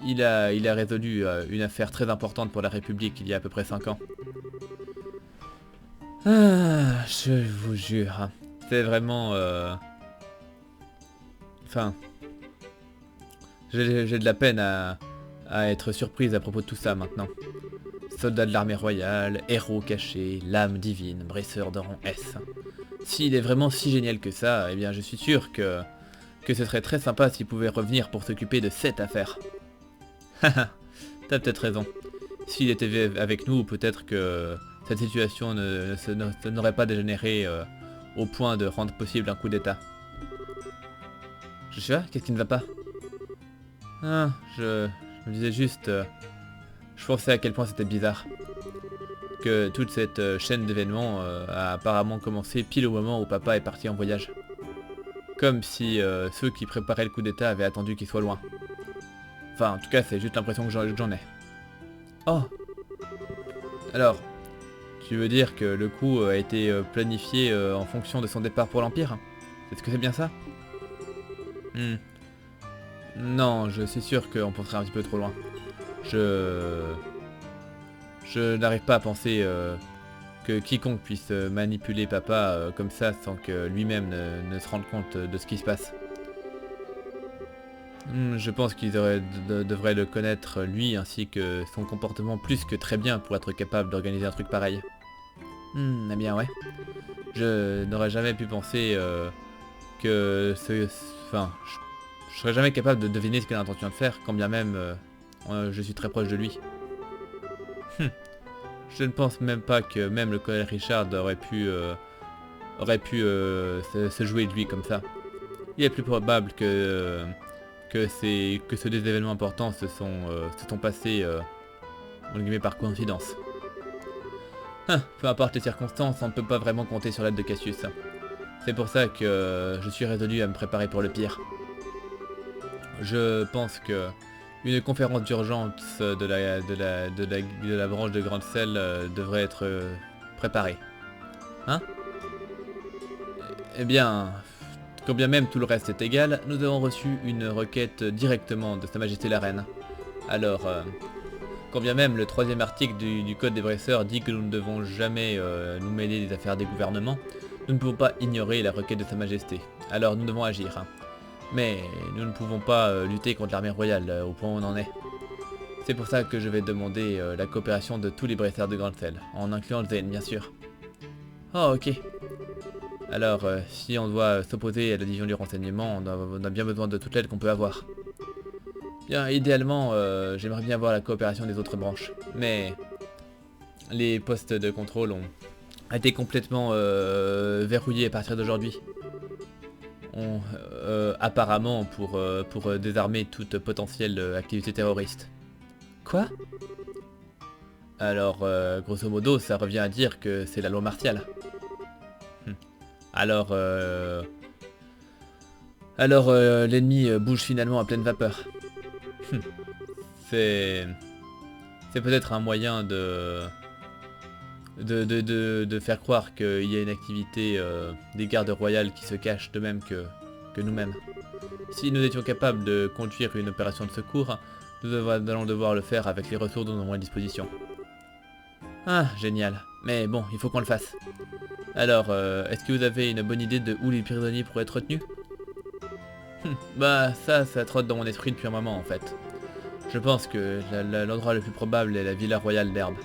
A: Il a résolu une affaire très importante pour la République il y a à peu près 5 ans. Ah, je vous jure. C'est vraiment... Enfin... J'ai de la peine à être surprise à propos de tout ça maintenant. Soldat de l'armée royale, héros caché, lame divine, braceur de rang S. S'il est vraiment si génial que ça, eh bien je suis sûr que ce serait très sympa s'il pouvait revenir pour s'occuper de cette affaire. Haha, t'as peut-être raison. S'il était avec nous, peut-être que cette situation n'aurait pas dégénéré au point de rendre possible un coup d'état. Joshua, qu'est-ce qui ne va pas? Ah, je me disais juste... je pensais à quel point c'était bizarre. Que toute cette chaîne d'événements a apparemment commencé pile au moment où papa est parti en voyage. Comme si ceux qui préparaient le coup d'état avaient attendu qu'il soit loin. Enfin, en tout cas, c'est juste l'impression que j'en ai. Oh! Alors, tu veux dire que le coup a été planifié en fonction de son départ pour l'Empire? Est-ce que c'est bien ça? Non, je suis sûr qu'on penserait un petit peu trop loin. Je n'arrive pas à penser que quiconque puisse manipuler papa comme ça sans que lui-même ne se rende compte de ce qui se passe. Je pense qu'il devrait le connaître lui ainsi que son comportement plus que très bien pour être capable d'organiser un truc pareil. Eh bien ouais. Je n'aurais jamais pu penser que enfin, je serais jamais capable de deviner ce qu'il a l'intention de faire, quand bien même je suis très proche de lui. Je ne pense même pas que même le colonel Richard aurait pu se jouer de lui comme ça. Il est plus probable que des événements importants se sont passés entre guillemets par coïncidence. Peu importe les circonstances, on ne peut pas vraiment compter sur l'aide de Cassius. C'est pour ça que je suis résolu à me préparer pour le pire. Je pense que une conférence d'urgence de la branche de Grande Selle devrait être préparée. Hein? Eh bien, quand bien même tout le reste est égal, nous avons reçu une requête directement de Sa Majesté la Reine. Alors, quand bien même le 3e article du Code des Braceurs dit que nous ne devons jamais nous mêler des affaires des gouvernements, nous ne pouvons pas ignorer la requête de Sa Majesté. Alors nous devons agir. Mais nous ne pouvons pas lutter contre l'armée royale au point où on en est. C'est pour ça que je vais demander la coopération de tous les brasseurs de Grancel, en incluant le Zen bien sûr. Oh ok. Alors, si on doit s'opposer à la division du renseignement, on a bien besoin de toute l'aide qu'on peut avoir. Bien, idéalement, j'aimerais bien voir la coopération des autres branches. Mais les postes de contrôle ont été complètement verrouillés à partir d'aujourd'hui. Apparemment pour désarmer toute potentielle activité terroriste. Quoi? Alors, grosso modo, ça revient à dire que c'est la loi martiale. Alors, l'ennemi bouge finalement à pleine vapeur. C'est peut-être un moyen de faire croire qu'il y a une activité des gardes royales qui se cachent de même que nous-mêmes. Si nous étions capables de conduire une opération de secours, nous allons devoir le faire avec les ressources dont nous avons à disposition. Ah, génial. Mais bon, il faut qu'on le fasse. Alors, est-ce que vous avez une bonne idée de où les prisonniers pourraient être retenus? Bah, ça trotte dans mon esprit depuis un moment en fait. Je pense que l'endroit le plus probable est la Villa Royale d'Herbe.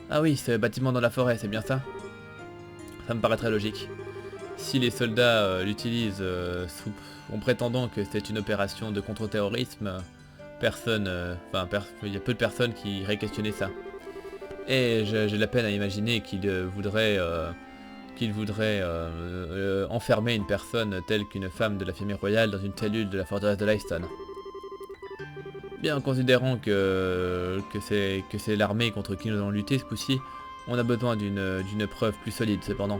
A: Ah oui, ce bâtiment dans la forêt, c'est bien ça? Ça me paraît très logique. Si les soldats l'utilisent en prétendant que c'est une opération de contre-terrorisme, il y a peu de personnes qui iraient questionner ça. Et j'ai la peine à imaginer qu'ils voudraient enfermer une personne telle qu'une femme de la famille royale dans une cellule de la forteresse de Leiston. Bien, considérant que c'est l'armée contre qui nous allons lutter ce coup-ci, on a besoin d'une preuve plus solide cependant.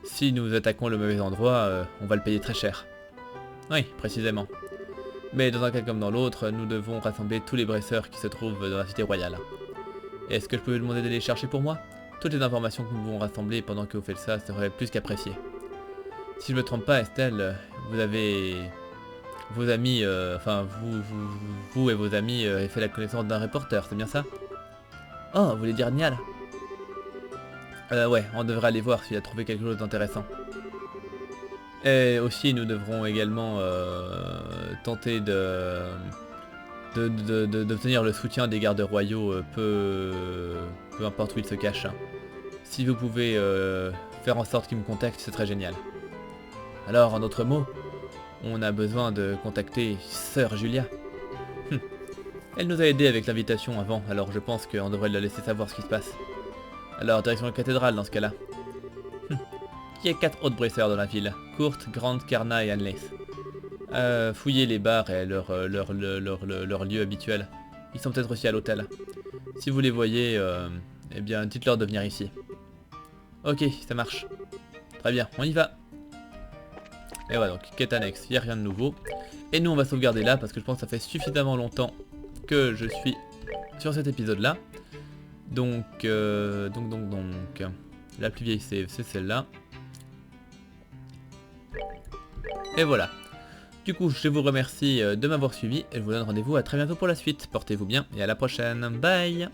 A: Si nous attaquons le mauvais endroit, on va le payer très cher. Oui, précisément. Mais dans un cas comme dans l'autre, nous devons rassembler tous les brasseurs qui se trouvent dans la cité royale. Est-ce que je peux vous demander d'aller les chercher pour moi? Toutes les informations que nous pouvons rassembler pendant que vous faites ça seraient plus qu'appréciées. Si je ne me trompe pas, Estelle, vous avez... vos amis, vous et vos amis avez fait la connaissance d'un reporter, c'est bien ça? Oh, vous voulez dire Nial? Ouais, on devrait aller voir s'il a trouvé quelque chose d'intéressant. Et aussi, nous devrons également tenter d'obtenir le soutien des gardes royaux, peu importe où ils se cachent. Hein. Si vous pouvez faire en sorte qu'ils me contactent, c'est très génial. Alors, en d'autres mots, on a besoin de contacter Sœur Julia. Elle nous a aidés avec l'invitation avant, alors je pense qu'on devrait la laisser savoir ce qui se passe. Alors, direction la cathédrale dans ce cas-là. Il y a 4 autres brasseurs dans la ville. Kurt, Grant, Karna et Anlace. Fouillez les bars et leur lieu habituel. Ils sont peut-être aussi à l'hôtel. Si vous les voyez, eh bien dites-leur de venir ici. Ok, ça marche. Très bien, on y va. Et voilà, donc quête annexe, il n'y a rien de nouveau. Et nous on va sauvegarder là parce que je pense que ça fait suffisamment longtemps que je suis sur cet épisode-là. Donc, la plus vieille save, c'est celle-là. Et voilà. Du coup, je vous remercie de m'avoir suivi et je vous donne rendez-vous à très bientôt pour la suite. Portez-vous bien et à la prochaine. Bye!